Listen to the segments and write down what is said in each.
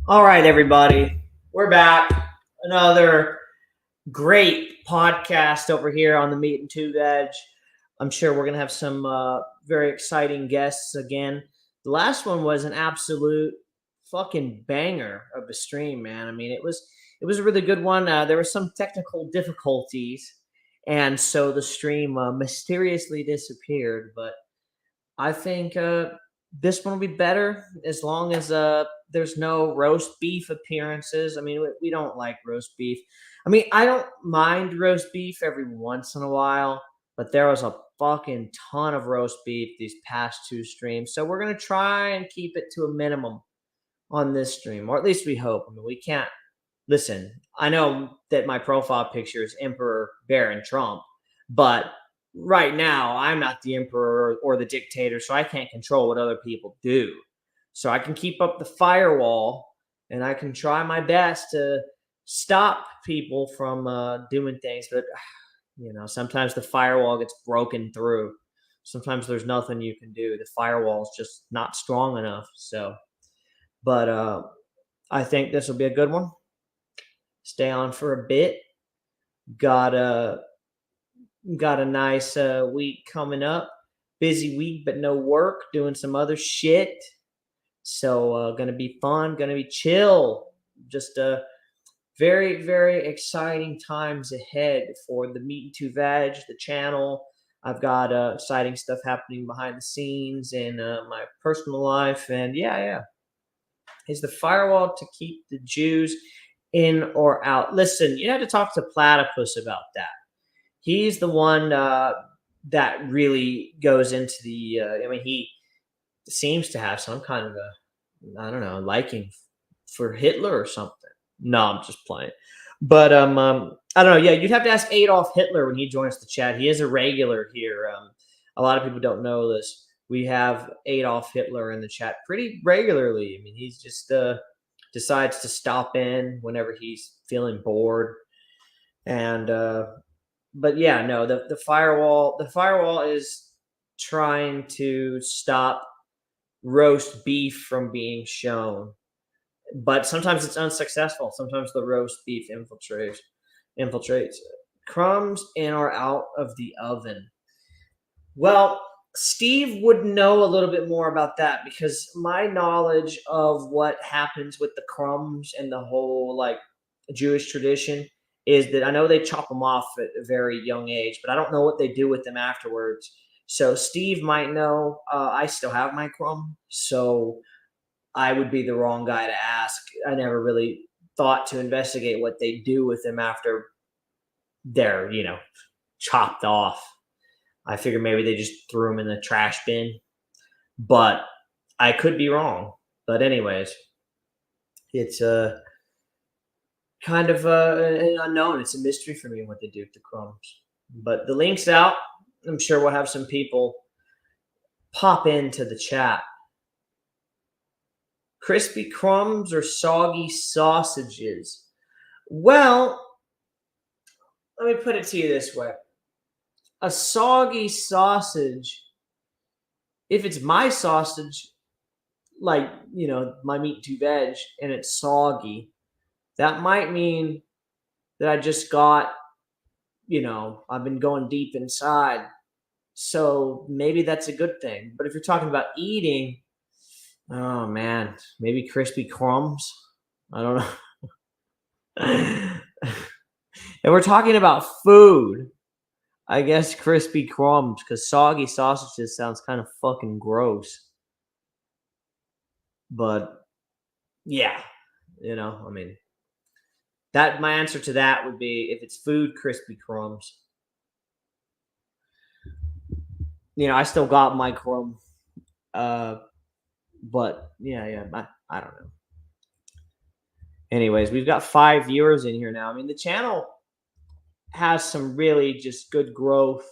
All right, everybody. We're back. Another great podcast over here on the Meat and Two Veg. I'm sure we're going to have some very exciting guests again. The last one was an absolute fucking banger of a stream, man. I mean, it was a really good one. There were some technical difficulties, and so the stream mysteriously disappeared. But I think this one will be better as long as there's no roast beef appearances. I mean, we don't like roast beef. I mean, I don't mind roast beef every once in a while, but there was a fucking ton of roast beef these past two streams. So we're going to try and keep it to a minimum on this stream, or at least we hope. I mean, we can't listen. I know that my profile picture is Emperor Baron Trump, but right now I'm not the emperor or the dictator, so I can't control what other people do. So I can keep up the firewall and I can try my best to stop people from doing things, but sometimes the firewall gets broken through. Sometimes there's nothing you can do. The firewall is just not strong enough. So, but I think this will be a good one. Stay on for a bit. Got a got a nice week coming up. Busy week, but no work. Doing some other shit. So gonna be fun. Gonna be chill. Just very very exciting times ahead for the Meat and Two Veg, the channel. I've got exciting stuff happening behind the scenes in my personal life, and yeah. Is the firewall to keep the Jews in or out? Listen, you have to talk to Platypus about that. He's the one that really goes into the. I mean, he seems to have some kind of a, I don't know, liking for Hitler or something. No, I'm just playing. But I don't know. Yeah, you'd have to ask Adolf Hitler when he joins the chat. He is a regular here. A lot of people don't know this. We have Adolf Hitler in the chat pretty regularly. I mean, he's just decides to stop in whenever he's feeling bored. And but yeah, no, the firewall is trying to stop roast beef from being shown. But sometimes it's unsuccessful. Sometimes the roast beef infiltrates. Crumbs in or out of the oven. Well, Steve would know a little bit more about that because my knowledge of what happens with the crumbs and the whole like Jewish tradition is that I know they chop them off at a very young age, but I don't know what they do with them afterwards. So Steve might know. I still have my crumb, so I would be the wrong guy to ask. I never really thought to investigate what they do with them after they're chopped off. I figured maybe they just threw them in the trash bin, but I could be wrong. But anyways, it's kind of an unknown. It's a mystery for me what they do with the crumbs. But the link's out. I'm sure we'll have some people pop into the chat. Crispy crumbs or soggy sausages? Well, let me put it to you this way. A soggy sausage, if it's my sausage, like, my Meat to Veg, and it's soggy, that might mean that I just got, I've been going deep inside. So maybe that's a good thing. But if you're talking about eating, oh man, maybe crispy crumbs. I don't know. And we're talking about food. I guess crispy crumbs, because soggy sausages sounds kind of fucking gross. But yeah, I mean, that my answer to that would be if it's food, crispy crumbs. I still got my crumb. But yeah, I don't know. Anyways, we've got 5 viewers in here now. I mean, the channel has some really just good growth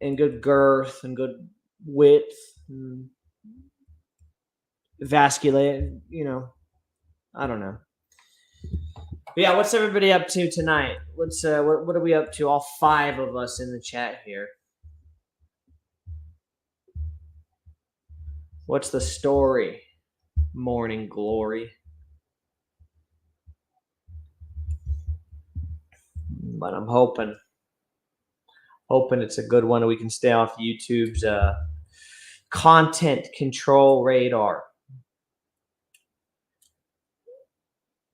and good girth and good width and vasculate, I don't know. But yeah, what's everybody up to tonight? What are we up to? All 5 of us in the chat here. What's the story? Morning glory. but I'm hoping it's a good one and we can stay off YouTube's content control radar.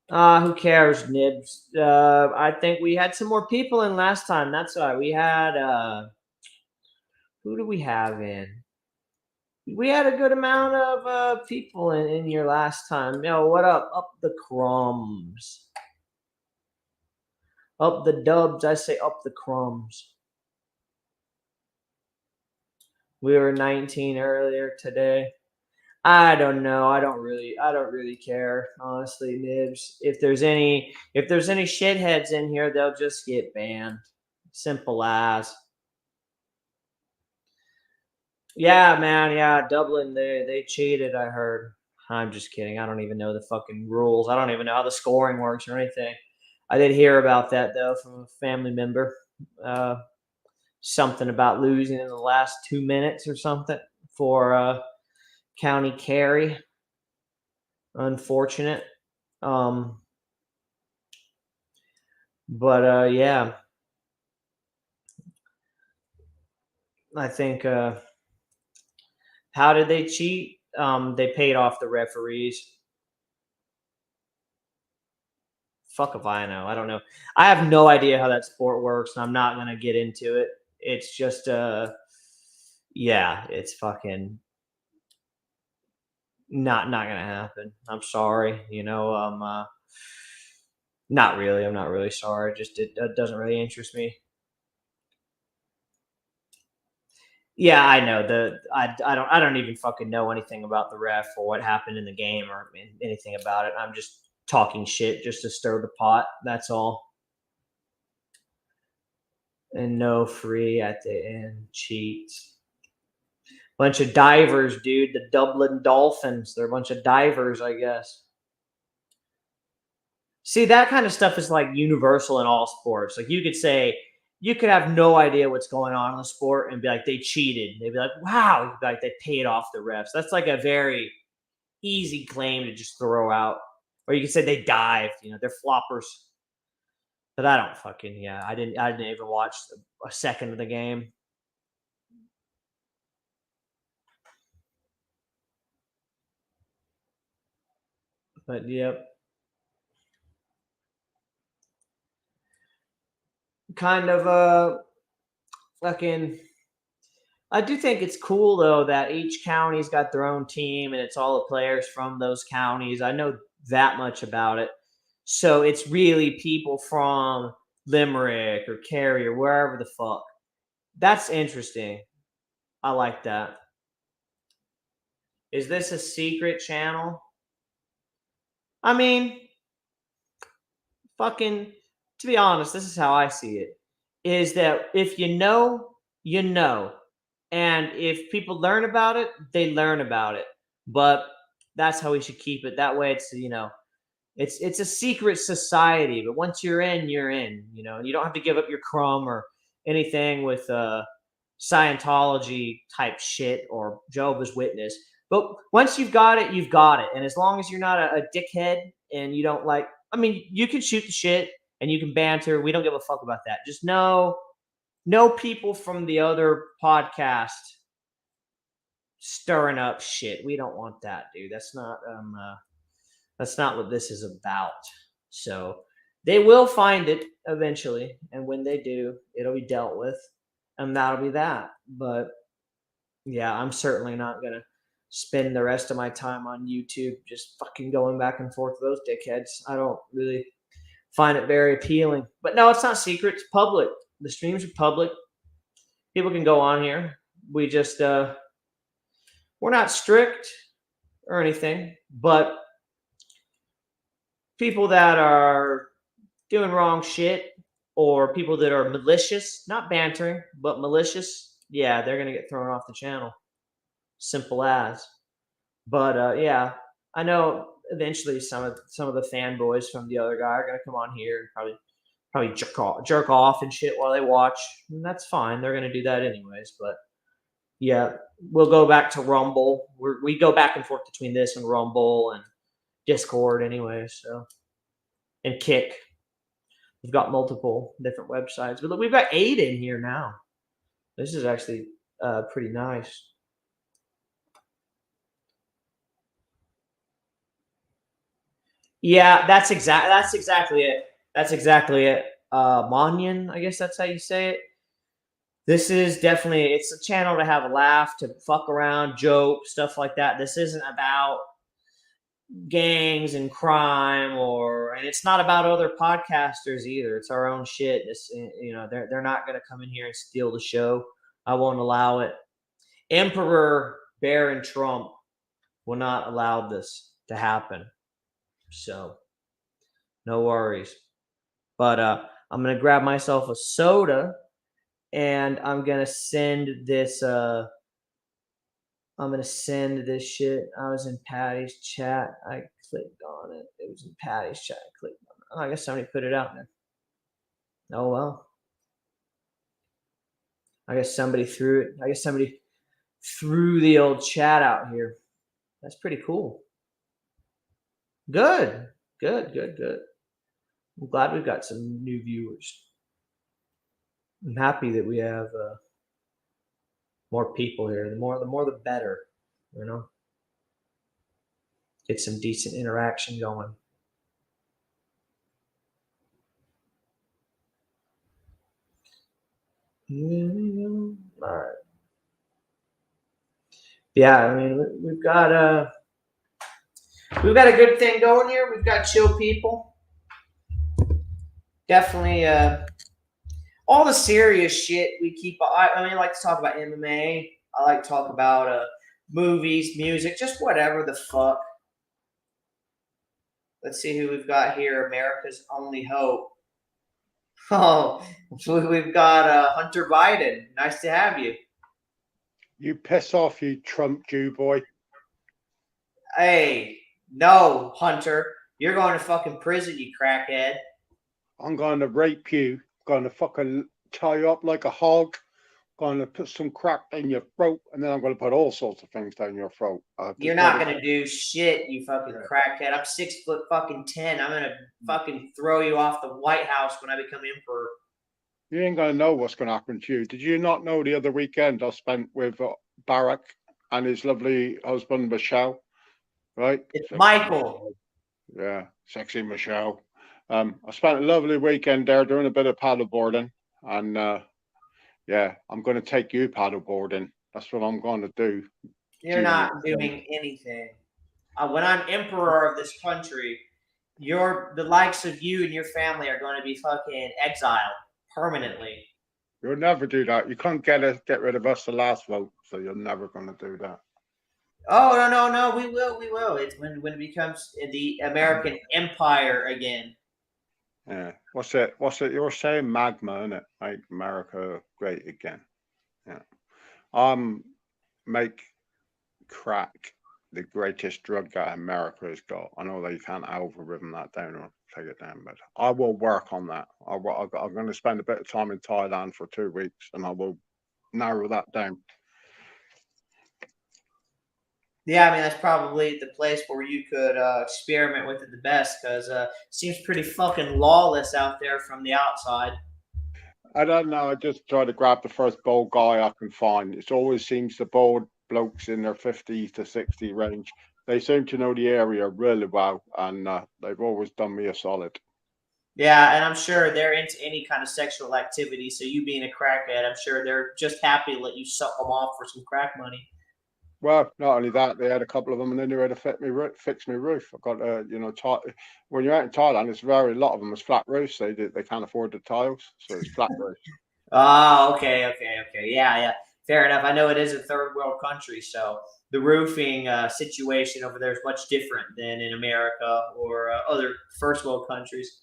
Who cares, Nibs? I think we had some more people in last time. That's why we had who do we have in? We had a good amount of people in here last time. Yo, what up? Up the crumbs. Up the dubs. I say up the crumbs. We were 19 earlier today. I don't know. I don't really care, honestly, Nibs. If there's any shitheads in here, they'll just get banned. Simple as. Yeah, man. Yeah, Dublin, they cheated, I heard. I'm just kidding. I don't even know the fucking rules. I don't even know how the scoring works or anything. I did hear about that though from a family member. Uh, Something about losing in the last 2 minutes or something for County Kerry. Unfortunate. Um, but yeah, I think how did they cheat? They paid off the referees. Fuck if I know. I don't know. I have no idea how that sport works, and I'm not gonna get into it. It's just yeah, it's fucking not gonna happen. I'm sorry. Not really. I'm not really sorry. Just it doesn't really interest me. Yeah, I know. I don't even fucking know anything about the ref or what happened in the game or anything about it. I'm just talking shit just to stir the pot. That's all. And no free at the end. Cheats. Bunch of divers, dude. The Dublin Dolphins. They're a bunch of divers, I guess. See, that kind of stuff is like universal in all sports. Like you could have no idea what's going on in the sport and be like, they cheated. They'd be like, wow, like they paid off the refs. That's like a very easy claim to just throw out. Or you could say they dived, they're floppers. But I don't fucking I didn't even watch a second of the game. But yep. Kind of fucking I do think it's cool though that each county's got their own team and it's all the players from those counties. I know that much about it. So it's really people from Limerick or Kerry or wherever the fuck. That's interesting. I like that. Is this a secret channel? I mean, fucking, to be honest, this is how I see it. Is that if you know, you know. And if people learn about it, they learn about it. But that's how we should keep it. That way it's a secret society, but once you're in, you're in, you don't have to give up your crumb or anything with Scientology type shit or Jehovah's Witness. But once you've got it, you've got it. And as long as you're not a dickhead and you don't I mean, you can shoot the shit and you can banter. We don't give a fuck about that. Just know people from the other podcast stirring up shit. We don't want that, dude. That's not what this is about. So they will find it eventually, and when they do, it'll be dealt with, and that'll be that. But yeah, I'm certainly not gonna spend the rest of my time on YouTube just fucking going back and forth with those dickheads. I don't really find it very appealing. But no, it's not secret. It's public. The streams are public. People can go on here. We just we're not strict or anything, but people that are doing wrong shit or people that are malicious, not bantering, but malicious, yeah, they're gonna get thrown off the channel. Simple as. But yeah, I know eventually some of the fanboys from the other guy are gonna come on here and probably jerk off and shit while they watch. And that's fine. They're gonna do that anyways. But yeah, we'll go back to Rumble. We go back and forth between this and Rumble and Discord anyway. So and Kick. We've got multiple different websites, but look, we've got 8 in here now. This is actually pretty nice. Yeah, that's exactly it. That's exactly it. Monyan, I guess that's how you say it. This is definitely it's a channel to have a laugh, to fuck around, joke, stuff like that. This isn't about gangs and crime, and it's not about other podcasters either. It's our own shit. They're not going to come in here and steal the show. I won't allow it. Emperor Baron Trump will not allow this to happen. So no worries. But I'm gonna grab myself a soda, and I'm gonna send this. I'm gonna send this shit. I was in Patty's chat. I clicked on it. It was in Patty's chat. I clicked on it. Oh, I guess somebody put it out there. Oh well. I guess somebody threw it. I guess somebody threw the old chat out here. That's pretty cool. Good. I'm glad we've got some new viewers. I'm happy that we have more people here. The more the better, you know. Get some decent interaction going. All right. Yeah, I mean we've got a good thing going here. We've got chill people. Definitely all the serious shit we keep. I like to talk about MMA. I like to talk about movies, music, just whatever the fuck. Let's see who we've got here. America's only hope. Oh, we've got Hunter Biden. Nice to have you. You piss off, you Trump Jew boy. Hey, no, Hunter. You're going to fucking prison, you crackhead. I'm going to rape you. Going to fucking tie you up like a hog. Going to put some crack in your throat, and then I'm going to put all sorts of things down your throat. You're not going to do shit, you fucking crackhead. I'm 6'10". I'm going to fucking throw you off the White House when I become emperor. You ain't going to know what's going to happen to you. Did you not know the other weekend I spent with Barack and his lovely husband, Michelle? Right? It's Michael. Yeah, sexy Michelle. I spent a lovely weekend there doing a bit of paddle boarding, and yeah, I'm going to take you paddle boarding. That's what I'm going to do. You're not doing anything. When I'm emperor of this country, the likes of you and your family are going to be fucking exiled permanently. You'll never do that. You can't get rid of us the last vote, so you're never going to do that. Oh no! We will. It's when it becomes the American Empire again. Yeah. What's it? You're saying magma, innit? Make America great again. Yeah. Make crack the greatest drug that America has got. I know that you can't algorithm that down or take it down, but I will work on that. I'm going to spend a bit of time in Thailand for 2 weeks, and I will narrow that down. Yeah, I mean that's probably the place where you could experiment with it the best, because it seems pretty fucking lawless out there from the outside. I don't know. I just try to grab the first bold guy I can find. It always seems the bold blokes in their 50 to 60 range. They seem to know the area really well, and they've always done me a solid. Yeah, and I'm sure they're into any kind of sexual activity. So you being a crackhead, I'm sure they're just happy to let you suck them off for some crack money. Well, not only that, they had a couple of them, and they knew how to fix me roof. I got when you're out in Thailand, it's a lot of them is flat roofs. They can't afford the tiles, so it's flat roofs. Oh, okay. Yeah. Fair enough. I know it is a third world country, so the roofing situation over there is much different than in America or other first world countries.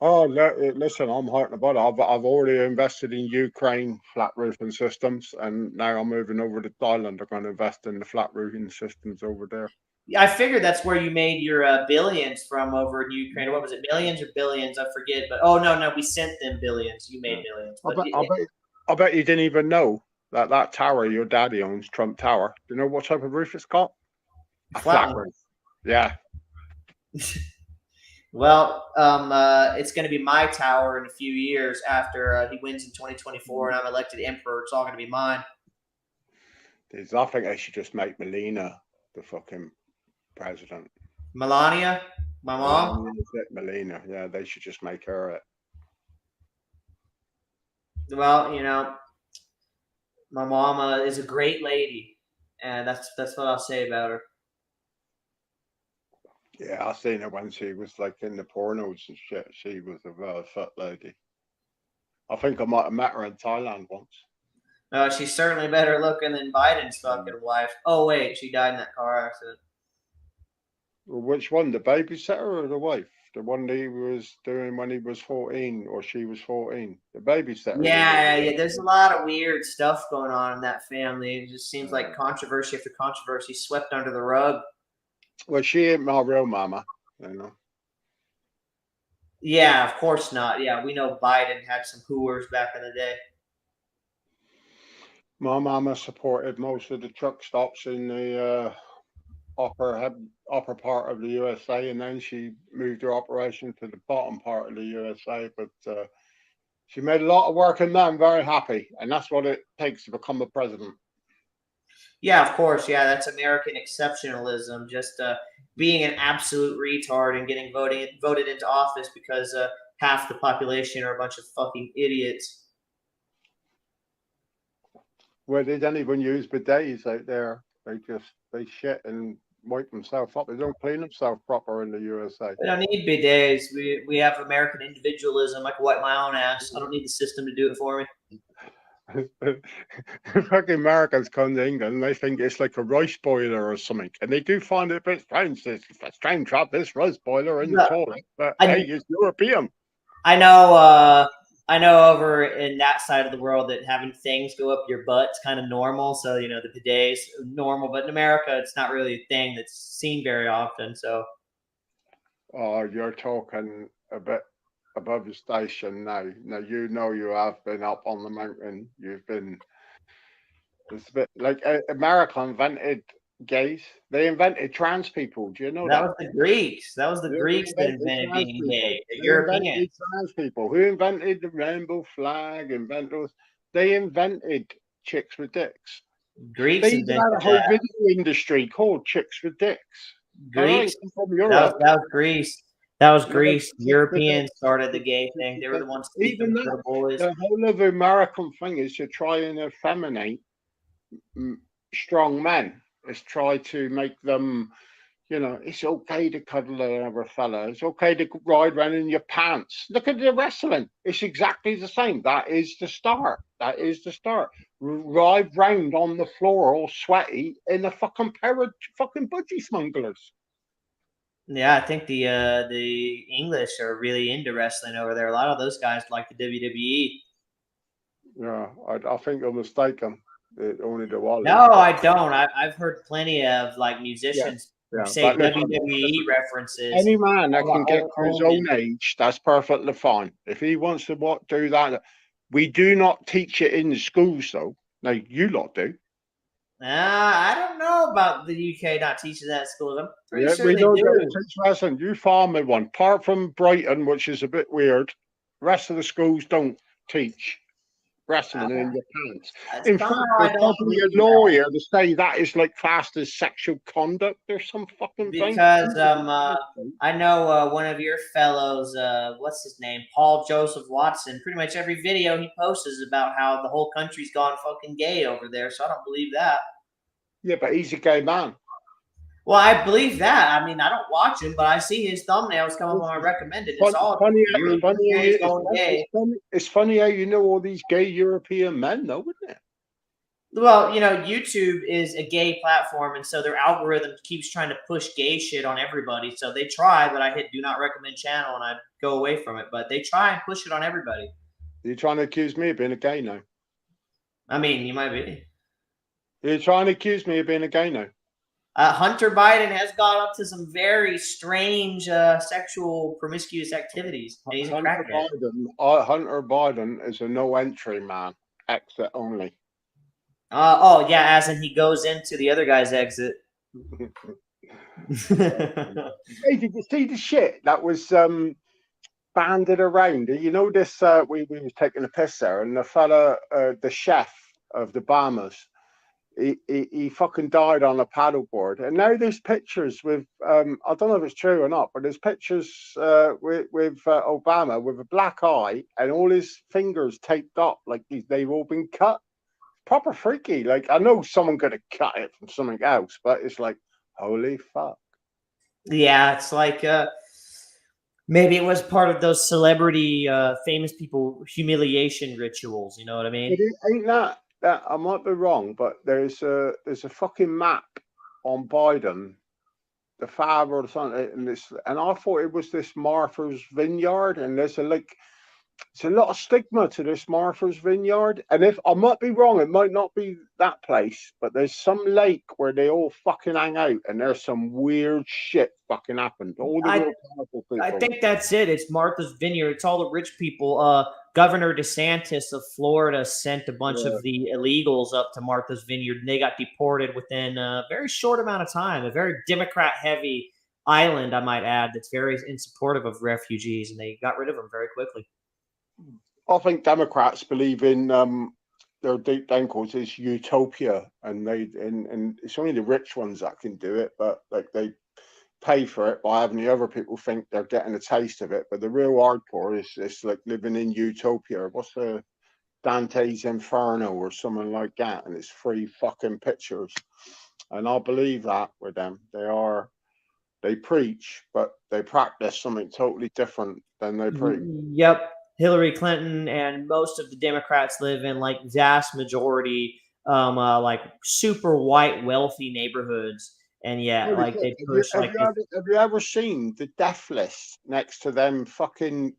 Oh, listen, I'm hurting about it. I've already invested in Ukraine flat roofing systems, and now I'm moving over to Thailand. I'm going to invest in the flat roofing systems over there. Yeah, I figured that's where you made your billions from over in Ukraine. What was it, millions or billions? I forget. But no, we sent them billions. You made billions. I bet you didn't even know that tower your daddy owns, Trump Tower. Do you know what type of roof it's got? A flat roof. Yeah. Well, it's going to be my tower in a few years after he wins in 2024 and I'm elected emperor. It's all going to be mine. I think they should just make Melina the fucking president. Melania, my mom. Melina, yeah, they should just make her it. Well, my mom is a great lady, and that's what I'll say about her. Yeah, I seen her when she was like in the pornos and shit. She was a very fat lady. I think I might have met her in Thailand once. She's certainly better looking than Biden's fucking wife. Oh wait, she died in that car accident. Well, which one, the babysitter or the wife? The one that he was doing when he was 14 or she was 14? The babysitter. Yeah. There's a lot of weird stuff going on in that family. It just seems like controversy after controversy swept under the rug. Well, she ain't my real mama, you know. Yeah, of course not. Yeah, we know Biden had some hooers back in the day. My mama supported most of the truck stops in the upper part of the USA, and then she moved her operation to the bottom part of the USA. But she made a lot of working men very happy, and that's what it takes to become a president. Yeah, of course. Yeah, that's American exceptionalism. Just being an absolute retard and getting voted into office because half the population are a bunch of fucking idiots. Where did anyone use bidets out there? They shit and wipe themselves up. They don't clean themselves proper in the USA. We don't need bidets. We have American individualism. I can wipe my own ass. I don't need the system to do it for me. Fucking Americans come to England and they think it's like a rice boiler or something, and they do find it a bit strange. It's strange to have this rice boiler in the toilet, but hey, it's European. I know over in that side of the world that having things go up your butt is kind of normal. So the bidets normal, but in America, it's not really a thing that's seen very often. So, you're talking a bit above the station now. Now you have been up on the mountain. You've been. It's a bit like America invented gays. They invented trans people. Do you know that? That was the Greeks. That was the Greeks that invented being gay. The Europeans. Trans people. Who invented the rainbow flag? They invented chicks with dicks. Greeks They even had a whole video industry called Chicks with Dicks. Greeks. That was Greece. That was Greece. Europeans started the gay thing. They were the ones keeping the boys. The whole of the American thing is to try and effeminate strong men. Is try to make them, it's okay to cuddle another fella. It's okay to ride around in your pants. Look at the wrestling. It's exactly the same. That is the start. Ride round on the floor all sweaty in a fucking pair of fucking budgie smugglers. Yeah, I think the English are really into wrestling over there. A lot of those guys like the WWE. Yeah, I think you're mistaken. Only the wallet. No, I don't. I've heard plenty of like musicians say WWE references. Any man that can get for his own age, that's perfectly fine. If he wants to do that, we do not teach it in the schools, though. Now you lot do. I don't know about the UK not teaching that at schools. I'm pretty sure we they don't do. Listen, you farm me one. Apart from Brighton, which is a bit weird, the rest of the schools don't teach wrestling in your pants. In fact, there's probably a lawyer to say that is like classed as sexual conduct or some fucking thing. Because I know one of your fellows, what's his name, Paul Joseph Watson. Pretty much every video he posts is about how the whole country's gone fucking gay over there. So I don't believe that. Yeah, but he's a gay man. Well, I believe that. I mean, I don't watch him, but I see his thumbnails come up on my recommended. It's all funny. It's funny how you know all these gay European men, though, isn't it? Well, YouTube is a gay platform, and so their algorithm keeps trying to push gay shit on everybody. So they try, but I hit do not recommend channel and I go away from it. But they try and push it on everybody. Are you trying to accuse me of being a gay now? I mean, you might be. Are you trying to accuse me of being a gay now? Hunter Biden has gone up to some very strange sexual promiscuous activities. And he's Hunter Biden is a no-entry man, exit only. Yeah, as in he goes into the other guy's exit. Hey, did you see the shit that was banded around? You know this. We was taking a piss there, and the fella, the chef of the Bahamas, he fucking died on a paddleboard, and now there's pictures with I don't know if it's true or not, but there's pictures with Obama with a black eye and all his fingers taped up like they've all been cut. Proper freaky. Like I know someone could have cut it from something else, but it's like holy fuck. Yeah, it's like maybe it was part of those celebrity, famous people humiliation rituals. You know what I mean? It ain't that I might be wrong, but there's a fucking map on Biden, the father or something, and I thought it was this Martha's Vineyard, and there's a lot of stigma to this Martha's Vineyard, and if I might be wrong, it might not be that place, but there's some lake where they all fucking hang out, and there's some weird shit fucking happened. All the real powerful I people. think that's it. It's Martha's Vineyard. It's all the rich people. Governor DeSantis of Florida sent a bunch of the illegals up to Martha's Vineyard, and they got deported within a very short amount of time. A very Democrat-heavy island, I might add, that's very in supportive of refugees, and they got rid of them very quickly. I think Democrats believe in their deep down cause is utopia, and and it's only the rich ones that can do it, but like they pay for it by having the other people think they're getting a taste of it. But the real hardcore is it's like living in utopia. What's the Dante's Inferno or something like that, and it's free fucking pictures. And I believe that with them, they preach, but they practice something totally different than they preach. Yep. Hillary Clinton and most of the Democrats live in like vast majority, like super white, wealthy neighborhoods. And yeah, Holy like fuck. they push like Have you ever seen the death list next to them fucking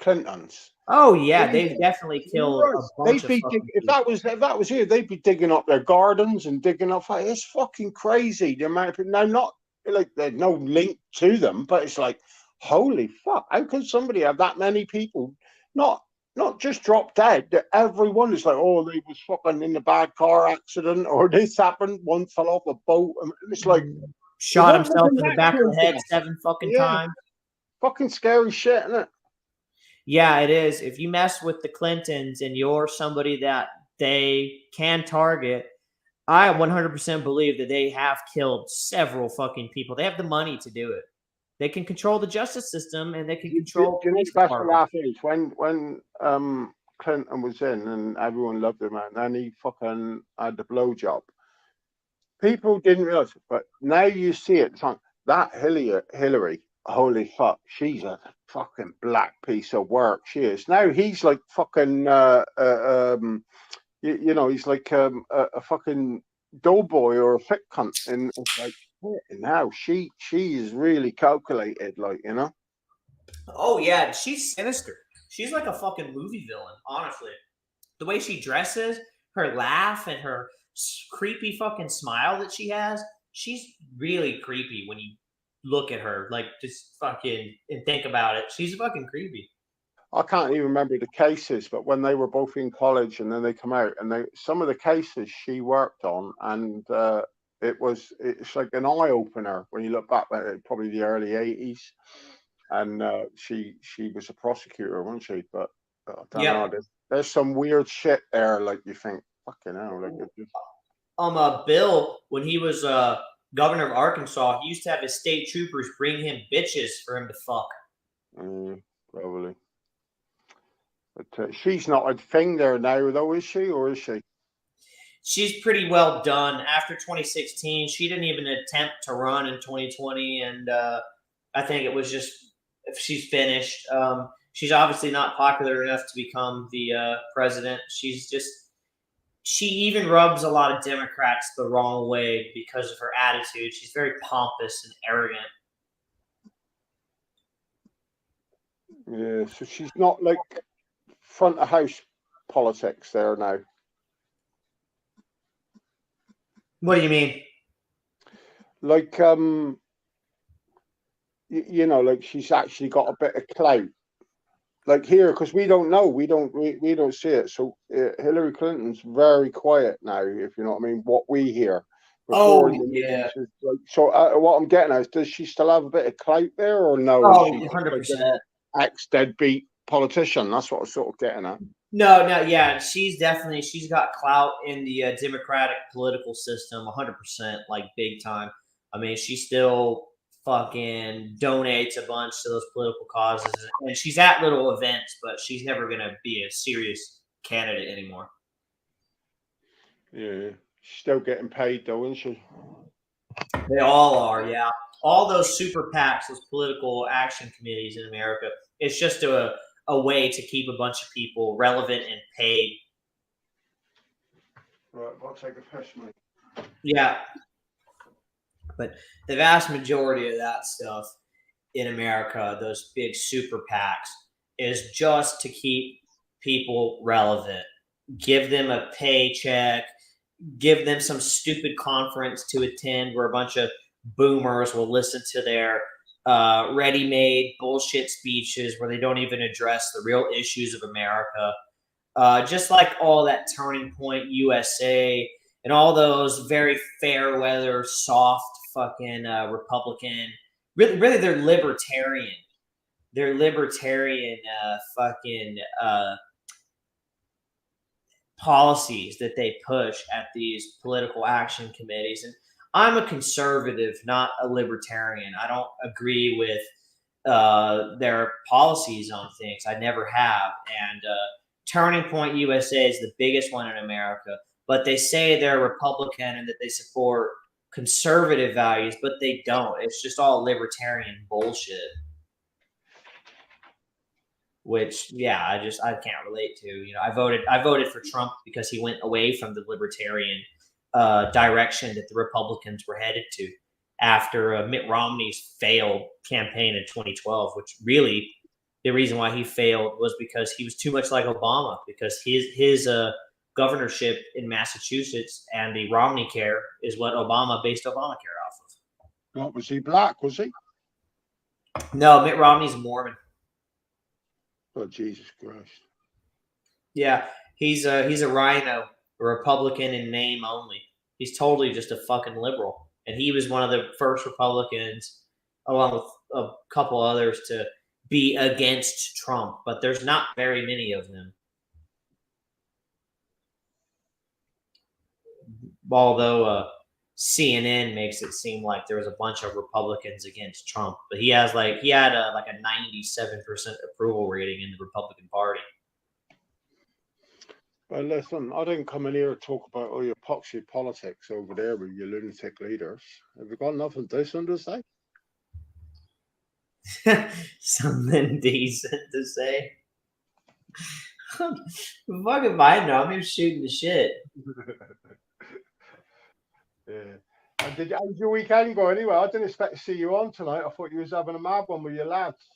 Clintons? oh yeah, they've definitely killed a bunch They'd of be fucking people. if that was here, they'd be digging up their gardens and digging up. It's fucking crazy the amount of people. Now, not like there's no link to them, but it's like, holy fuck! How can somebody have that many people not not just drop dead? That everyone is like, oh, they was fucking in a bad car accident, or this happened. One fell off a boat, and it's like it Shot won't himself even in the back of natural the head death. 7 fucking Yeah, times. fucking scary shit, isn't it? Yeah, it is. If you mess with the Clintons and you're somebody that they can target, I 100% believe that they have killed several fucking people. They have the money to do it. They can control the justice system and they can control Do you know police the best departments. laugh is when Clinton was in and everyone loved him and then he fucking had the blowjob. People didn't realize it, but now you see it. It's like that Hillary, holy fuck, she's a fucking black piece of work. She is. Now he's like fucking you know, he's like a fucking doughboy or a fit cunt, and it's like now she is really calculated, like you know. Oh yeah, she's sinister. She's like a fucking movie villain, honestly. The way she dresses, her laugh, and her creepy fucking smile that she has, she's really creepy when you look at her. Like, just fucking and think about it. She's fucking creepy. I can't even remember the cases, but when they were both in college and then they come out and they some of the cases she worked on, and it's like an eye opener when you look back at probably the early '80s, and she was a prosecutor, wasn't she? But I don't know. Yep. There's some weird shit there, like you think, fucking hell, like it just. Bill, when he was governor of Arkansas, he used to have his state troopers bring him bitches for him to fuck. Probably. But she's not a thing there now, though, is she? Or is she? She's pretty well done. After 2016, she didn't even attempt to run in 2020, and I think it was just if she's finished. She's obviously not popular enough to become the president. She even rubs a lot of Democrats the wrong way because of her attitude. She's very pompous and arrogant. Yeah, so she's not like front of house politics there now. What do you mean? Like you know, like she's actually got a bit of clout. Like here, because we don't know, we don't see it. So Hillary Clinton's very quiet now, if you know what I mean. What we hear, before Oh in the yeah. news. Like, so what I'm getting at is, does she still have a bit of clout there, or no? Is Oh, she just like 100%. an ex-deadbeat politician? That's what I was sort of getting at. No, yeah, she's got clout in the Democratic political system, 100%, like big time. I mean, she still fucking donates a bunch to those political causes, and she's at little events, but she's never gonna be a serious candidate anymore. Yeah, she's still getting paid though, isn't she? They all are, yeah. All those super PACs, those political action committees in America, it's just a way to keep a bunch of people relevant and paid. Right, I'll take a piss, mate. Yeah. But the vast majority of that stuff in America, those big super PACs, is just to keep people relevant, give them a paycheck, give them some stupid conference to attend where a bunch of boomers will listen to their ready-made bullshit speeches where they don't even address the real issues of America. Just like all that Turning Point USA and all those very fair weather, soft fucking Republican. Really, they're libertarian. They're libertarian fucking policies that they push at these political action committees. And I'm a conservative, not a libertarian. I don't agree with their policies on things. I never have. And Turning Point USA is the biggest one in America, but they say they're Republican and that they support conservative values, but they don't. It's just all libertarian bullshit. Which, yeah, I can't relate to. You know, I voted for Trump because he went away from the libertarian direction that the Republicans were headed to after Mitt Romney's failed campaign in 2012, which really the reason why he failed was because he was too much like Obama, because his governorship in Massachusetts and the Romney care is what Obama based Obamacare off of. What, was he black? Was he? No, Mitt Romney's a Mormon. Oh, Jesus Christ. Yeah, he's a rhino, a Republican in name only. He's totally just a fucking liberal, and he was one of the first Republicans, along with a couple others, to be against Trump. But there's not very many of them. Although CNN makes it seem like there was a bunch of Republicans against Trump, but he had like a 97% approval rating in the Republican Party. Well, listen, I didn't come in here to talk about all your poxy politics over there with your lunatic leaders. Have you got nothing decent to say? Something decent to say. Fucking I know. I'm just shooting the shit. Yeah. And how's your weekend go anyway? I didn't expect to see you on tonight. I thought you was having a mad one with your lads.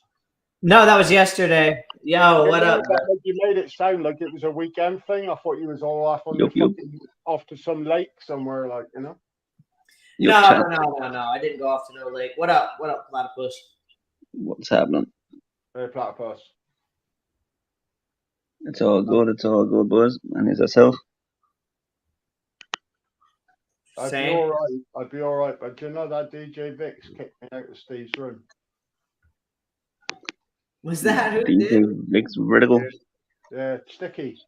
No, that was yesterday. Yo, what up? You made it sound like it was a weekend thing. I thought you was all off on off to some lake somewhere, like, you know. No. I didn't go off to no lake. What up, platypus? What's happening? Hey, platypus. It's all good, boys. And is yourself? I'd be all right. But you know that DJ Vix kicked me out of Steve's room. Was that who DJ did? Vix Vertical? Yeah, Sticky.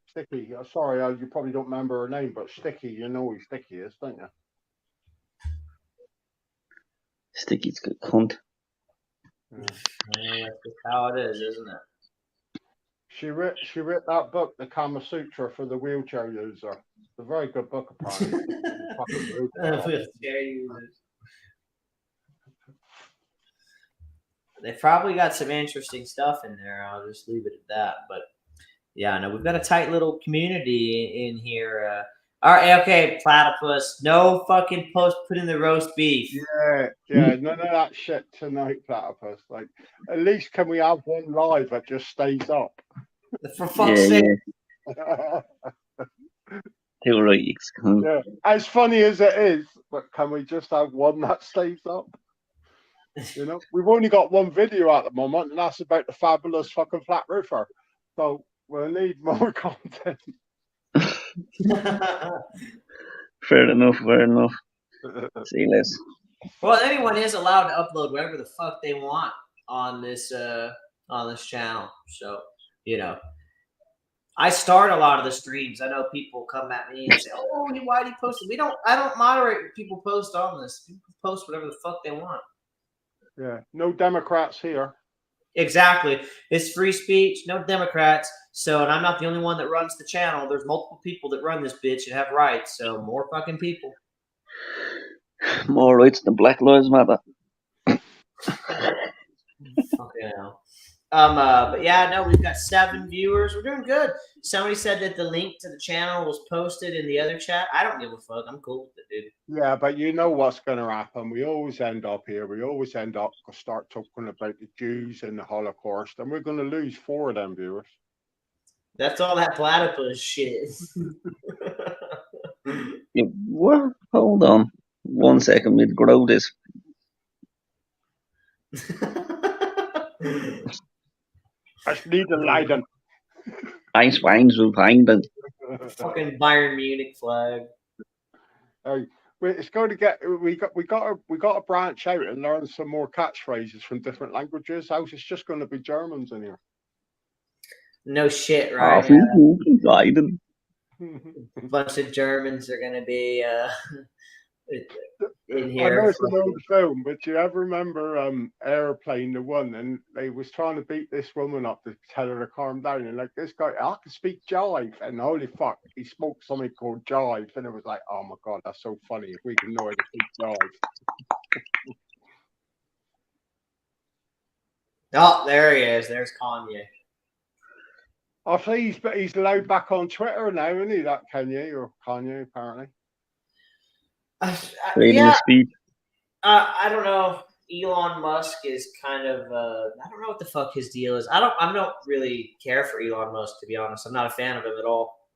Sorry, you probably don't remember her name, but Sticky, you know who Sticky is, don't you? Sticky's good cunt. Yeah, that's just how it is, isn't it? She wrote that book, The Kama Sutra for the Wheelchair User. It's a very good book, apparently. Wheelchair users. They probably got some interesting stuff in there. I'll just leave it at that. But yeah, no, we've got a tight little community in here. All right, okay, platypus. No fucking post put in the roast beef. Yeah, none of that shit tonight, platypus. Like, at least can we have one live that just stays up? For fuck's sake. Yeah. Too right, yeah. As funny as it is, but can we just have one that stays up? You know, we've only got one video at the moment, and that's about the fabulous fucking flat roofer. So we'll need more content. Fair enough. See you later. Well, anyone is allowed to upload whatever the fuck they want on this channel. So, you know, I start a lot of the streams. I know people come at me and say, "Oh, why do you post it?" I don't moderate what people post on this. People post whatever the fuck they want. Yeah, no Democrats here. Exactly. It's free speech, no Democrats. So, and I'm not the only one that runs the channel. There's multiple people that run this bitch and have rights. So, more fucking people. More rights than Black Lives Matter. Okay, now. But yeah, no, we've got 7 viewers. We're doing good. Somebody said that the link to the channel was posted in the other chat. I don't give a fuck. I'm cool with it, dude. Yeah, but you know what's going to happen. We always end up here. We always end up to start talking about the Jews and the Holocaust, and we're going to lose 4 of them viewers. That's all that platypus shit. Yeah, what? Hold on. 1 second, we'll grow this. I need a Leiden. Eins Weins will find them. Fucking Bayern Munich flag. It's going to get. We got to branch out and learn some more catchphrases from different languages. Else it's just going to be Germans in here. No shit, right? Leiden. A bunch of Germans are gonna be in here. I know it's an old film, but do you ever remember Airplane, the one, and they was trying to beat this woman up to tell her to calm down, and like, this guy, I can speak jive, and holy fuck, he spoke something called jive, and it was like, oh my god, that's so funny if we can know how to speak jive. Oh, there he is. There's Kanye. I think he's allowed back on Twitter now, isn't he? That Kanye apparently. Yeah, speech. I don't know. Elon Musk is kind of I don't know what the fuck his deal is. I don't really care for Elon Musk, to be honest. I'm not a fan of him at all.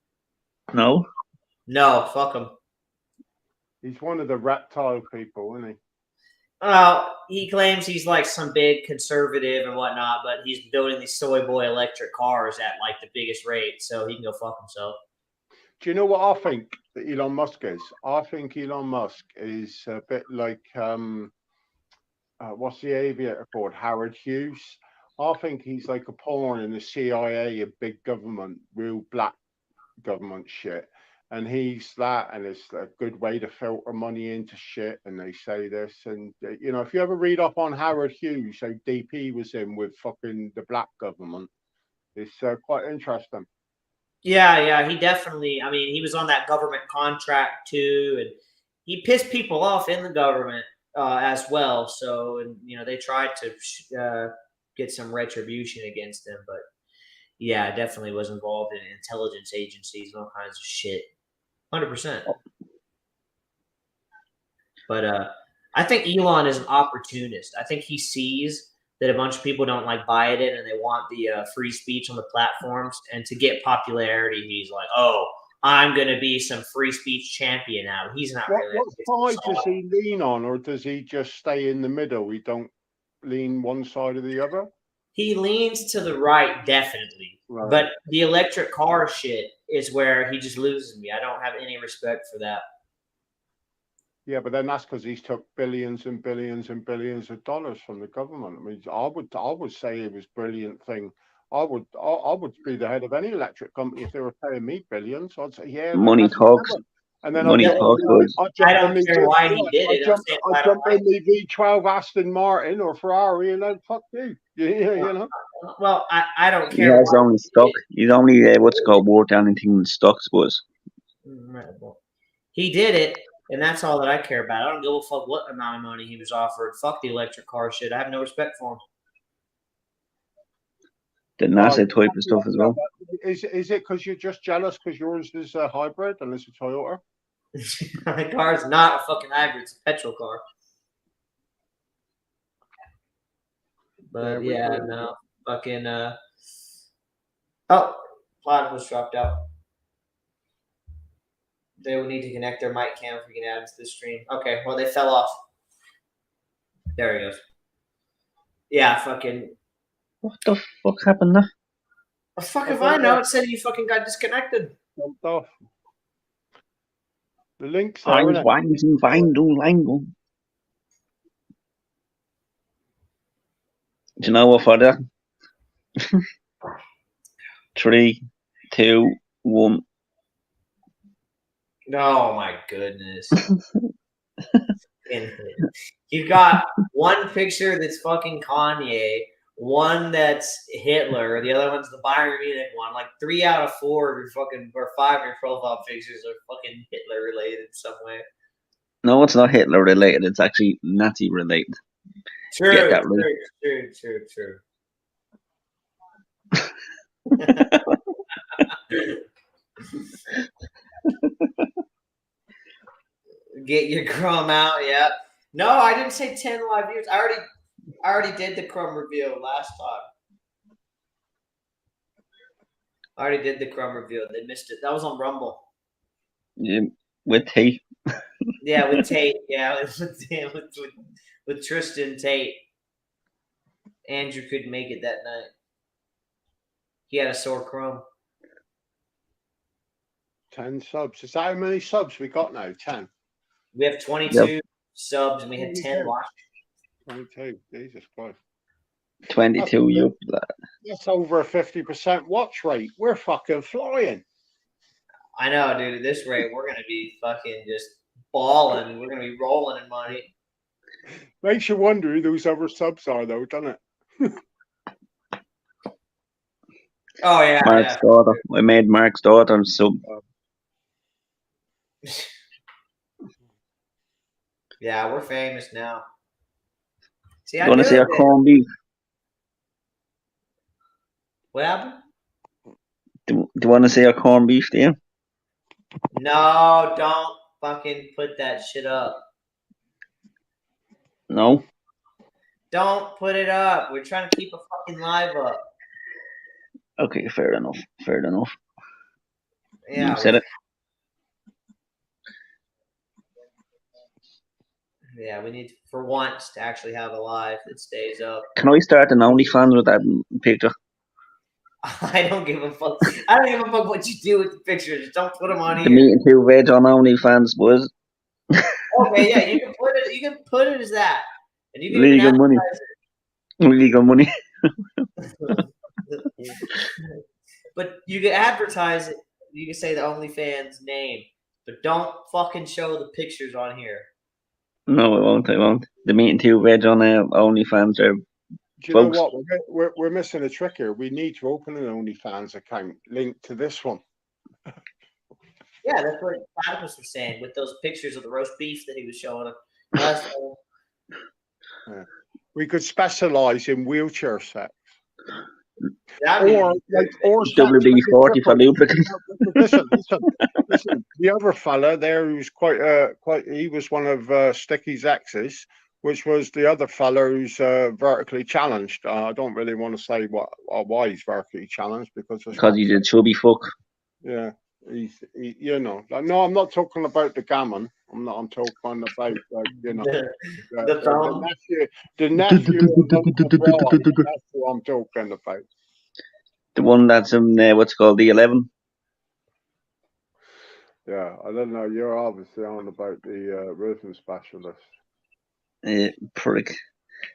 No? No, fuck him. He's one of the reptile people, isn't he? He claims he's like some big conservative and whatnot, but he's building these soy boy electric cars at like the biggest rate, so he can go fuck himself. Do you know what I think that Elon Musk is? I think Elon Musk is a bit like what's the aviator called? Howard Hughes. I think he's like a pawn in the CIA, a big government, real black government shit. And he's that, and it's a good way to filter money into shit. And they say this, and you know, if you ever read up on Howard Hughes, how deep he was in with fucking the black government, it's quite interesting. Yeah, he definitely. I mean, he was on that government contract too, and he pissed people off in the government as well. So, and you know, they tried to get some retribution against him, but yeah, definitely was involved in intelligence agencies and all kinds of shit. 100%. But I think Elon is an opportunist. I think he sees that a bunch of people don't like buy it in and they want the free speech on the platforms. And to get popularity, he's like, oh, I'm going to be some free speech champion now. He's not really. What side does he lean on, or does he just stay in the middle? He don't lean one side or the other? He leans to the right, definitely. Right. But the electric car shit is where he just loses me. I don't have any respect for that. Yeah, but then that's because he's took billions and billions and billions of dollars from the government. I mean, I would say it was a brilliant thing. I would be the head of any electric company if they were paying me billions. I'd say, yeah, money talks. And then money talks. I don't care why he did it. I jump in the V12 Aston Martin or Ferrari, and then fuck you. You know. Well, I don't care. He has only stock. He's only what's called worth anything in stock, suppose. He did it. And that's all that I care about. I don't give a fuck what amount of money he was offered. Fuck the electric car shit. I have no respect for him. The NASA type of stuff as well. Is it because you're just jealous because yours is a hybrid and it's a Toyota? My car is not a fucking hybrid. It's a petrol car. But yeah, no. Fucking oh, platypus dropped out. They will need to connect their mic cam if we can add them to the stream. Okay, well, they fell off. There he goes. Yeah, fucking. What the fuck happened there? What the fuck if I know? It said you fucking got disconnected. Jumped off. The link's there, Eins, isn't it? Weinsen, Weindung, Leingung. Do you know what for that? 3, 2, 1. Oh my goodness. You've got one picture that's fucking Kanye, one that's Hitler, the other one's the Bayern Munich one. Like 3 out of 4 of your fucking or 5 of your profile pictures are fucking Hitler related in some way. No, it's not Hitler related. It's actually Nazi related. True, Get that true. Get your Chrome out, yeah. No, I didn't say 10 live viewers. I already did the Chrome review last time. I already did the Chrome review. They missed it. That was on Rumble. Yeah, with Tate. Yeah, with Tate. Yeah, with Tristan Tate. Andrew couldn't make it that night. He had a sore Chrome. 10 subs. Is that how many subs we got now? 10. We have 22 subs and we had 10 watching. 22. Jesus Christ. 22. You. That's over a 50% watch rate. We're fucking flying. I know, dude. At this rate, we're gonna be fucking just balling. We're gonna be rolling in money. Makes you wonder who those other subs are, though, doesn't it? Oh yeah, Mark's daughter. I made Mark's daughter sub. Yeah, we're famous now. See, You want to see a corned beef? What happened? Do you want to see a corned beef, do you? No, don't fucking put that shit up. No? Don't put it up. We're trying to keep a fucking live up. Okay, fair enough. Yeah. You said it. Yeah, we need for once to actually have a live that stays up. Can I start an OnlyFans with that picture? I don't give a fuck. I don't give a fuck what you do with the pictures. Just don't put them on here. The meat and 2 veg on OnlyFans, boys. Okay, yeah, you can put it. You can put it as that, and you can legal money. Legal money. But you can advertise it. You can say the OnlyFans name, but don't fucking show the pictures on here. No, I won't. The meat and 2 veg on OnlyFans are. Do you know what? We're missing a trick here. We need to open an OnlyFans account linked to this one. Yeah, that's what Platypus was saying with those pictures of the roast beef that he was showing us. Yeah. We could specialize in wheelchair sex. Or WD-40 for lubricant. Listen. The other fella there, who's he was one of Sticky's exes, which was the other fella who's vertically challenged. I don't really want to say why he's vertically challenged because he's a chubby fuck. Yeah. You know, no, I'm not talking about the gammon. I'm talking about, you know, the nephew. That's what I'm talking about. The one that's in what's called the 11. Yeah, I don't know. You're obviously on about the rhythm specialist. Prick.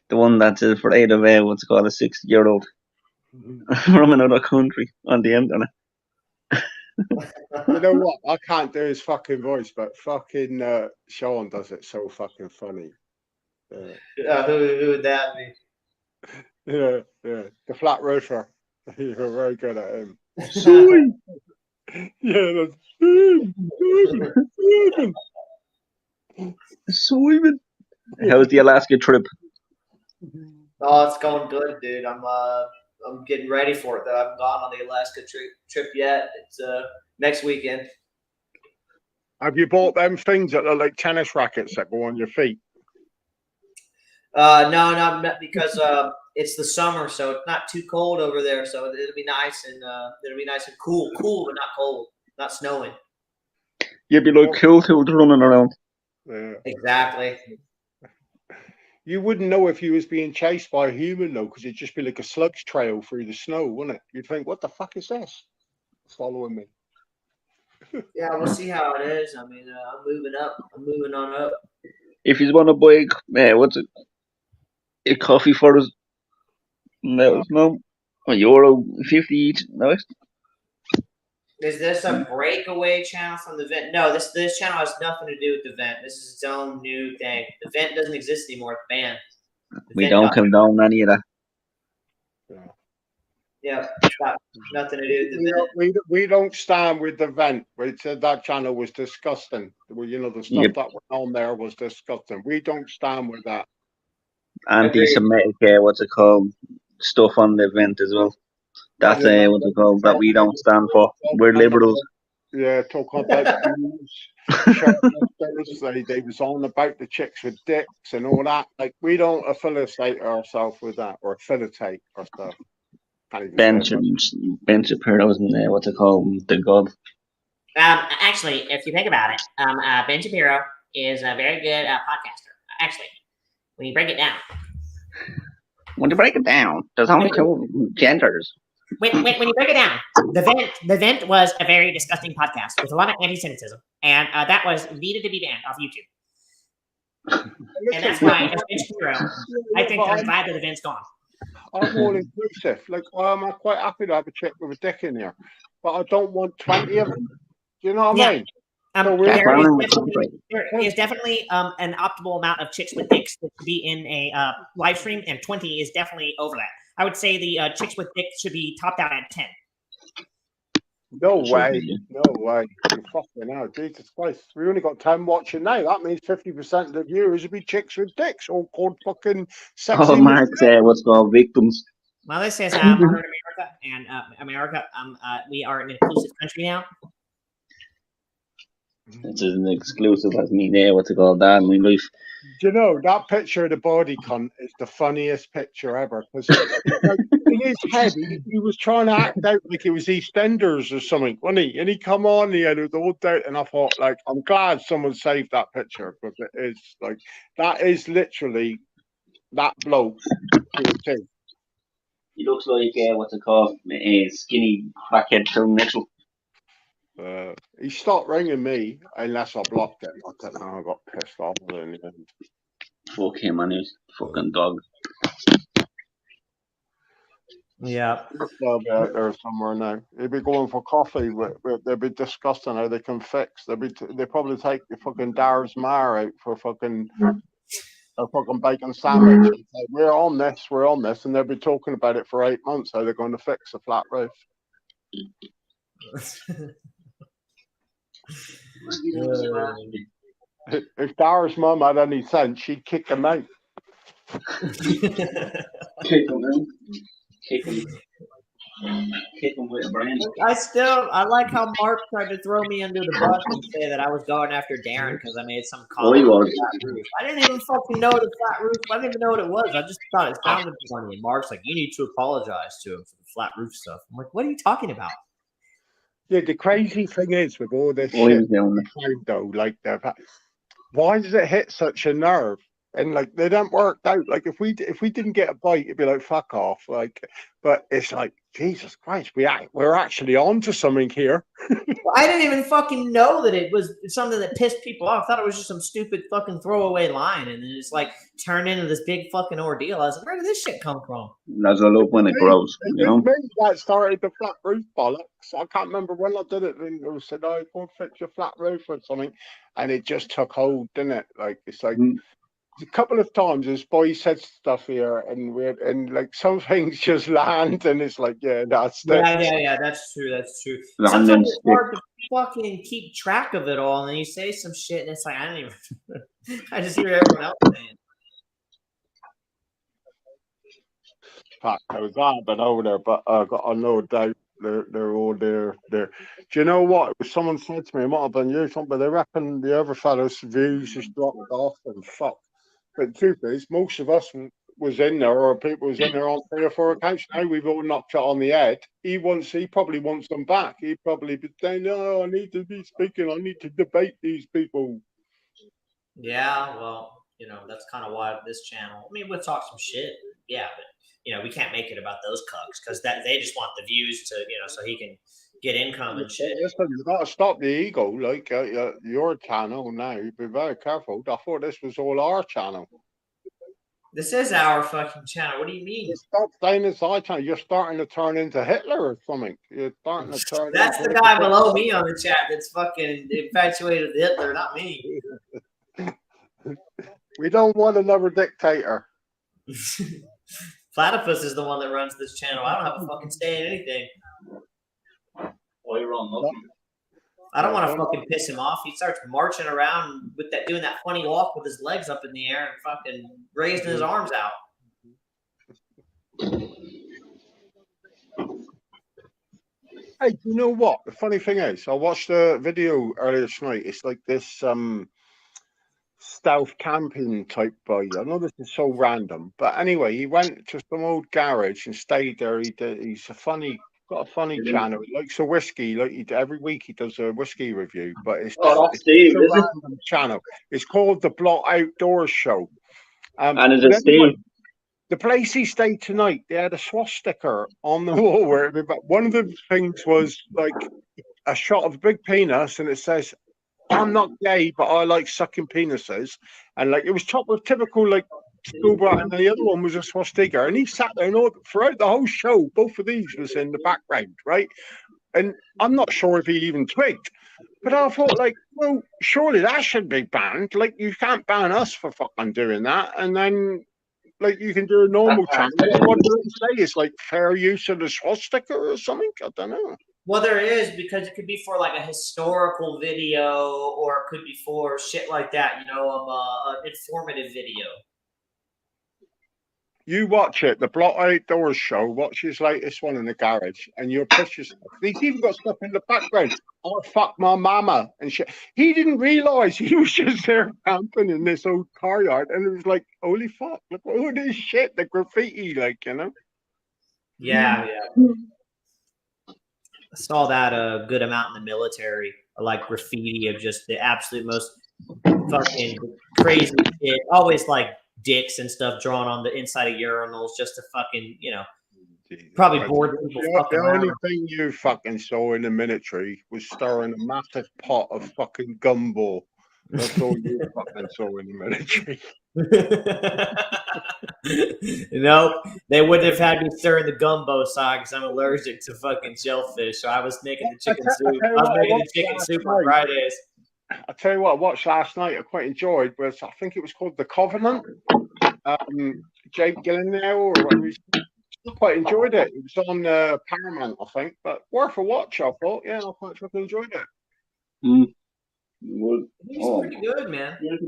The one that's afraid of what's called a 60-year-old from another country on the internet. You know what? I can't do his fucking voice, but fucking Sean does it so fucking funny. Who would that be? Yeah. The flat roofer. You're very good at him. Yeah, that's Simon. How's the Alaska trip? Oh, it's going good, dude. I'm getting ready for it. Though I haven't gone on the Alaska trip yet. It's next weekend. Have you bought them things that look like tennis rackets that go on your feet? No, not because it's the summer, so it's not too cold over there. So it'll be nice and cool, but not cold, not snowing. You'd be like cool tools running around. Yeah. Exactly. You wouldn't know if you was being chased by a human though, because it'd just be like a sludge trail through the snow, wouldn't it? You'd think, what the fuck is this? Following me. Yeah, we'll see how it is. I mean, I'm moving up. I'm moving on up. If you want to buy, a coffee for us, let Uh, us know. €1.50 each, no? Is this a breakaway channel from the vent? No, this channel has nothing to do with the vent. This is its own new thing. The vent doesn't exist anymore. It's banned. The We vent don't got condone any of that. yeah. yep. It's got nothing to do with the vent. We don't stand with the vent. We said that channel was disgusting. Well, the stuff Yep. that went on there was disgusting. We don't stand with that. Agreed. Anti-Semitic, stuff on the event as well. That's Yeah, that we don't stand for. We're liberals. yeah, talking about views, shoplifers. They was on about the chicks with dicks and all that. Like, we don't affiliate ourselves with that or affiliate ourselves. Can't even say it. Ben Shapiro's in the God. Actually, if you think about it, Ben Shapiro is a very good podcaster. Actually, when you break it down, When you break it down, there's only two genders. when you break it down, the vent was a very disgusting podcast with a lot of anti-Semitism, and that was needed to be banned off YouTube. And that's why, as Ben Shapiro, I think I'm glad that the vent's gone. I'm all inclusive. Like, I'm quite happy to have a chick with a dick in here, but I don't want 20 of them. Do you know what I mean? So there is definitely an optimal amount of chicks with dicks that should be in a live stream, and 20 is definitely over that. I would say the chicks with dicks should be topped out at 10. No way. No way. You fucking hell. Jesus Christ. We only got 10 watching now. That means 50% of the viewers would be chicks with dicks, all called fucking sexy. Oh, Mark's what's called victims. Well, this is modern America, and America, we are an inclusive country now. It's an exclusive as me there, that in my life. Do you know, that picture of the body cunt is the funniest picture ever, because like, in his head, he was trying to act out like it was EastEnders or something, wasn't he? And he come on, he had it all doubt, and I thought, like, I'm glad someone saved that picture, because it is, like, that is literally that bloke to the T. He looks like, a skinny crackhead Phil Mitchell. He stopped ringing me unless I blocked him. I don't know. I got pissed off with him. Fuck him and his fucking dog. Yeah. They'll be out there somewhere now. They'd be going for coffee. They'd be discussing how they can fix. They probably take the fucking Dar's Mar out for fucking a fucking bacon sandwich. And say, we're on this, and they'll be talking about it for 8 months. How they're going to fix a flat roof. If Dara's mum had any sense, she'd kick him out. Kick him out. Kick him with a brain. I like how Mark tried to throw me under the bus and say that I was going after Darren because I made some comment on the flat roof. I didn't even fucking know the flat roof. I didn't even know what it was. I just thought it sounded funny. And Mark's like, you need to apologize to him for the flat roof stuff. I'm like, what are you talking about? Yeah, the crazy thing is with all this shit, though, like, why does it hit such a nerve? And like, they don't work out. Like, if we didn't get a bite, it'd be like, fuck off. Like, but it's like, Jesus Christ, we're actually on to something here. Well, I didn't even fucking know that it was something that pissed people off. I thought it was just some stupid fucking throwaway line, and then it's like turned into this big fucking ordeal. I was like, where did this shit come from? That's a look when it grows, you know. Maybe that started the flat roof bollocks. I can't remember when I did it. And it said, "Oh, go and fix your flat roof or something," and it just took hold, didn't it? Like, it's like. A couple of times this boy said stuff here and like some things just land and it's like, yeah, that's that's true. Sometimes it's hard to fucking keep track of it all, and then you say some shit and it's like, I don't even I just hear everyone else saying. Fuck, I was been over there, but I got no doubt they're all there. Do you know what? Someone said to me, it might have been you, but they reckon the other fellows' views just dropped off and fuck. But the truth is, most of us was in there, or people was in there on 3 or 4 accounts. Now we've all knocked it on the head. He probably wants them back. He'd probably be saying, "No, I need to be speaking. I need to debate these people." Yeah, well, that's kind of why this channel. I mean, we'll talk some shit, yeah, but we can't make it about those cucks because they just want the views to, so he can get income and shit. Listen, you got to stop the ego. Like your channel now. Be very careful. I thought this was all our channel. This is our fucking channel. What do you mean? You stop saying it's our channel. You're starting to turn into Hitler or something. You're starting to turn. That's the guy below me on the chat that's fucking infatuated with Hitler, not me. We don't want another dictator. Platypus is the one that runs this channel. I don't have a fucking say in anything. Well, you're on nothing. I don't want to fucking piss him off. He starts marching around with that, doing that funny walk with his legs up in the air and fucking raising his arms out. Hey, you know what? The funny thing is, I watched a video earlier tonight. It's like this stealth camping type guy. I know this is so random, but anyway, he went to some old garage and stayed there. He's got a funny channel. He likes a whiskey. Like every week he does a whiskey review, but it's that's Steve, a is it? random channel. It's called the Blot Outdoors Show. And is it Steve? The place he stayed tonight, they had a swastika on the wall where one of the things was like a shot of a big penis, and it says, "I'm not gay, but I like sucking penises," and like it was chopped with typical like schoolboy, and the other one was a swastika, and he sat there and all throughout the whole show. Both of these was in the background, right? And I'm not sure if he even twigged, but I thought, like, well, surely that should be banned. Like, you can't ban us for fucking doing that, and then. Like you can do a normal channel. What do you say? It's like fair use of the swastika or something. I don't know. Well, there is, because it could be for like a historical video, or it could be for shit like that. You know, an informative video. You watch it, the Blot Outdoors Show. Watch his latest one in the garage, and you'll piss yourself. He's even got stuff in the background. Oh, fuck my mama and shit. He didn't realise he was just there camping in this old car yard, and it was like, holy fuck! Look at all this shit, the graffiti, like Yeah. I saw that a good amount in the military, like graffiti of just the absolute most fucking crazy shit. Always like dicks and stuff drawn on the inside of urinals just to fucking, probably bored people fucking The only around. thing you fucking saw in the military was stirring a massive pot of fucking gumball. That's all you fucking saw in the military. Nope, they wouldn't have had me stirring the gumbo side because I'm allergic to fucking shellfish. So I was making the chicken soup. I was making the chicken soup on Fridays. I'll tell you what I watched last night. I quite enjoyed. Was I think it was called The Covenant. Jake Gyllenhaal or whatever. I quite enjoyed it. It was on Paramount, I think, but worth a watch. I thought, yeah, I quite fucking enjoyed it. He's pretty good, man. Did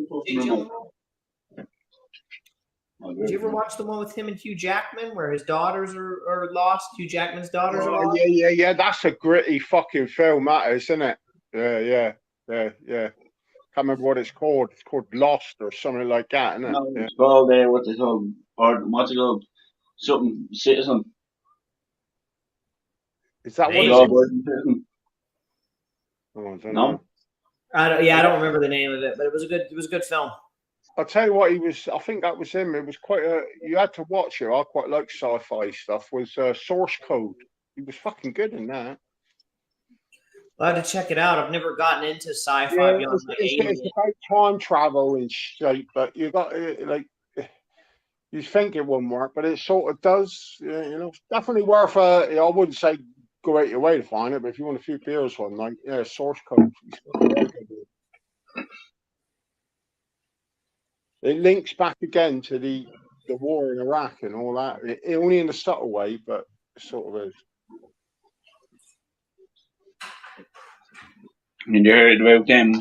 you ever watch the one with him and Hugh Jackman where his daughters are lost? Hugh Jackman's daughters are lost? Yeah. That's a gritty fucking film, that is, isn't it? Yeah. Can't remember what it's called. It's called Lost or something like that, isn't it? No, it's called what's it called? Or what's it called? Something Citizen. Is that what Law it is? Citizen. Oh, I don't No. know. I don't remember the name of it, but it was a good film. I'll tell you what, I think that was him. It was quite you had to watch it. I quite like sci-fi stuff. Was Source Code. He was fucking good in that. I'll have to check it out. I've never gotten into sci-fi beyond like it's about time travel and shit, but you got like you think it wouldn't work, but it sort of does. Definitely worth I wouldn't say go out your way to find it, but if you want a few beers one night, yeah, Source Code. It links back again to the war in Iraq and all that. It only in a subtle way, but it sort of is. And you heard about them,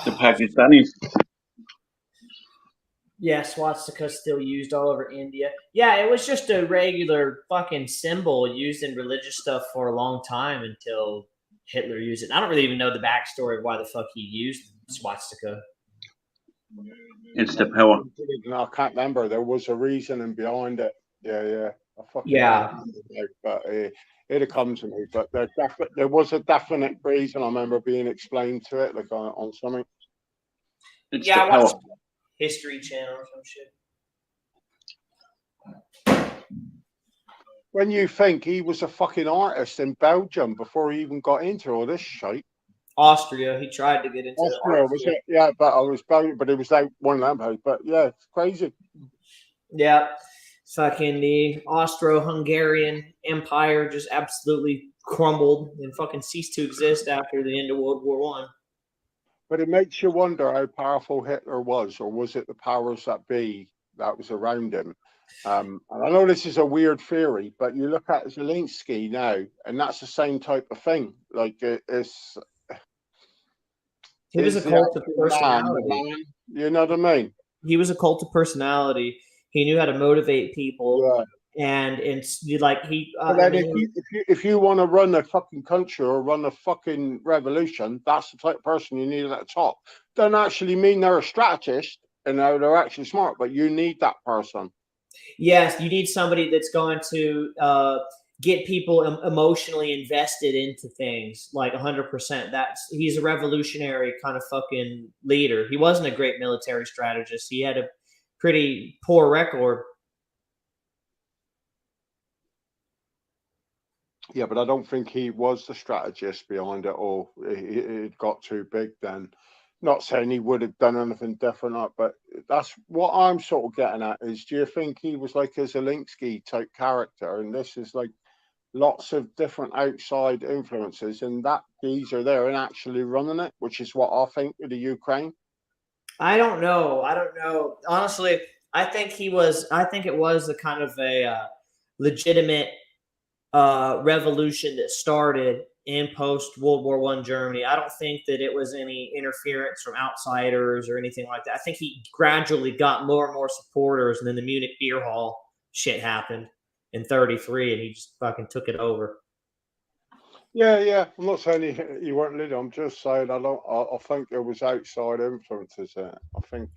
the Pakistanis? Yeah, swastika still used all over India. Yeah, it was just a regular fucking symbol used in religious stuff for a long time until Hitler used it. I don't really even know the backstory of why the fuck he used swastika. It's the power. No, I can't remember. There was a reasoning behind it. Yeah. But it comes to me. But there was a definite reason. I remember being explained to it, like on something. It's I the power. watched History Channel or some shit. when you think he was a fucking artist in Belgium before he even got into all this shit. Austria. He tried to get into Austria, was it? Yeah, but I was Belgium, but it was like one of them. But yeah, it's crazy. Yeah. Fucking the Austro-Hungarian Empire just absolutely crumbled and fucking ceased to exist after the end of World War One. But it makes you wonder how powerful Hitler was, or was it the powers that be that was around him? And I know this is a weird theory, but you look at Zelensky now, and that's the same type of thing. Like it's He was a the cult of actual personality. man, you know what I mean? He was a cult of personality. He knew how to motivate people, Yeah. and it's like he. But then if you want to run a fucking country or run a fucking revolution, that's the type of person you need at the top. Doesn't actually mean they're a strategist and they're actually smart, but you need that person. Yes, you need somebody that's going to get people emotionally invested into things like 100%. He's a revolutionary kind of fucking leader. He wasn't a great military strategist. He had a pretty poor record. Yeah, but I don't think he was the strategist behind it all. It got too big then. Not saying he would have done anything different, but that's what I'm sort of getting at is, do you think he was like a Zelensky type character? And this is like lots of different outside influences, and that these are there and actually running it, which is what I think with the Ukraine. I don't know. Honestly, I think it was a kind of a legitimate revolution that started in post World War One Germany. I don't think that it was any interference from outsiders or anything like that. I think he gradually got more and more supporters, and then the Munich Beer Hall shit happened in '33, and he just fucking took it over. Yeah. I'm not saying you weren't leading. I'm just saying I think there was outside influences there. I think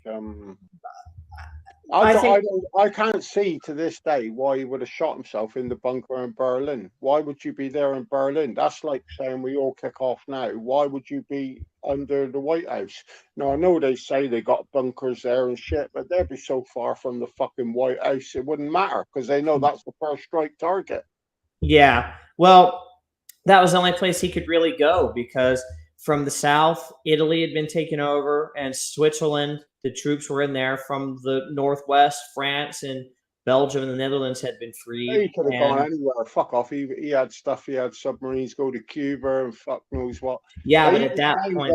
I can't see to this day why he would have shot himself in the bunker in Berlin. Why would you be there in Berlin? That's like saying we all kick off now. Why would you be under the White House? Now, I know they say they got bunkers there and shit, but they'd be so far from the fucking White House, it wouldn't matter because they know that's the first strike target. Yeah. Well, that was the only place he could really go because from the south, Italy had been taken over, and Switzerland, the troops were in there. From the northwest, France and Belgium and the Netherlands had been freed. He could have gone anywhere. Fuck off. He had stuff. He had submarines go to Cuba and fuck knows what. Yeah, but at that point,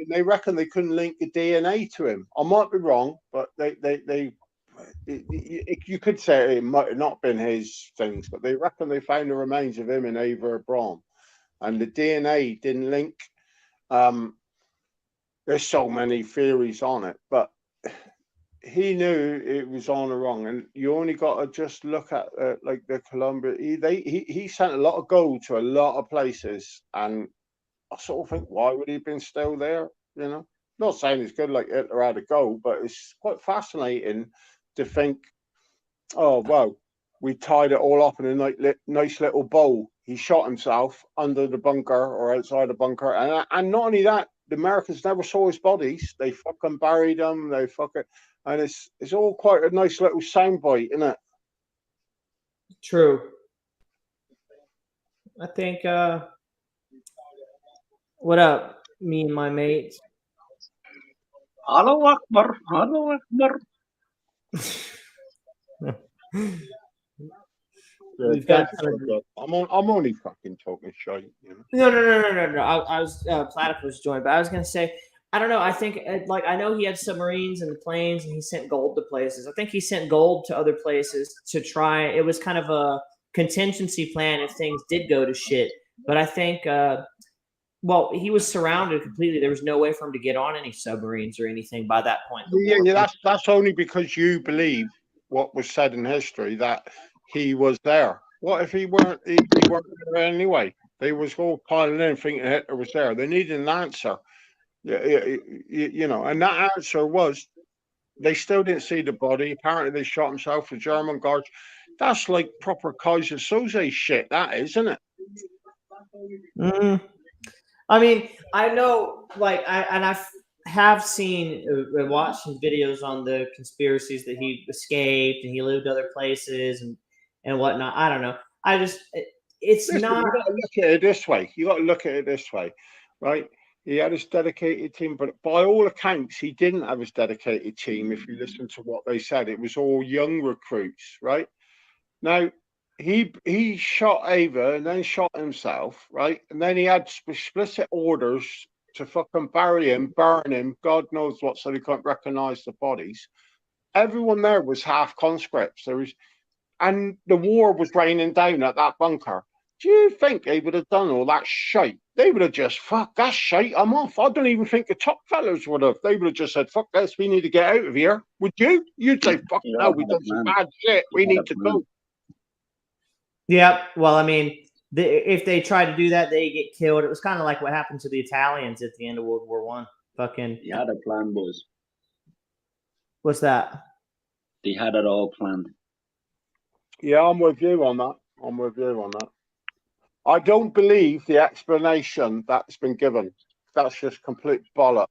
they reckon they couldn't link the DNA to him. I might be wrong, but you could say it might have not been his things, but they reckon they found the remains of him in Ava Braun, and the DNA didn't link. There's so many theories on it, but he knew it was on the wrong, and you only got to just look at like the Columbia. He sent a lot of gold to a lot of places, and I sort of think, why would he have been still there? You know, not saying it's good like Hitler had a gold, but it's quite fascinating to think, oh well, we tied it all up in a nice little bowl. He shot himself under the bunker or outside the bunker, and not only that, the Americans never saw his bodies. They fucking buried him. They fucking. And it's all quite a nice little soundbite, isn't it? True. I think. What up, me and my mates? Allahu Akbar, Allahu Akbar. We've got. I'm only fucking talking shit. You know? No. I was Platypus joined, but I was gonna say. I don't know. I think, like, I know he had submarines and planes, and he sent gold to places. I think he sent gold to other places to try. It was kind of a contingency plan if things did go to shit. But I think, well, he was surrounded completely. There was no way for him to get on any submarines or anything by that point. Yeah, that's only because you believe what was said in history that he was there. What if he weren't? He weren't there anyway. They was all piling in thinking Hitler was there. They needed an answer. Yeah, you know, and that answer was they still didn't see the body. Apparently, they shot himself. The German guards. That's like proper Kaiser Soze shit. That is, isn't it? I mean, I know, like, I have seen watched some videos on the conspiracies that he escaped and he lived other places, and and whatnot. I don't know. It's Listen, not. you got to look at it this way. You got to look at it this way, right? He had his dedicated team, but by all accounts, he didn't have his dedicated team. If you listen to what they said, it was all young recruits, right? Now, he shot Ava and then shot himself, right? And then he had explicit orders to fucking bury him, burn him, God knows what, so they couldn't recognize the bodies. Everyone there was half conscripts. And the war was raining down at that bunker. Do you think they would have done all that shite? They would have just, fuck that shite, I'm off. I don't even think the top fellas would have. They would have just said, fuck this, we need to get out of here. Would you? You'd say, fuck He no, all we've had a done some plan. bad shit. We He had need a to plan. go. Yeah. Well, I mean, if they try to do that, they get killed. It was kind of like what happened to the Italians at the end of World War One. Fucking. He had a plan, boys. What's that? They had it all planned. Yeah, I'm with you on that. I'm with you on that. I don't believe the explanation that's been given. That's just complete bollocks.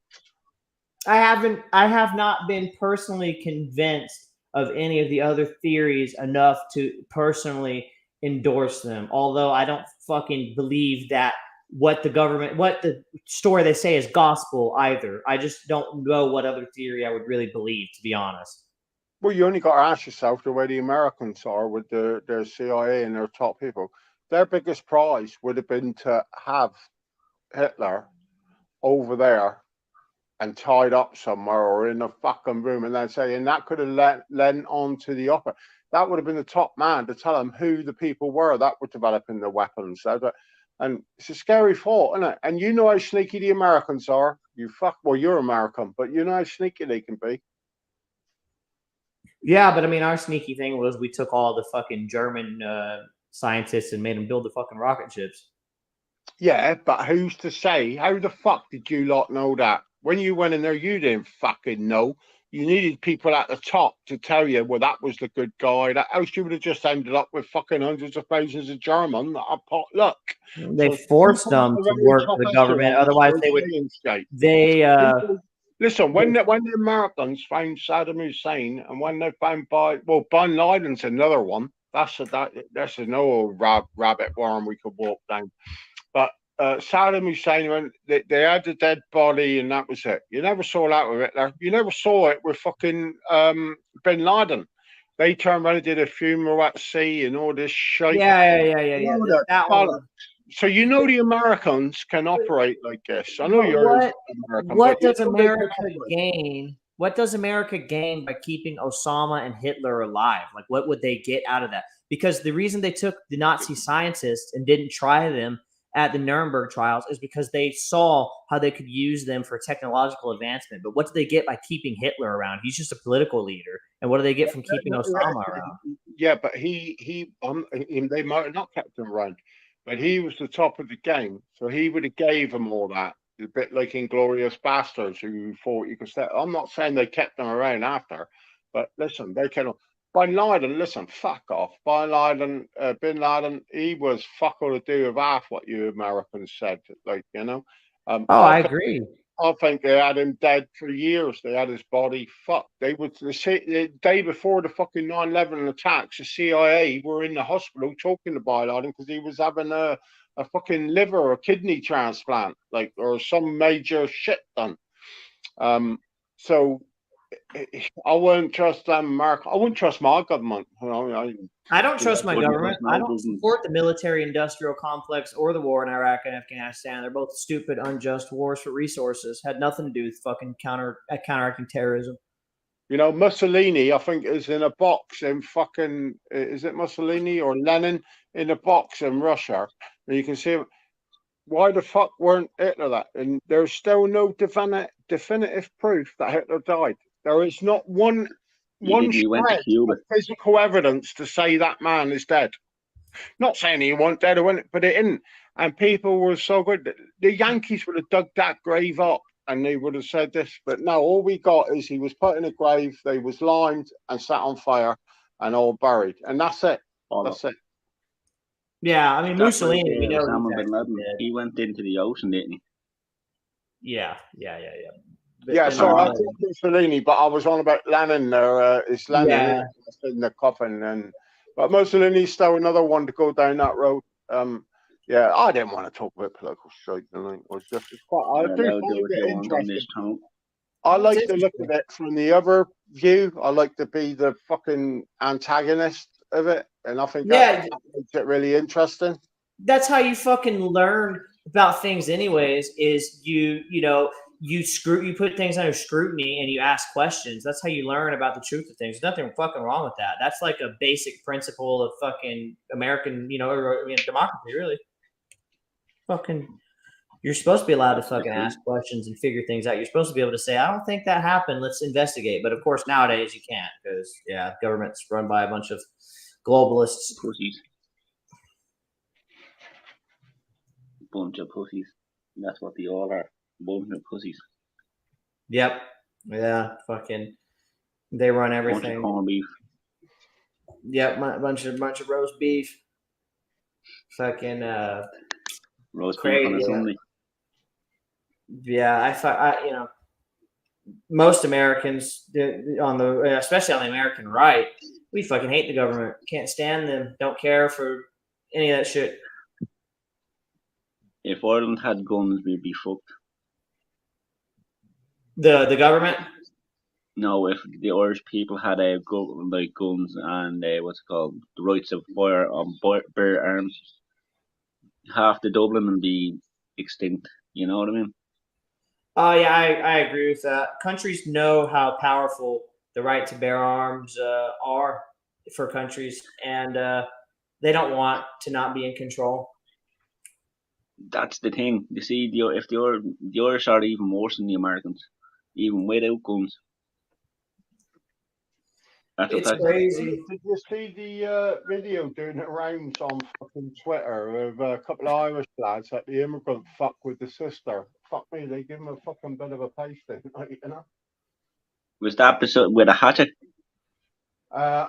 I have not been personally convinced of any of the other theories enough to personally endorse them. Although I don't fucking believe that what the story they say is gospel either. I just don't know what other theory I would really believe, to be honest. Well, you only got to ask yourself the way the Americans are with their CIA and their top people. Their biggest prize would have been to have Hitler over there and tied up somewhere or in a fucking room, and then saying that could have lent on to the upper. That would have been the top man to tell them who the people were that were developing the weapons. And it's a scary thought, isn't it? And you know how sneaky the Americans are. Well, you're American, but you know how sneaky they can be. Yeah, but I mean, our sneaky thing was we took all the fucking German scientists and made them build the fucking rocket ships. Yeah, but who's to say? How the fuck did you lot know that? When you went in there, you didn't fucking know. You needed people at the top to tell you, well, that was the good guy. That else you would have just ended up with fucking hundreds of thousands of German that are pot luck. They forced them to work for the government, otherwise they would. Listen, when the Americans found Saddam Hussein and when they found Bin Laden's another one. That's no rabbit warren we could walk down. But Saddam Hussein, when they had the dead body and that was it. You never saw that with Hitler. You never saw it with fucking Bin Laden. They turned around and did a funeral at sea and all this shit. Yeah. So you know the Americans can operate like this. I know you're American. What does America gain? What does America gain by keeping Osama and Hitler alive? Like, what would they get out of that? Because the reason they took the Nazi scientists and didn't try them at the Nuremberg trials is because they saw how they could use them for technological advancement. But what do they get by keeping Hitler around? He's just a political leader. And what do they get from keeping Osama around? Yeah, but they might have not kept him around, but he was the top of the game, so he would have gave them all that. A bit like Inglorious Bastards, who thought you could stay. I'm not saying they kept them around after, but listen, they can. Bin Laden, listen, fuck off. Bin Laden, he was fuck all to do with half what you Americans said. Like, you know. I agree. I think they had him dead for years. They had his body fucked. The day before the fucking 9/11 attacks, the CIA were in the hospital talking to Bin Laden because he was having a fucking liver or kidney transplant, like, or some major shit done. So I wouldn't trust America. I wouldn't trust my government. I don't trust my government. I don't support the military-industrial complex or the war in Iraq and Afghanistan. They're both stupid, unjust wars for resources. Had nothing to do with fucking counteracting terrorism. You know, Mussolini, I think, is in a box in fucking. Is it Mussolini or Lenin in a box in Russia? And you can see him. Why the fuck weren't Hitler that? And there's still no definitive proof that Hitler died. There is not one shred of physical evidence to say that man is dead. Not saying he wasn't dead, but it isn't. And people were so good. The Yankees would have dug that grave up and they would have said this. But no, all we got is he was put in a grave, they was limed and set on fire and all buried. And that's it. That's it. Yeah, I mean, Mussolini, we know he went into the ocean, didn't he? Yeah. So I think Mussolini, but I was on about Lenin there. Is Lenin in the coffin? And But Mussolini's still another one to go down that road. Yeah, I didn't want to talk about political strife. I was just I You're do allowed to do find what it you want on this interesting. town. I It's like to look interesting. at it from the other view. I like to be the fucking antagonist of it, and I think Yeah, that makes it really interesting. that's how you fucking learn about things anyways, is you put things under scrutiny and you ask questions. That's how you learn about the truth of things. There's nothing fucking wrong with that. That's like a basic principle of fucking American, democracy, really. Fucking, you're supposed to be allowed to That's the fucking truth. ask questions and figure things out. You're supposed to be able to say, I don't think that happened, let's investigate. But of course nowadays you can't, because government's run by a bunch of globalists. Pussies. Bunch of pussies. That's what they all are. Bunch of pussies. Yep. Yeah, fucking, they run Bunch of everything. corned beef. Yep, bunch of roast beef. Fucking Roast beef on a crazy. Sunday. Yeah, most Americans especially on the American right, we fucking hate the government. Can't stand them. Don't care for any of that shit. If Ireland had guns, we'd be fucked. The government. No, if the Irish people had guns and what's it called, the rights of fire on bear arms, half the Dublin would be extinct. You know what I mean? Oh yeah, I agree with that. Countries know how powerful the right to bear arms are for countries, and they don't want to not be in control. That's the thing. You see, the Irish are even worse than the Americans, even without guns. That's a It's fact. crazy. Did you see the video doing the rounds on fucking Twitter of a couple of Irish lads that the immigrant fuck with the sister? Fuck me, they give him a fucking bit of a pasting, Was that with a hatchet? I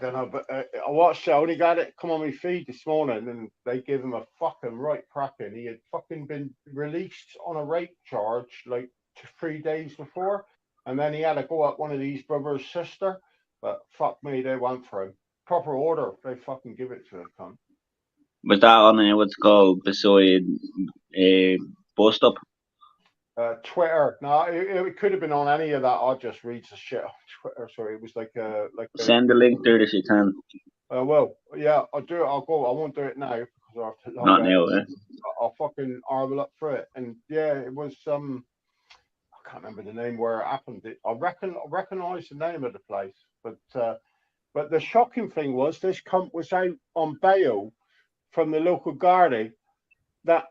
don't know, but I watched it. I only got it come on my feed this morning, and they gave him a fucking right cracking. He had fucking been released on a rape charge like 3 days before, and then he had to go at one of these brothers' sister. But fuck me, they went for him. Proper order, they fucking give it to the cunt. Was that on what's called beside a bus stop? Twitter. No, it could have been on any of that. I just read the shit on Twitter. So it was like Send the link there if you can. Well, yeah, I'll do it. I'll go. I won't do it now because I have to log Not out. now, eh? I'll fucking arble up through it. And yeah, it was I can't remember the name where it happened. I recognize the name of the place, but the shocking thing was this cunt was out on bail from the local Gardaí that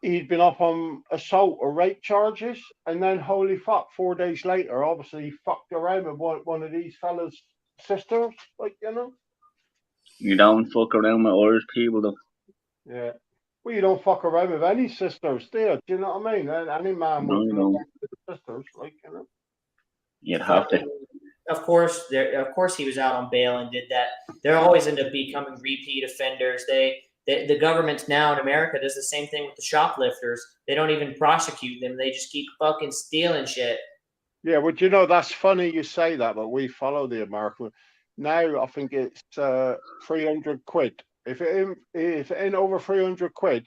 he'd been up on assault or rape charges, and then holy fuck, 4 days later, obviously he fucked around with one of these fellas' sisters, You don't fuck around with Irish people, though. Yeah. Well, you don't fuck around with any sisters, do you? Do you know what I mean? Any man No, would you look don't. after the sisters, You'd have to. Of course, he was out on bail and did that. They always end up becoming repeat offenders. The government now in America does the same thing with the shoplifters. They don't even prosecute them. They just keep fucking stealing shit. Yeah, well, you know, that's funny you say that, but we follow the American. Now I think it's 300 quid. If it ain't over 300 quid,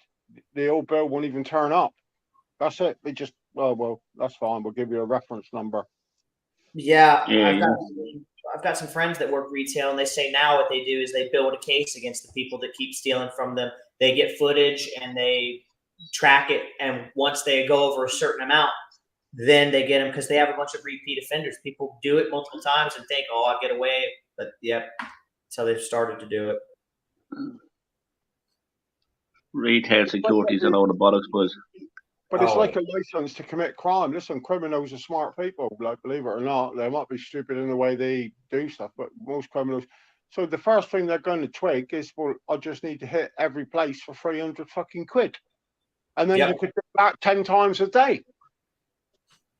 the old bill won't even turn up. That's it. They just, well, that's fine. We'll give you a reference number. Yeah, Yeah, I've got some friends that work retail, and they say now what they do is they build a case against the people that keep stealing from them. They get footage and they track it, and once they go over a certain amount, then they get them because they have a bunch of repeat offenders. People do it multiple times and think, "Oh, I'll get away," but yep, that's how they've started to do it. Retail security is a load of bollocks, boys. But it's like a license to commit crime. Listen, criminals are smart people, like, believe it or not. They might be stupid in the way they do stuff, but most criminals. So the first thing they're going to twig is, well, I just need to hit every place for 300 fucking quid. And then you could do that 10 times a day.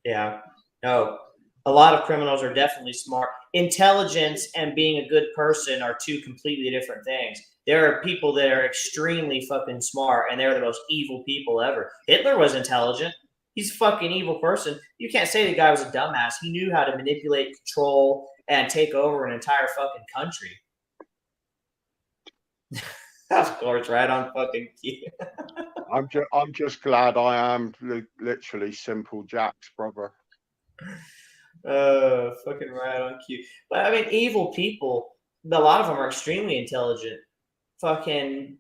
Yeah. No, a lot of criminals are definitely smart. Intelligence and being a good person are two completely different things. There are people that are extremely fucking smart, and they're the most evil people ever. Hitler was intelligent. He's a fucking evil person. You can't say the guy was a dumbass. He knew how to manipulate, control, and take over an entire fucking country. Of course, right on fucking cue. I'm just glad I am literally Simple Jack's brother. Fucking right on cue. But I mean, evil people. A lot of them are extremely intelligent. Fucking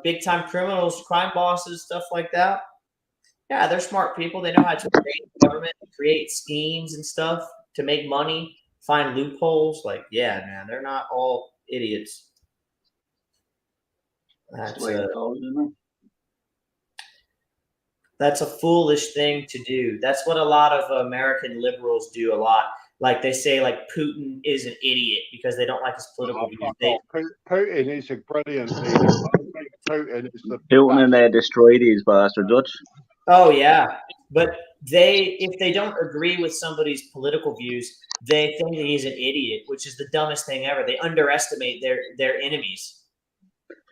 big time criminals, crime bosses, stuff like that. Yeah, they're smart people. They know how to create government, create schemes and stuff to make money, find loopholes. Like, yeah, man, they're not all idiots. That's the way it goes, you know. That's a foolish thing to do. That's what a lot of American liberals do a lot. Like they say, like Putin is an idiot because they don't like his political views. Putin is a brilliant leader. I think Putin is the Putin and best. they destroy these bastard Dutch. Oh yeah, but if they don't agree with somebody's political views, they think that he's an idiot, which is the dumbest thing ever. They underestimate their enemies.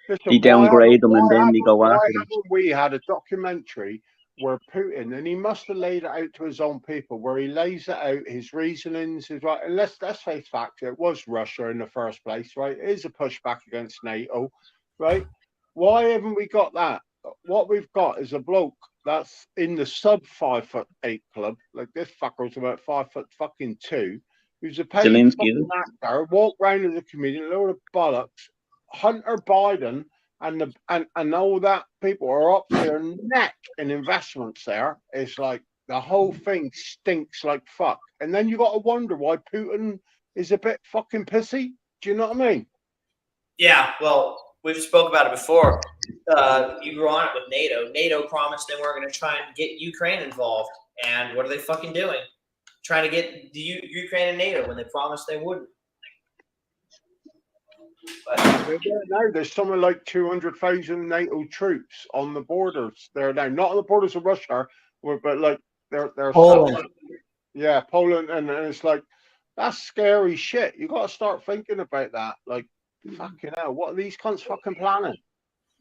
Listen, They downgrade them and then they go why after them. haven't we had a documentary where Putin, and he must have laid it out to his own people, where he lays it out, his reasonings, his right. And let's face facts, it was Russia in the first place, right? It is a pushback against NATO, right? Why haven't we got that? What we've got is a bloke that's in the sub 5'8" club, like this fucker's about 5'2", who's a paid Zelensky, fucking actor, walk around as a comedian, a load of bollocks. Hunter Biden and all that people are up to their neck in investments there. It's like the whole thing stinks like fuck. And then you got to wonder why Putin is a bit fucking pissy. Do you know what I mean? Yeah, well, we've spoke about it before. You grew on it with NATO. NATO promised they weren't going to try and get Ukraine involved, and what are they fucking doing? Trying to get the Ukraine and NATO when they promised they wouldn't. But now there's something like 200,000 NATO troops on the borders there now, not on the borders of Russia, but like they're Poland. Yeah, Poland, and it's like that's scary shit. You got to start thinking about that. Like, fucking hell, what are these cunts fucking planning?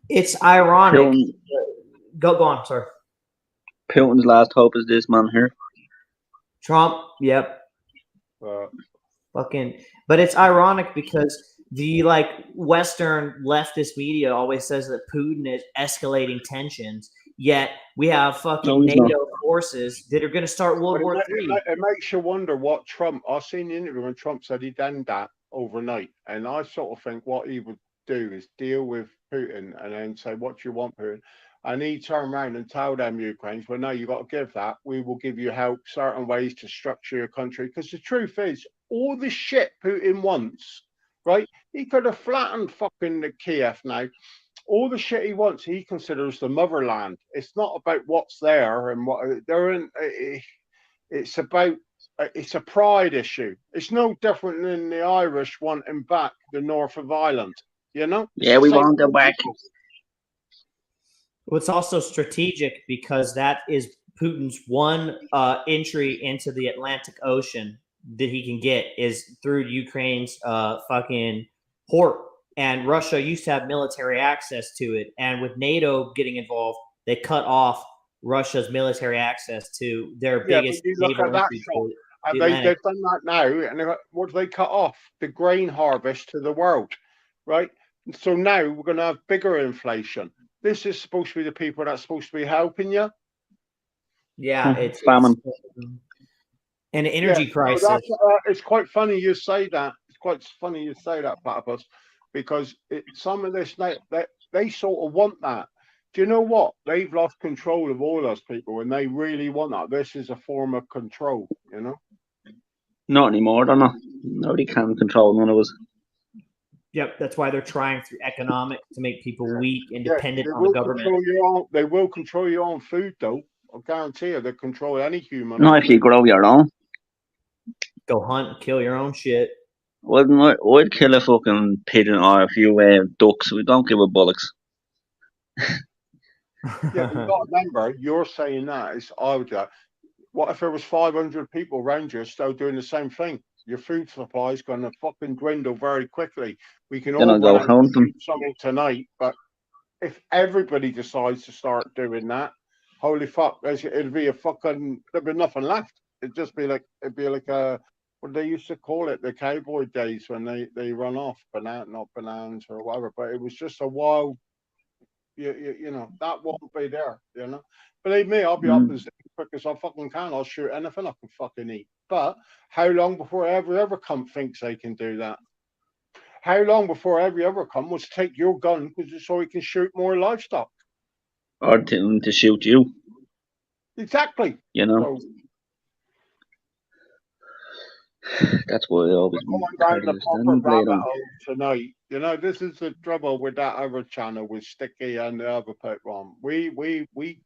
It's ironic. Go on, sir. Putin's last hope is this man here. Trump. Yep. Fucking. But it's ironic because the Western leftist media always says that Putin is escalating tensions, yet we have fucking NATO forces that are going to start World War III. It makes you wonder what Trump. I seen the interview when Trump said he'd end that overnight, and I sort of think what he would do is deal with Putin and then say, "What do you want, Putin?" And he turn around and tell them Ukrainians, "Well, no, you got to give that. We will give you help, certain ways to structure your country." Because the truth is, all the shit Putin wants, right? He could have flattened fucking the Kiev now. All the shit he wants, he considers the motherland. It's not about what's there and what they're in. It's about. It's a pride issue. It's no different than the Irish wanting back the north of Ireland. You know? Yeah, we want them back. Well, it's also strategic because that is Putin's one entry into the Atlantic Ocean that he can get is through Ukraine's fucking port. And Russia used to have military access to it. And with NATO getting involved, they cut off Russia's military access to their biggest naval entry. They've done that now. And what do they cut off? The grain harvest to the world, right? So now we're going to have bigger inflation. This is supposed to be the people that's supposed to be helping you. Yeah, it's famine. An energy crisis. It's quite funny you say that. It's quite funny you say that, Platypus, because some of this, they sort of want that. Do you know what? They've lost control of all those people and they really want that. This is a form of control, you know? Not anymore, they're not. Nobody can control none of us. Yep, that's why they're trying through economics to make people weak and dependent on the government. They will control your own food, though. I guarantee you, they control any human. Not if you grow your own. Go hunt and kill your own shit. I'd kill a fucking pigeon or a few ducks. We don't give a bollocks. Yeah, but you got to remember, you're saying that. I would do that. What if there was 500 people around you still doing the same thing? Your food supply is going to fucking dwindle very quickly. We can all go hunting something tonight, but if everybody decides to start doing that, holy fuck, it'd be a fucking, there'd be nothing left. It'd be like a what they used to call it, the cowboy days when they run off, not bananas or whatever. But it was just a wild, you know, that won't be there. You know, believe me, I'll be up as quick as I fucking can. I'll shoot anything I can fucking eat. But how long before every other cunt thinks they can do that? How long before every other cunt wants to take your gun because so he can shoot more livestock? Or to shoot you, Exactly. you know. So That's why I always going down the proper blade rabbit on. hole tonight. You know, this is the trouble with that other channel with Sticky and the other people. We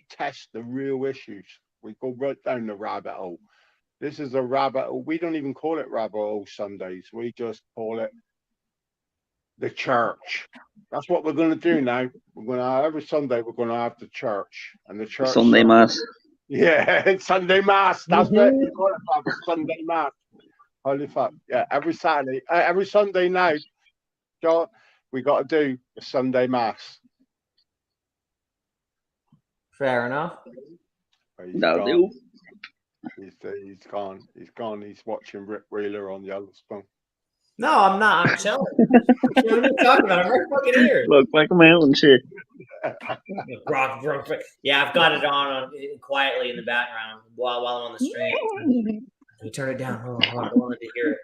test the real issues. We go right down the rabbit hole. This is a rabbit hole. We don't even call it rabbit hole Sundays. We just call it the church. That's what we're going to do now. We're going to every Sunday we're going to have the church and the church Sunday service. mass. Yeah, it's Sunday mass. That's it. You call it Father, Sunday mass. Holy fuck. Yeah, every Saturday, every Sunday now, John, we got to do a Sunday mass. Fair enough. He's That'll gone. do. He's gone. He's gone. He's watching Rick Wheeler on Yellowstone. No, I'm not. I'm chilling. What are you talking about? I'm right fucking here. Look, like a mountain shit. Rock. Yeah, I've got it on quietly in the background while I'm on the stream. Can you turn it down? Oh, I wanted to hear it.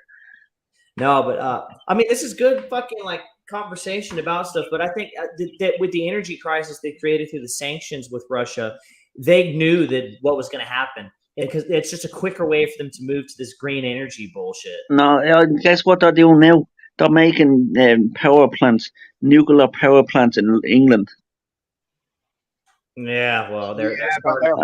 No, but I mean, this is good fucking like conversation about stuff. But I think that with the energy crisis they created through the sanctions with Russia, they knew that what was going to happen because it's just a quicker way for them to move to this green energy bullshit. No, guess what they're doing now? They're making power plants, nuclear power plants in England. Yeah, well, they're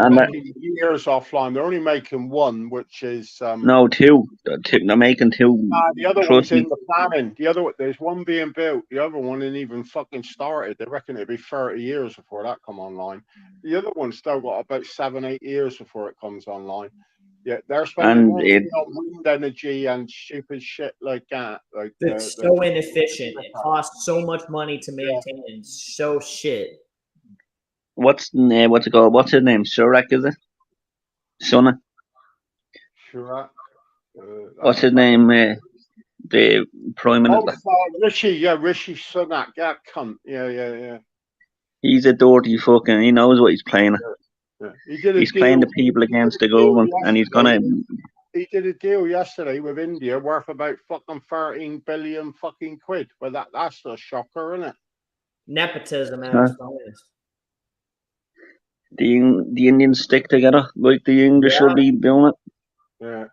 making years offline. They're only making one, which is no, two. They're making two. The other one's in the planning. There's one being built. The other one ain't even fucking started. They reckon it'd be 30 years before that come online. The other one's still got about 7-8 years before it comes online. Yeah, they're spending more money on wind energy and stupid shit like that. Like it's so inefficient. It costs so much money to maintain and so shit. What's it called? What's his name? Surak, is it? Sunak. Surak. What's his name? The Prime Minister. Rishi Sunak. Yeah, cunt. Yeah. He's a dirty fucking. He knows what he's playing at. Yeah. He's playing the people against the government, and he's gonna. He did a deal yesterday with India worth about fucking 13 billion fucking quid. Well, that's a shocker, isn't it? Nepotism at its finest. The Indians stick together like the English should be doing it.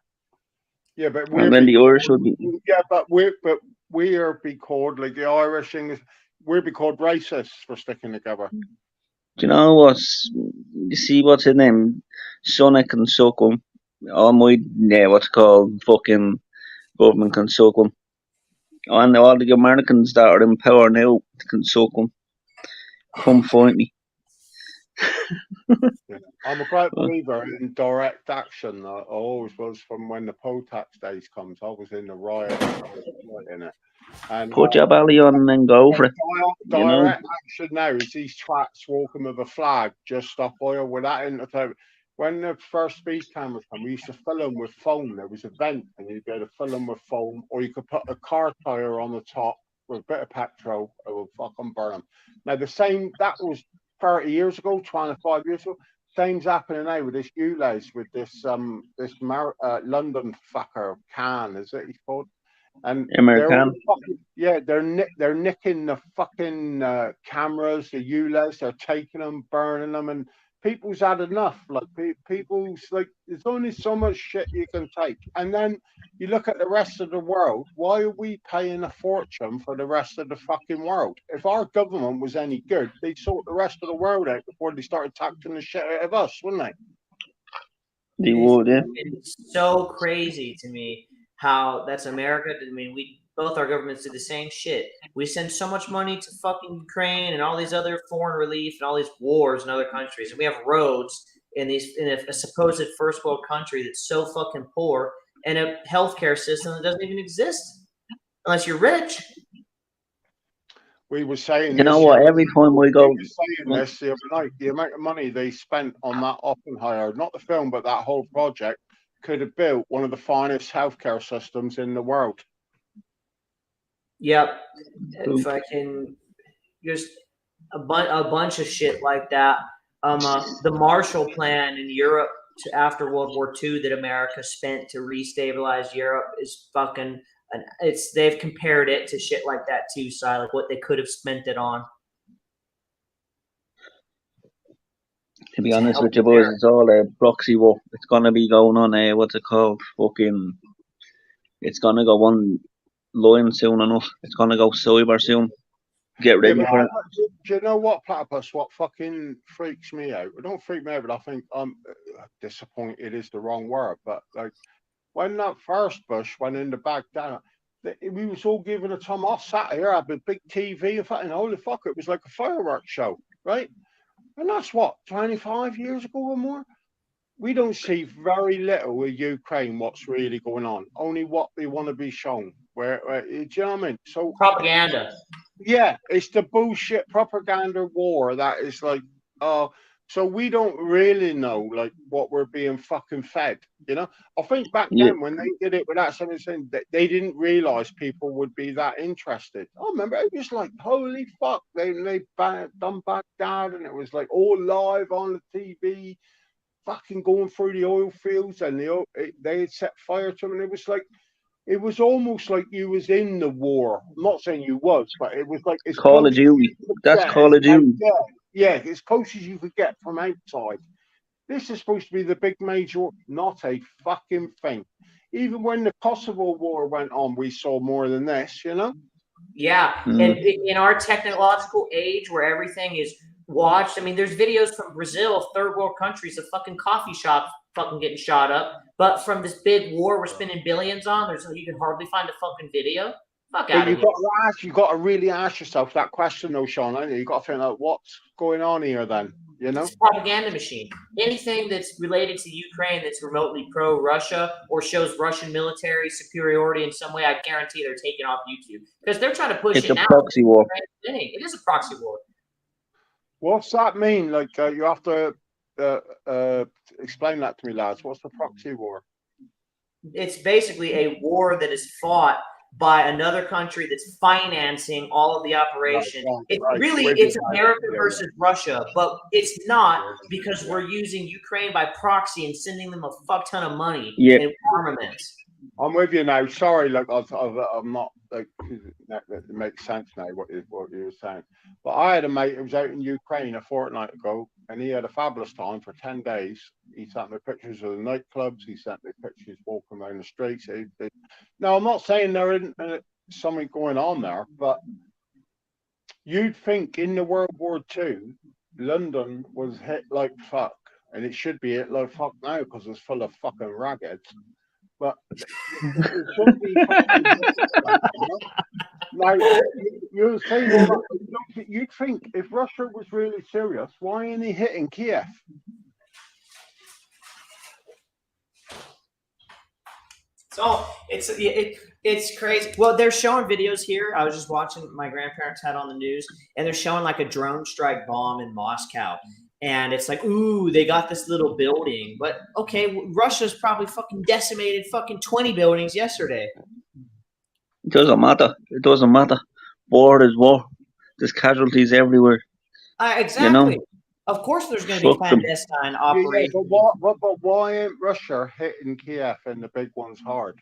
Yeah, but then the Irish should be. Yeah, but we are be called like the Irish thing. We're be called racists for sticking together. Do you know what's? You see what's his name? Sunak can suck him. All my what's called fucking government can suck him. And all the Americans that are in power now can suck him. Come fight me. I'm a great believer in direct action. I always was from when the poll tax days comes. I was in the riot in it. And, put your belly on and go for it. Direct action now is these twats walking with a flag just off oil with that entertainment. When the first speed cameras come, we used to fill them with foam. There was a vent, and you'd be able to fill them with foam, or you could put a car tire on the top with a bit of petrol. It would fucking burn them. Now that was 30 years ago, 25 years ago. Same's happening now with this ULEZ, with this London fucker Khan, is it he's called? And they're nicking the fucking cameras, the ULEZ, they're taking them, burning them, and people's had enough. Like people's like, there's only so much shit you can take. And then you look at the rest of the world. Why are we paying a fortune for the rest of the fucking world? If our government was any good, they'd sort the rest of the world out before they started taxing the shit out of us, wouldn't they? They would, yeah. It's so crazy to me how that's America. I mean, both our governments do the same shit. We send so much money to fucking Ukraine and all these other foreign relief and all these wars in other countries, and we have roads in a supposed first world country that's so fucking poor, and a healthcare system that doesn't even exist unless you're rich. We were saying, you know what? Every time we go, saying this the other night, the amount of money they spent on that Oppenheimer, not the film, but that whole project, could have built one of the finest healthcare systems in the world. Yep. If I can just a bunch of shit like that. The Marshall Plan in Europe after World War II that America spent to restabilize Europe is fucking. They've compared it to shit like that too, Si, like what they could have spent it on. To be honest with you, boys, it's all a proxy war. It's gonna be going on what's it called? It's gonna go one line soon enough. It's gonna go cyber soon. Get ready for it. Do you know what, Platypus? What fucking freaks me out? It don't freak me out, but I think I'm disappointed is the wrong word. But like when that first Bush went into Baghdad, we was all giving a time. I sat here, I had a big TV, and holy fuck, it was like a fireworks show, right? And that's what 25 years ago or more. We don't see very little with Ukraine. What's really going on? Only what they want to be shown. Where do you know what I mean? So propaganda. Yeah, it's the bullshit propaganda war that is like, so we don't really know like what we're being fucking fed, you know. I think back then when they did it without something, they didn't realize people would be that interested. I remember it was like, holy fuck, they done Baghdad, and it was like all live on the TV, fucking going through the oil fields, and they had set fire to them, and it was like. It was almost like you was in the war. I'm not saying you was, but it was like it's Call of Duty. That's Call of Duty. Yeah, as close as you could get from outside. This is supposed to be the big major, not a fucking thing. Even when the Kosovo war went on, we saw more than this, you know? Yeah, and in our technological age where everything is watched, I mean, there's videos from Brazil, third world countries, of fucking coffee shops fucking getting shot up. But from this big war we're spending billions on, you can hardly find a fucking video. Fuck out of here. You got to really ask yourself that question, though, Sean. You got to think like, what's going on here, then? You know, it's a propaganda machine. Anything that's related to Ukraine that's remotely pro-Russia or shows Russian military superiority in some way, I guarantee they're taking off YouTube because they're trying to push it now. It's a proxy war. It is a proxy war. What's that mean? Like, you have to explain that to me, lads. What's the proxy war? It's basically a war that is fought by another country that's financing all of the operation. It's America versus Russia, but it's not because we're using Ukraine by proxy and sending them a fuck ton of money and armaments. I'm with you now. Sorry, like I'm not like it makes sense now what you were saying. But I had a mate who was out in Ukraine a fortnight ago, and he had a fabulous time for 10 days. He sent me pictures of the nightclubs. He sent me pictures walking around the streets. Now, I'm not saying there isn't something going on there, but you'd think in the World War II, London was hit like fuck, and it should be hit like fuck now because it's full of fucking raggeds. But it shouldn't be. Like you're saying, you'd think if Russia was really serious, why ain't he hitting Kiev? So it's crazy. Well, they're showing videos here. I was just watching. My grandparents had on the news, and they're showing like a drone strike bomb in Moscow. And it's like, ooh, they got this little building. But, okay, Russia's probably fucking decimated fucking 20 buildings yesterday. It doesn't matter. It doesn't matter. War is war. There's casualties everywhere. Exactly. You know? Of course there's going to be clandestine operations. But why ain't Russia hitting Kiev and the big ones hard?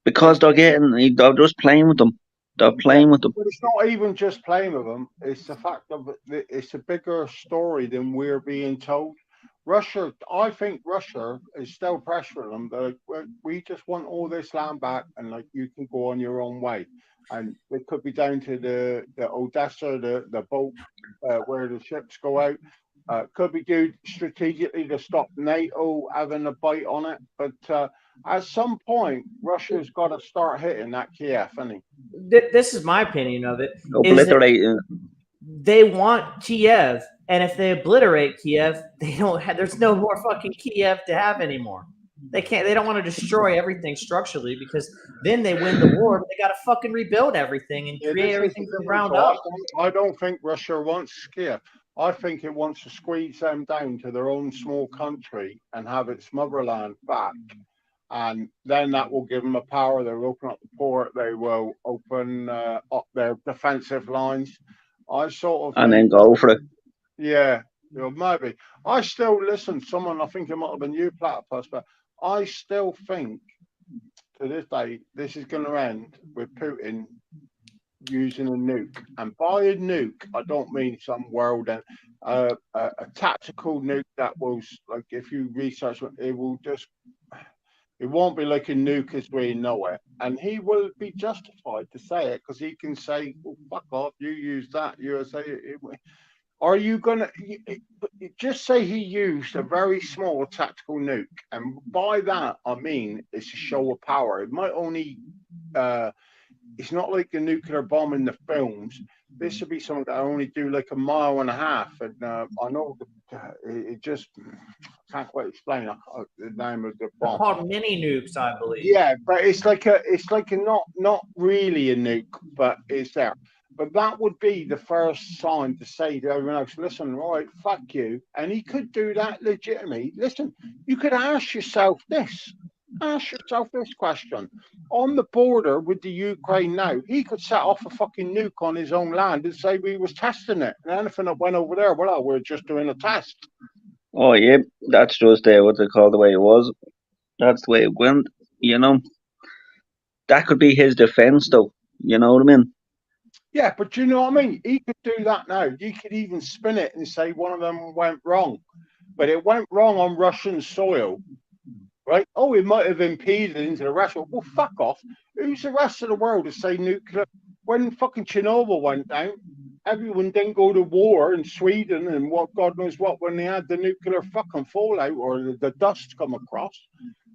Because they're just playing with them. They're playing with them. But it's not even just playing with them. It's the fact of it's a bigger story than we're being told. Russia, I think Russia is still pressuring them. Like, we just want all this land back, and like you can go on your own way. And it could be down to the Odessa, the boat where the ships go out. Could be due strategically to stop NATO having a bite on it, but at some point, Russia's got to start hitting that Kiev, hasn't he? This is my opinion of it. Obliterate. They want Kiev, and if they obliterate Kiev, they don't have. There's no more fucking Kiev to have anymore. They can't. They don't want to destroy everything structurally because then they win the war. But they got to fucking rebuild everything and create everything from ground up. I don't think Russia wants Kiev. I think it wants to squeeze them down to their own small country and have its motherland back. and then that will give them a power. They'll open up the port. They will open up their defensive lines. I sort of and then think, go for it. yeah, maybe. I still listen. Someone, I think it might have been you, Platypus, but I still think to this day this is going to end with Putin using a nuke. And by a nuke, I don't mean some world and a tactical nuke that will, like, if you research it, will just. It won't be like a nuke as we know it. And he will be justified to say it because he can say, well, fuck off, you use that, USA. Are you going to just say he used a very small tactical nuke? And by that, I mean, it's a show of power. It might only, it's not like a nuclear bomb in the films. This should be something that only do like a mile and a half. And I know it just can't quite explain the name of the bomb. They're called mini nukes, I believe. Yeah, but it's like a not really a nuke, but it's there. But that would be the first sign to say to everyone else, listen, right, fuck you. And he could do that legitimately. Listen, you could ask yourself this question. On the border with the Ukraine now, he could set off a fucking nuke on his own land and say we was testing it. And anything that went over there, well, we're just doing a test. Oh yeah, that's just what they call the way it was. That's the way it went. You know, that could be his defense, though. You know what I mean? Yeah, but you know what I mean? He could do that now. You could even spin it and say one of them went wrong. But it went wrong on Russian soil, right? Oh, it might have impeded into the rest of it. Well, fuck off. Who's the rest of the world to say nuclear? When fucking Chernobyl went down, everyone didn't go to war in Sweden and what God knows what when they had the nuclear fucking fallout or the dust come across.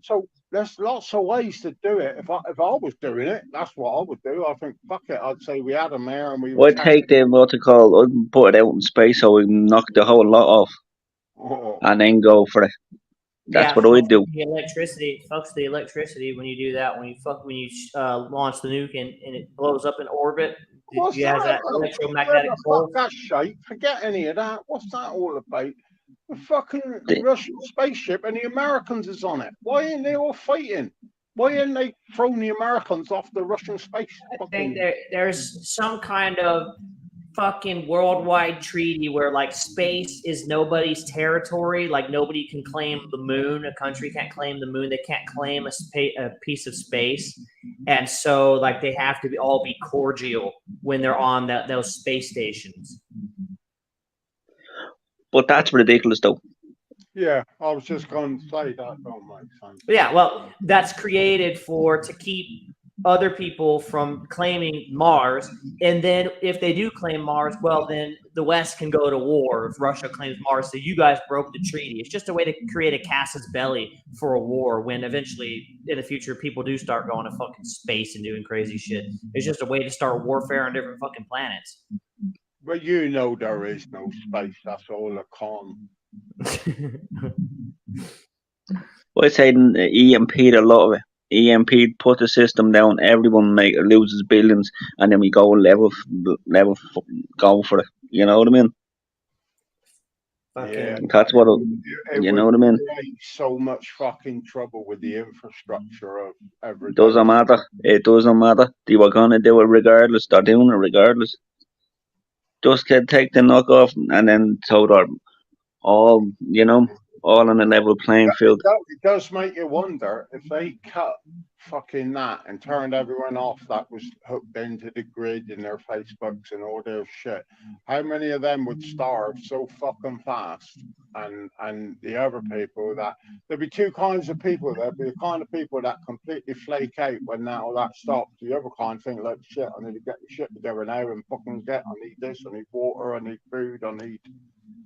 So there's lots of ways to do it. If I was doing it, that's what I would do. I think fuck it. I'd say we had them there and we I'd take the what they call, I'd put it out in space so we knock the whole lot off, and then go for it. That's what I'd do. The electricity, fucks the electricity when you do that. When you launch the nuke and it blows up in orbit. What's you have that electromagnetic pulse. That shape. Forget any of that. What's that all about? The fucking Russian spaceship and the Americans is on it. Why ain't they all fighting? Why ain't they throwing the Americans off the Russian space? I think there's some kind of fucking worldwide treaty where like space is nobody's territory. Like nobody can claim the moon. A country can't claim the moon. They can't claim a piece of space. And so like they have to all be cordial when they're on those space stations. But that's ridiculous, though. Yeah, I was just going to say that don't make sense. Yeah, well, that's created to keep other people from claiming Mars, and then if they do claim Mars, well, then the West can go to war if Russia claims Mars. So you guys broke the treaty. It's just a way to create a casus belli for a war. When eventually in the future people do start going to fucking space and doing crazy shit, it's just a way to start warfare on different fucking planets. But you know there is no space. That's all a con. Well, I'd say EMP'd a lot of it. EMP put the system down. Everyone loses billions, and then we go level go for it. You know what I mean? Yeah, that's what you know what I mean. So much fucking trouble with the infrastructure of everything. Doesn't matter. It doesn't matter. They were gonna do it regardless. They're doing it regardless. Just take the knock off, and then so they're all all on a level playing field. It does make you wonder if they cut fucking that and turned everyone off that was hooked into the grid in their Facebooks and all their shit. How many of them would starve so fucking fast? And the other people there'd be two kinds of people. There'd be the kind of people that completely flake out when all that stops. The other kind think like shit, I need to get the shit together now and fucking I need this, I need water, I need food,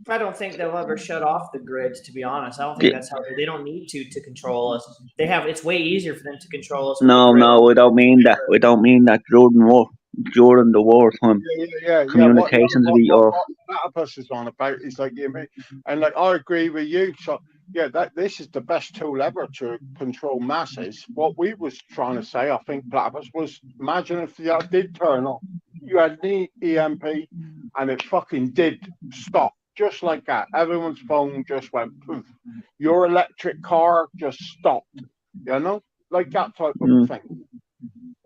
I don't think they'll ever shut off the grids, to be honest. I don't think that's how they don't need to control us. It's way easier for them to control us. No, we don't mean that. We don't mean that during the war time. Communications will be off. What Platypus is on about is like and like I agree with you. So yeah, this is the best tool ever to control masses. What we was trying to say, I think, Platypus, was imagine if that did turn off. You had the EMP and it fucking did stop. Just like that. Everyone's phone just went poof. Your electric car just stopped. You know, like that type of Mm. thing.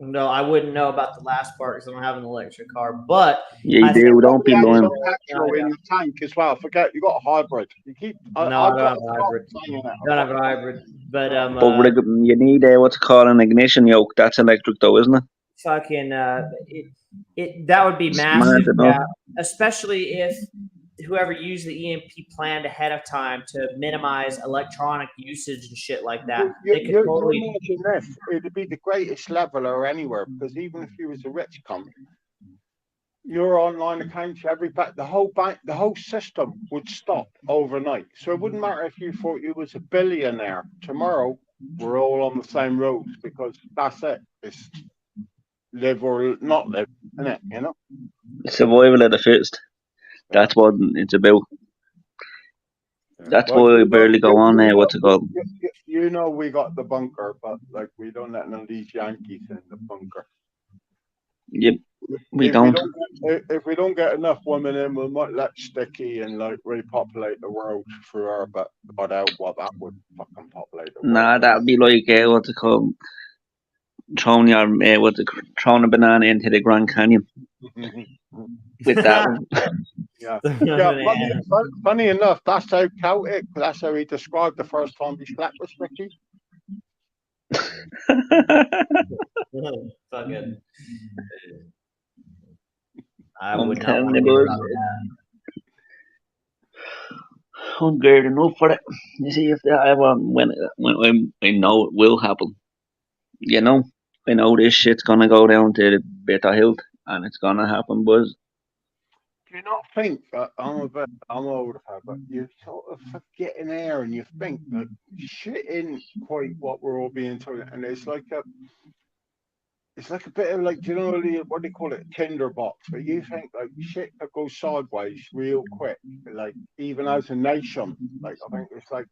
No, I wouldn't know about the last part because I don't have an electric car. But Yeah, you I think do. Don't be You have lying. some petrol in the tank as well. Forget you got a hybrid. You keep. no, I I've don't got have to a stop hybrid. saying it. Don't have a hybrid. But But you need what's it called an ignition yoke. That's electric, though, isn't it? fucking that would be Smart massive, enough. yeah. Especially if whoever used the EMP planned ahead of time to minimize electronic usage and shit like that. They could You totally. imagine this? It'd be the greatest leveler anywhere because even if you was a rich cunt, your online accounts, the whole bank, the whole system would stop overnight. So it wouldn't matter if you thought you was a billionaire. Tomorrow, we're all on the same roads because that's it. It's live or not live, isn't it? You know. Survival of the fittest. That's what it's about. That's Well, why I barely go on there. What's it called? You know, we got the bunker, but like we don't let none of these Yankees in the bunker. Yep, we If don't. if we don't get enough women in, we might let Sticky and like repopulate the world through her. But I doubt what that would fucking populate the world. Nah, that'd be like what's it called? Throwing throwing a banana into the Grand Canyon with that one. Yeah. Funny enough, that's how Celtic. That's how he described the first time he slept with Sticky. Fucking. I I'm would not telling want to you, hear boys, about that. I'm geared enough for it. You see, if that ever when I know it will happen, you know, I know this shit's gonna go down to the bit of hilt, and it's gonna happen, boys. Do you not think that I'm older, but you sort of forget in air and you think that shit isn't quite what we're all being told, and it's like a bit of like, do you know what do you call it, tinderbox, where you think like shit could go sideways real quick, like even as a nation, like I think it's like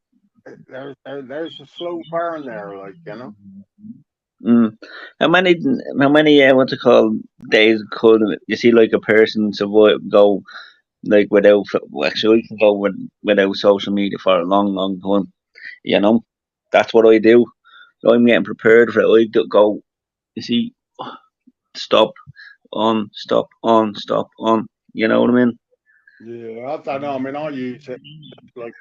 there's a slow burn there, like you know. Mm. How many, what's it called, days could you see like a person survive go like without? Well, actually, we can go without social media for a long, long time. You know, that's what I do. So I'm getting prepared for it. I go, you see, stop, on, stop, on, stop, on. You know what I mean? Yeah, I don't know. I mean, I use it like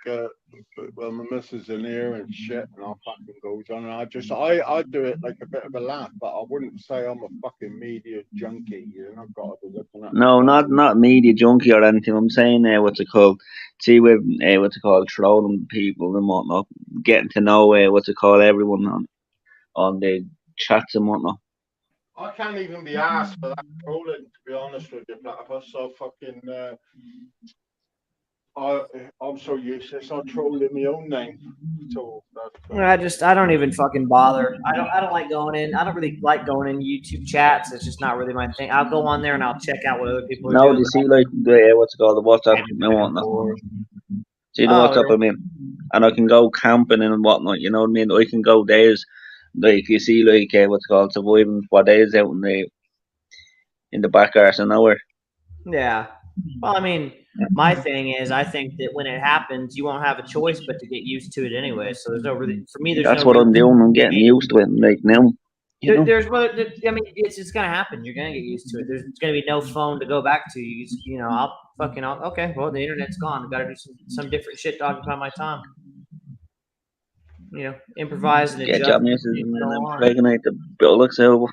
well, my missus in here and shit, and I fucking goes on, and I do it like a bit of a laugh, but I wouldn't say I'm a fucking media junkie. You know, I've got to be looking at. No, not media junkie or anything. I'm saying what's it called? See with what's it called? Trolling people and whatnot, getting to know what's it called? Everyone on the chats and whatnot. I can't even be asked for that trolling, to be honest with you, Platypus. So fucking, I'm so useless. I troll in my own name. So I don't even fucking bother. I don't like going in. I don't really like going in YouTube chats. It's just not really my thing. I'll go on there and I'll check out what other people are No, doing. do you see like the what's it called? The WhatsApp and whatnot. See the WhatsApp I mean, and I can go camping and whatnot. You know what I mean? I can go days. Like you see, like what's it called, surviving for days out in the back arse of nowhere. Yeah. Well, I mean, my thing is, I think that when it happens, you won't have a choice but to get used to it anyway. So there's no really, for me, there's That's no. what I'm doing. I'm getting used to it. Like now, you know. There's, I mean, it's gonna happen. You're gonna get used to it. There's gonna be no phone to go back to. You know, okay. Well, the internet's gone. Got to do some different shit to occupy my time. You know, improvise and Get adjust. your missus and then impregnate the bullocks over.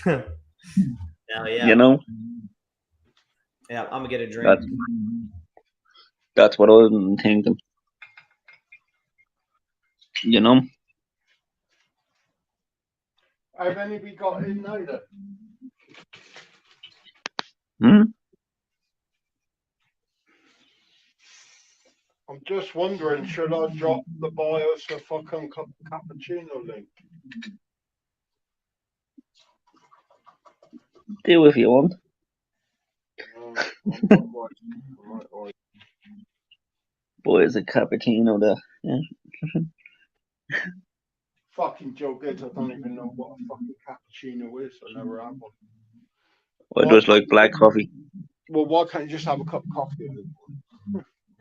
Hell yeah. You know. Yeah, I'm gonna get a drink. That's what I'm thinking. You know. how many we got in now then? I'm just wondering, should I drop the BIOS a fucking cappuccino link? Do if you want. Boy, is a cappuccino there. Yeah. Fucking joke is, I don't even know what a fucking cappuccino is. I never had one. I just like black coffee. Well, why can't you just have a cup of coffee?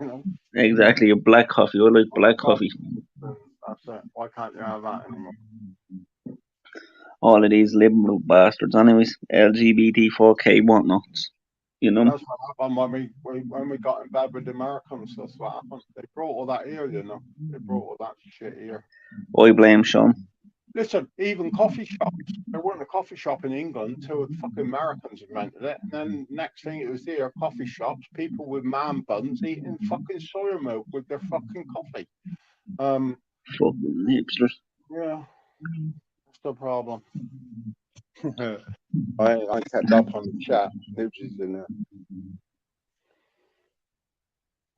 You know? Exactly, a black coffee. I like black coffee. That's it. Why can't you have that anymore? All of these liberal bastards, anyways. LGBT4K whatnots. You know? That's what happened when we got in bed with the Americans. That's what happened. They brought all that here, you know. They brought all that shit here. I blame Sean. Listen, even coffee shops. There weren't a coffee shop in England until the fucking Americans invented it. And then next thing it was there, coffee shops, people with man buns eating fucking soya milk with their fucking coffee. Fucking hipsters. Yeah, that's the problem. I kept up on the chat. Nibsy's in there.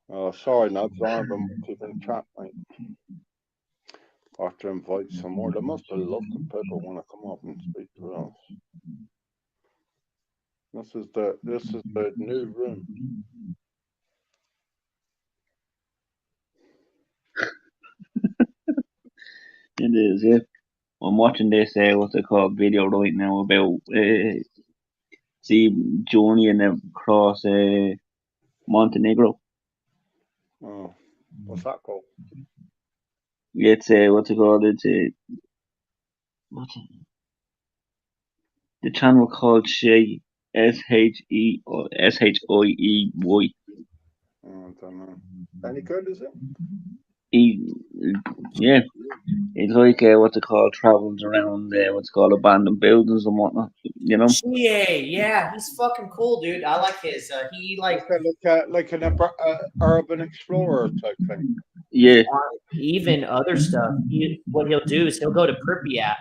Oh, sorry, Nubs. I haven't keeping chat, mate. I have to invite some more. There must be lots of people want to come up and speak to us. This is the new room. It is, yeah. I'm watching this, what's it called, video right now about, journeying across Montenegro. Oh, what's that called? It's, what's it called, it's, the channel called Shay, SHE, or SHIEY. Oh, I don't know. Any good, is it? Yeah. It's like, what's it called, travels around, what's it called, abandoned buildings and whatnot, you know? Yeah, he's fucking cool, dude. I like his. He like Like an urban explorer type thing. Yeah. Even other stuff. What he'll do is he'll go to Pripyat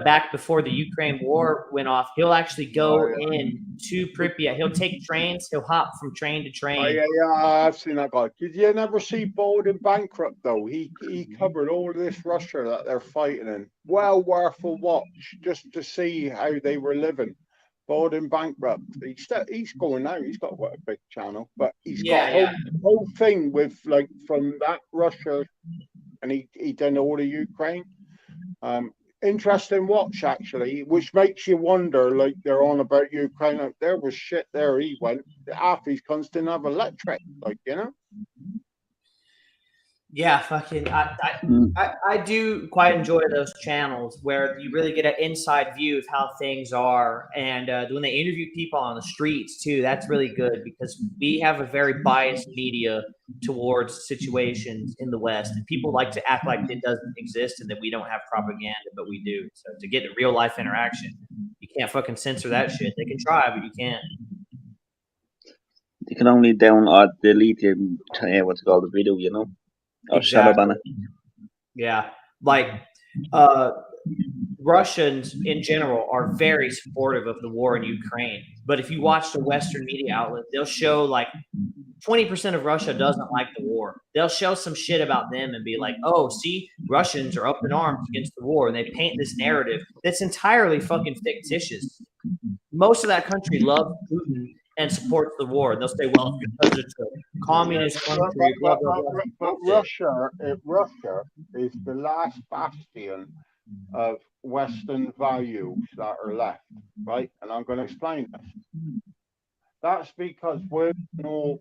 back before the Ukraine war went off. He'll actually go in to Pripyat. He'll take trains. He'll hop from train to train. Oh, yeah, I've seen that guy. Did you never see Biden Bankrupt, though? He covered all this Russia that they're fighting in. Well worth a watch just to see how they were living. Biden Bankrupt. He's going now. He's got quite a big channel, but he's got a whole thing with like from that Russia, and he done all the Ukraine. Interesting watch actually, which makes you wonder. Like they're on about Ukraine. Like, there was shit there. He went. Half his cunts didn't have electric. Like you know. Yeah, fucking. I do quite enjoy those channels where you really get an inside view of how things are, and when they interview people on the streets too, that's really good because we have a very biased media towards situations in the West, and people like to act like it doesn't exist and that we don't have propaganda, but we do. So to get a real life interaction, you can't fucking censor that shit. They can try, but you can't. You can only down or delete what's it called, the video, you know? Or shadow ban it. Yeah, like Russians in general are very supportive of the war in Ukraine. But if you watch the Western media outlet, they'll show like 20% of Russia doesn't like the war. They'll show some shit about them and be like, oh, see, Russians are up in arms against the war. And they paint this narrative that's entirely fucking fictitious. Most of that country loves Putin and supports the war. And they'll say, well, it's because it's a communist country, blah, blah, blah. But Russia is the last bastion of Western values that are left, right? And I'm going to explain this. That's because we're all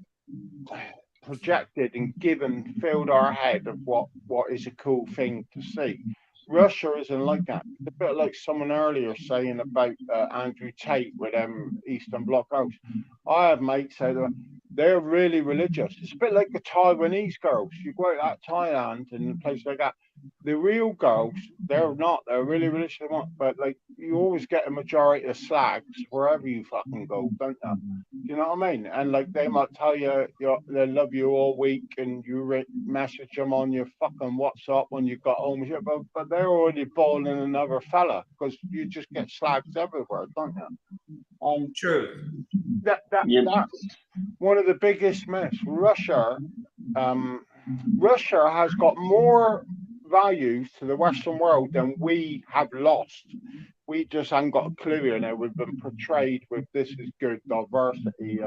projected and filled our head of what is a cool thing to see. Russia isn't like that. It's a bit like someone earlier saying about Andrew Tate with Eastern Bloc house. I have mates say that they're really religious. It's a bit like the Taiwanese girls. You go out to Thailand and a place like that. The real girls, they're not. They're really religious, but like you always get a majority of slags wherever you fucking go, don't you? You know what I mean? And like they might tell you they love you all week, and you message them on your fucking WhatsApp when you got home, but they're already balling another fella because you just get slags everywhere, don't you? True. That's one of the biggest myths. Russia has got more values to the Western world than we have lost. We just haven't got a clue, you know. We've been portrayed with this is good diversity,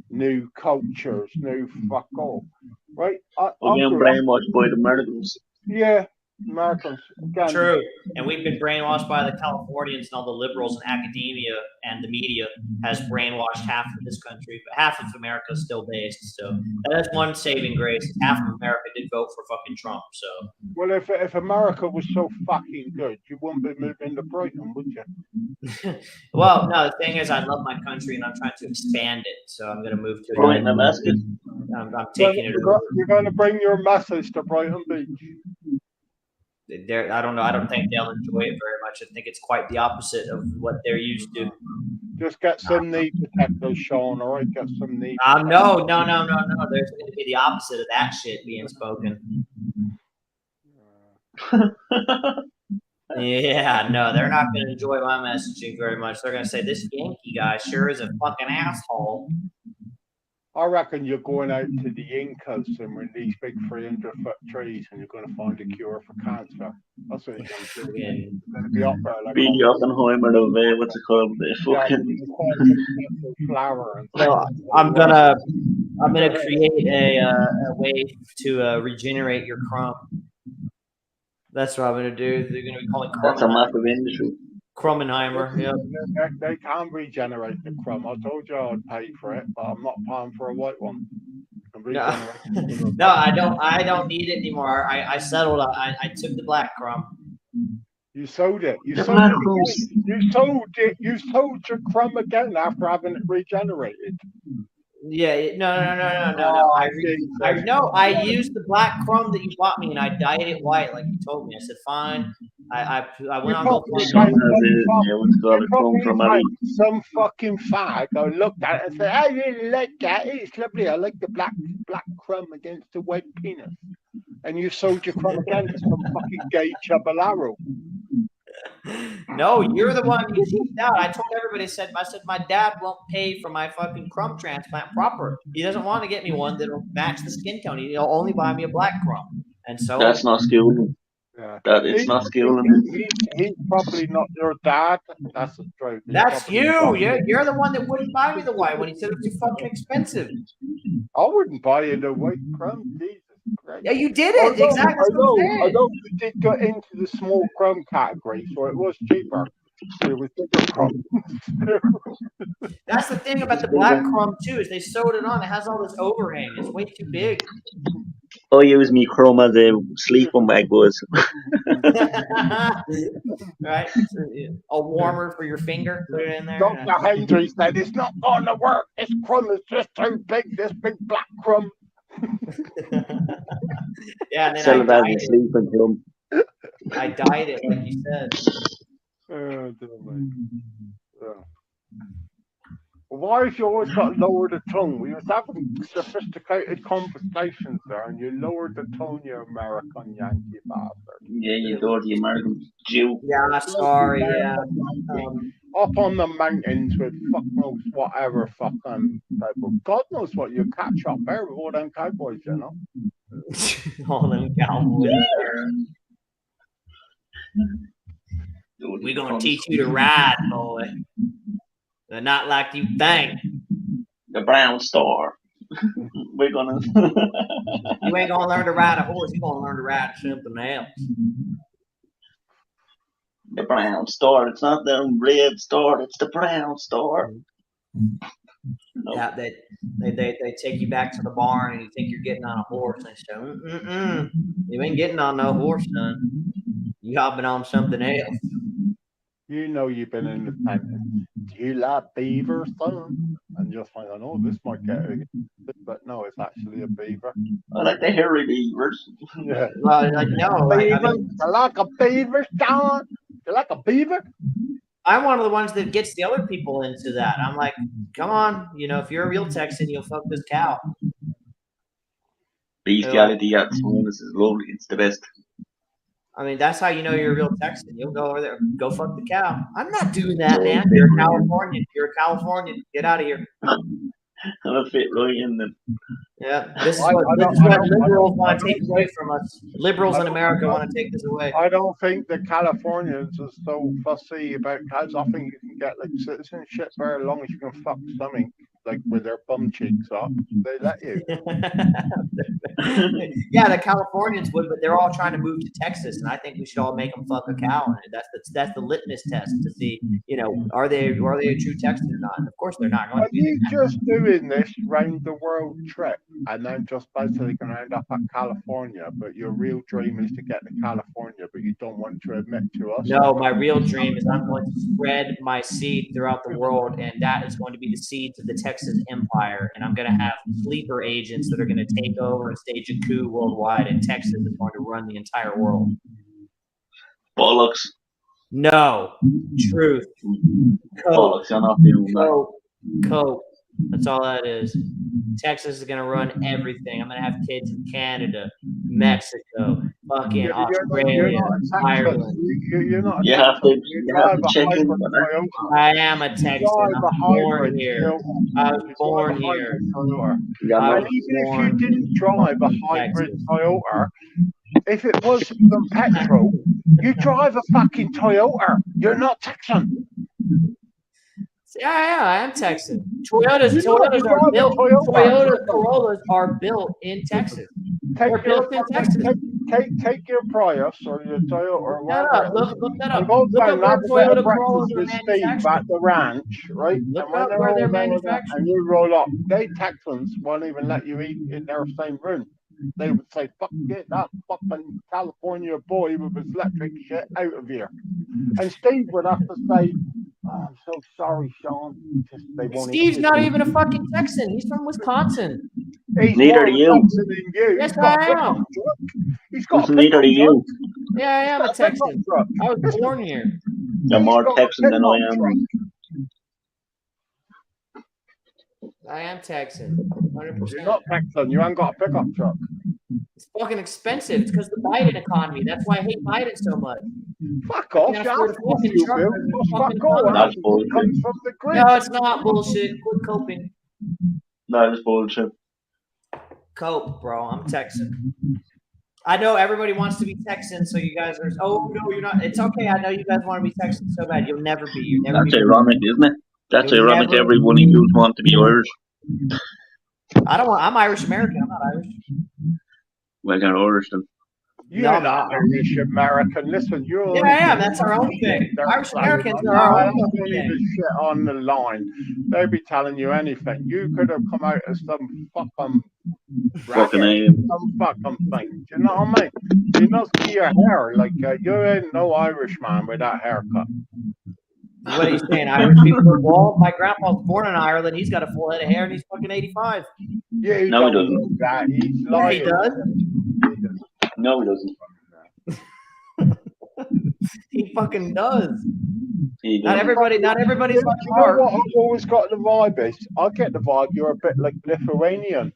new cultures, new fuck all, right? I'm brainwashed by the Americans. Yeah, Americans. Again, True. And we've been brainwashed by the Californians and all the liberals in academia, and the media has brainwashed half of this country, but half of America is still based. So that is one saving grace. Half of America did vote for fucking Trump. So well, if America was so fucking good, you wouldn't be moving to Brighton, would you? well, no, the thing is, I love my country and I'm trying to expand it. So I'm going to move to Brighton, Alaska. I'm taking it over. You're going to bring your message to Brighton Beach. I don't know. I don't think they'll enjoy it very much. I think it's quite the opposite of what they're used to. Just get some knee protectors, Sean. All right, get some knee. No. There's going to be the opposite of that shit being spoken. Yeah, no, they're not going to enjoy my messaging very much. They're going to say, this Yankee guy sure is a fucking asshole. I reckon you're going out to the Incas and with these big 300-foot trees, and you're going to find a cure for cancer. That's what you're going to do. You're going to be up there like Really Oppenheimer of what's it called? The fucking flower. And So I'm gonna create a way to regenerate your crumb. That's what I'm gonna do. They're gonna be calling that's a massive industry. Crummenheimer. Yeah. They can regenerate the crumb. I told you I'd pay for it, but I'm not paying for a white one. No, I don't need it anymore. I settled. I took the black crumb. You sold it. You sold it. You sold your crumb again after having it regenerated. Yeah, no. I used the black crumb that you bought me, and I dyed it white, like you told me. I said, fine. I went on some fucking fag. I looked at it and said, I really like that. It's lovely. I like the black crumb against the white penis. And you sold your crumb again to some fucking gay chabalaro. No, you're the one you cheaped out. I told everybody, I said my dad won't pay for my fucking crumb transplant proper. He doesn't want to get me one that'll match the skin tone. He'll only buy me a black crumb. And so that's not skilled. Yeah. That it's not skilled. He's probably not your dad. That's the truth. That's you. You're the one that wouldn't buy me the white when he said it was too fucking expensive. I wouldn't buy you the white crumb. Jesus Christ. Yeah, you did it. Exactly. I know you did get into the small crumb category, so it was cheaper. It was bigger crumb. That's the thing about the black crumb too, is they sewed it on. It has all this overhang. It's way too big. I use me crumb as a sleeping bag was. Right? A warmer for your finger. Put it in there. Dr. Hendry said it's not going to work. This crumb is just too big. This big black crumb. Yeah, and then Sell it as a sleeping crumb. I dyed it, like you said. Oh, dear me. Yeah. Why have you always got to lower the tongue? We was having sophisticated conversations there, and you lowered the tone, you American Yankee bastard. Yeah, you dirty American Jew. Yeah, sorry. Yeah. Up on the mountains with fuck knows whatever fucking people. God knows what you catch up there with all them cowboys, you know. All them cowboys. We're gonna teach you to ride, boy. But not like you think. The brown star. We're gonna. You ain't gonna learn to ride a horse. You're gonna learn to ride something else. The brown star. It's not the red star. It's the brown star. Nope. Yeah, they take you back to the barn and you think you're getting on a horse. And they say, you ain't getting on no horse, son. You hopping on something else. You know you've been in the tent. Do you like beaver, son? And you'll find out, oh, this might get it. But no, it's actually a beaver. I like the hairy beavers. Yeah. No. You like a beaver, son? You like a beaver? I'm one of the ones that gets the other people into that. I'm like, come on, if you're a real Texan, you'll fuck this cow. Bestiality at Smolensk is lovely. It's the best. I mean, that's how you know you're a real Texan. You'll go over there, go fuck the cow. I'm not doing that, man. You're a Californian. Get out of here. I'll fit right in them. Yeah, this is what liberals want to take away from us. Liberals in America want to take this away. I don't think the Californians are so fussy about cows. I think you can get like citizenship there as long as you can fuck something. like with their bum cheeks up, they let you. Yeah, the Californians would, but they're all trying to move to Texas, and I think we should all make them fuck a cow. And that's the litmus test to see, are they a true Texan or not? And of course, they're not going Are to be. you just doing this round the world trip and then just basically going to end up at California, but your real dream is to get to California, but you don't want to admit to us? No, my real dream is I'm going to spread my seed throughout the world, and that is going to be the seeds of the Texas empire. And I'm going to have sleeper agents that are going to take over and stage a coup worldwide, and Texas is going to run the entire world. Bollocks. No, truth. Coke. Bollocks. You're not doing that. Coke. That's all that is. Texas is gonna run everything. I'm gonna have kids in Canada, Mexico, fucking Australia, Ireland. You're not. You have to check in. I am a Texan. I'm born here. I was born here. And even if you didn't drive a hybrid Toyota, if it was from petrol, you drive a fucking Toyota. You're not Texan. Yeah, I am Texan. Toyotas are built. Toyota Corollas are built in Texas. They're built in Texas. Take your Prius or your Toyota or whatever. Look that up. Look up where Toyota Corollas are with Steve manufactured. at the ranch, right? Look up where they're manufactured. And you roll up. They Texans won't even let you eat in their same room. They would say, "Fuck, get that fucking California boy with his electric shit out of here." And Steve would have to say, "Oh, I'm so sorry, Sean." Steve's not even a fucking Texan. He's from Wisconsin. Neither are you. Yes, I am. He's got neither are you. Yeah, I am a Texan. I was born here. You're more Texan than I am. I am Texan. 100%. You're not Texan. You ain't got a pickup truck. It's fucking expensive. It's because of the Biden economy. That's why I hate Biden so much. Fuck off. That's bullshit. Comes from the grid. No, it's not bullshit. Quit coping. That is bullshit. Cope, bro. I'm Texan. I know everybody wants to be Texan, so you guys are. Oh no, you're not. It's okay. I know you guys want to be Texan so bad. You'll never be. You'll never That's be. ironic, isn't it? That's ironic. Never... Everyone of you want to be Irish. I don't want. I'm Irish American. I'm not Irish. Well, you're Irish then. You're not Irish American. Listen, you're. Yeah, I am. That's our own thing. Irish Americans are our own thing. Shit on the line. They'd be telling you anything. You could have come out as some fucking some fucking thing. Do you know what I mean? You not see your hair like you ain't no Irishman with that haircut. What are you saying? Irish people are bald? My grandpa's born in Ireland. He's got a full head of hair and he's fucking 85. Yeah, no, he doesn't. That. He's yeah, he does. No, he doesn't. He fucking does. Not everybody's fucking hard. What I've always got the vibe is, I get the vibe you're a bit like Lithuanian.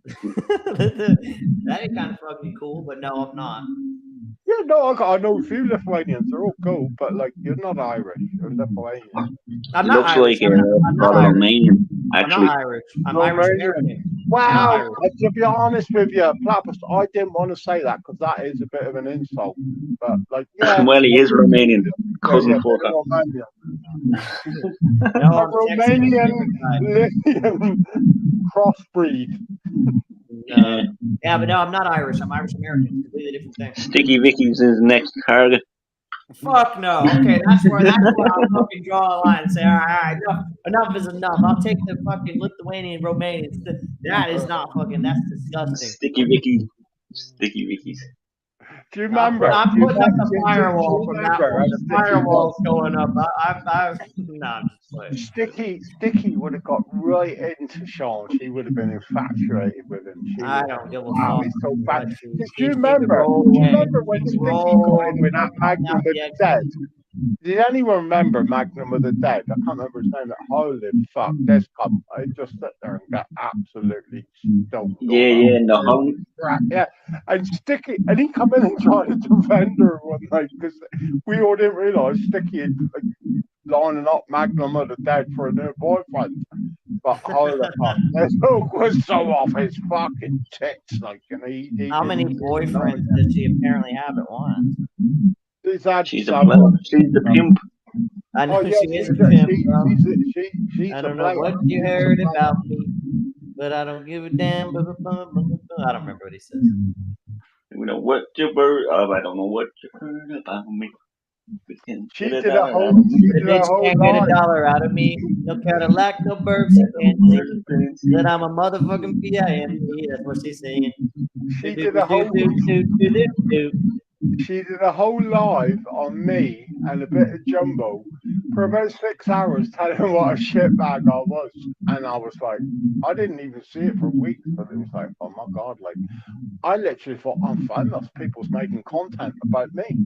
That ain't kind of fucking cool, but no, I'm not. Yeah, no, I know a few Lithuanians. They're all cool, but like you're not Irish. You're Lithuanian. I'm not looks Irish. like I'm not Romanian. Actually, I'm not Irish. I'm Irish American. Wow. To be honest with you, Plappers, I didn't want to say that because that is a bit of an insult. But like, yeah, well, he is Romanian. Cousin fucker. Romanian Lithuanian crossbreed. Yeah, but no, I'm not Irish. I'm Irish American. Completely different thing. Sticky Vicky's his next target. Fuck no. Okay, that's where I'll fucking draw a line and say, all right, enough is enough. I'll take the fucking Lithuanian Romanians. That is not fucking. That's disgusting. Sticky Vicky's. Do you remember? I'm putting up the firewall from that one. The firewall's going up. I'm just playing. Sticky would have got right into Sean. She would have been infatuated with him. I don't give a fuck. He's so bad. Do you remember when Sticky got in with that Magnum of the Dead? Did anyone remember Magnum of the Dead? I can't remember his name. Holy fuck, this cunt. I just sit there and got absolutely stoked. Yeah, no. Yeah, and Sticky, and he come in and tried to defend her one night because we all didn't realise Sticky had lining up Magnum of the Dead for a new boyfriend. But holy fuck, this hook was so off his fucking tits. Like, you know, how many boyfriends does she apparently have at once? She's the pimp. I know yeah, she is a pimp, bro. she's I a don't know player. what you heard about me, but I don't give a damn. I don't remember what he says. You know what you heard? I don't know what you heard about me. We can She get did $1 a out whole, of me. she The did a bitch whole can't get live. $1 out of me. No Cadillac, no burbs. She can't see that I'm a motherfucking PIMP. That's what she's saying. She did a whole, she did a whole live on me and a bit of Jumbo for about 6 hours, telling what a shitbag I was. And I was like, I didn't even see it for weeks, but it was like, oh my god, like I literally thought, I'm famous. People's making content about me.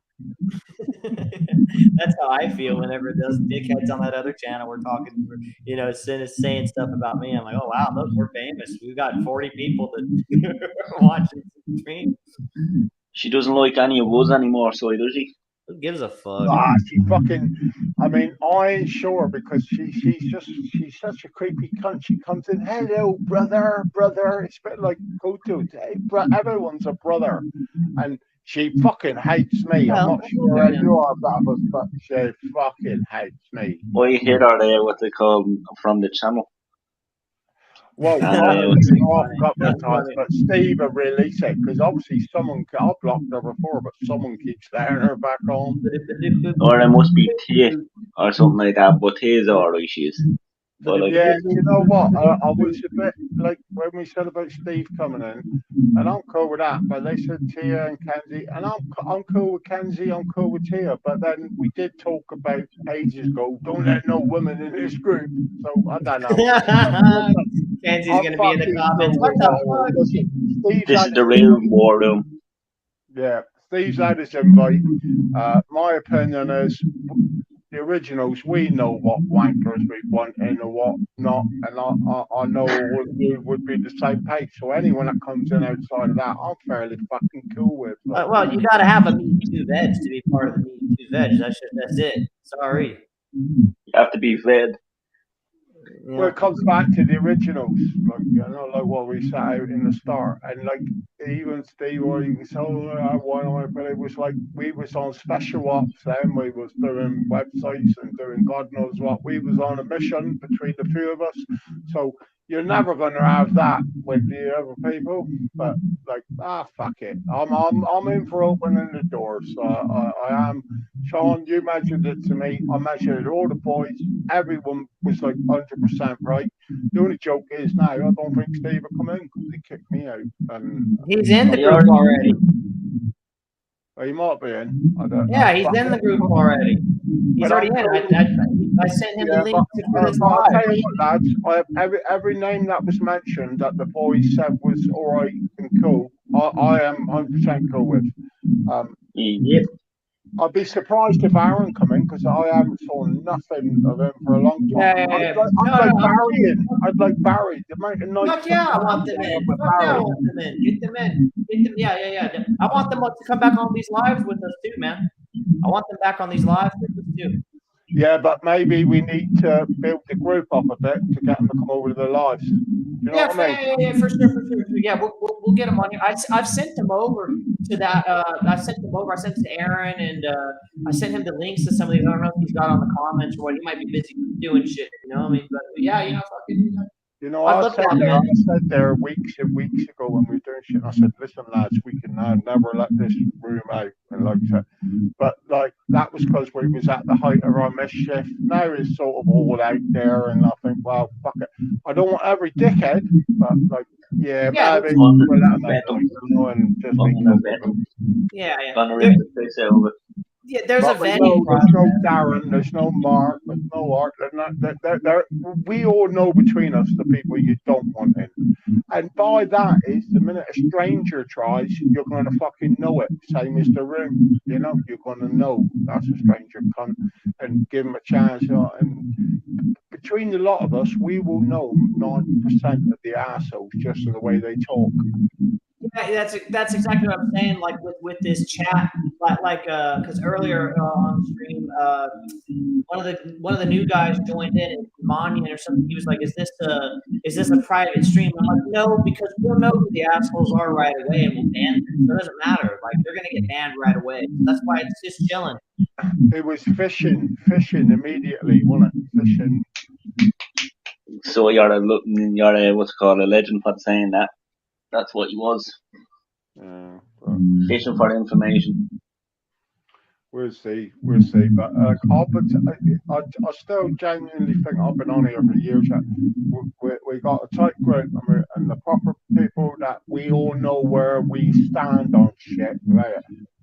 That's how I feel whenever those dickheads on that other channel were talking, saying stuff about me. I'm like, oh wow, those we're famous. We've got 40 people that are watching the stream. She doesn't like any of us anymore, so does she? Who gives a fuck? She fucking, I mean, I ain't sure because she's such a creepy cunt. She comes in, hello, brother. It's a bit like go to, hey, everyone's a brother. And she fucking hates me. I'm Well, not sure how you are about us, but she fucking hates me. I hit her there, what they call from the channel. Well, And I it heard was, it off a couple of That's times, funny. but Steve will release it because obviously someone, I blocked her before, but someone keeps letting her back on. or it must be Tia or something like that, but Tia's alright, she is. But like, Yeah, you know what? I was a bit like when we said about Steve coming in, and I'm cool with that. But they said Tia and Kenzie, and I'm cool with Kenzie, I'm cool with Tia. But then we did talk about ages ago. Don't let no women in this group. So I don't know. Kenzie's gonna be in the comments. What the fuck? Listen, Steve's this had is the real war room. yeah, Steve's had his invite. My opinion is the originals, we know what wankers we want and what not, and I know all of you would be the same page. So anyone that comes in outside of that, I'm fairly fucking cool with. Like, Well, you got to have a meat two veg to be part of the meat two veg. That's it. Sorry. You have to be fed. well, it comes back to the originals, like like what we set out in the start, and like even Steve or you can say, but it was like we was on special ops, then we was doing websites and doing God knows what. We was on a mission between the few of us, so you're never going to have that with the other people. But like, fuck it, I'm in for opening the doors. So I am. Sean, you mentioned it to me. I mentioned it to all the boys. Everyone was like 100% right. The only joke is now I don't think Steve will come in because he kicked me out. And he's in the group already. he might be in. I don't know. Yeah, he's in the group already. He's But already in. I sent him the link for this I'll live. tell you what, lads. Every name that was mentioned that the boys said was all right and cool, I am 100% cool with. Yep. I'd be surprised if Aaron come in because I haven't saw nothing of him for a long time. Yeah. I'd like Barry. The amount of nights Fuck yeah, I want them in. Fuck yeah, I want them in. Get them in. Get them. Yeah. I want them to come back on these lives with us too, man. I want them back on these lives with us too. Yeah, but maybe we need to build the group up a bit to get them to come over to the lives. You know what I mean? Yeah, for sure. Yeah, we'll get them on here. I've sent them over to that. I sent them over. I sent it to Aaron, and I sent him the links to some of these. I don't know if he's got on the comments or what. He might be busy doing shit. You know what I mean? But yeah, fucking. You know, I said there weeks and weeks ago when we were doing shit. I said, "Listen, lads, we can never let this room out." And like that, but like that was because we was at the height of our mischief. Now it's sort of all out there, and I think, well, fuck it. I don't want every dickhead, but like, maybe we'll let them and just Yeah. Yeah, there's a there's vetting process. no Darren, there's no Mark, there's no Art. We all know between us the people you don't want in. And by that is the minute a stranger tries, you're going to fucking know it. Same as the room, you're going to know that's a stranger cunt and give him a chance. And between the lot of us, we will know 90% of the assholes just in the way they talk. That's exactly what I'm saying. Like with this chat, because earlier on the stream, one of the new guys joined in, Manyan or something. He was like, "Is this a private stream?" I'm like, "No, because we'll know who the assholes are right away, and we'll ban them. So it doesn't matter. Like they're gonna get banned right away. That's why it's just chilling." It was fishing immediately, wasn't it? Fishing. So you're a what's it called, a legend for saying that. That's what he was. Fishing for information. We'll see. But I still genuinely think I've been on here for years. We got a tight group and the proper people that we all know where we stand on shit. Right?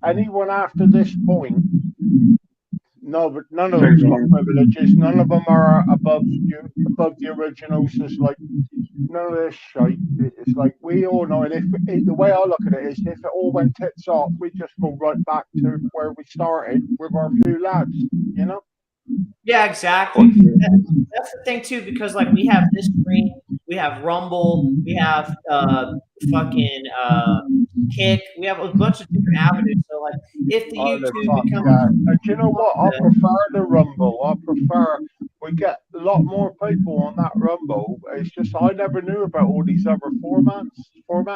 Anyone after this point, no, but none of them got privileges. None of them are above the originals. It's like none of this shit. It's like we all know, and if the way I look at it is, if it all went tits up, we just go right back to where we started with our few lads, you know. Yeah, exactly. That's the thing too, because like we have this screen, we have Rumble, we have fucking Kick, we have a bunch of different avenues. So like, if the YouTube becomes, and you know what? I prefer the Rumble. We get a lot more people on that Rumble. It's just I never knew about all these other formats.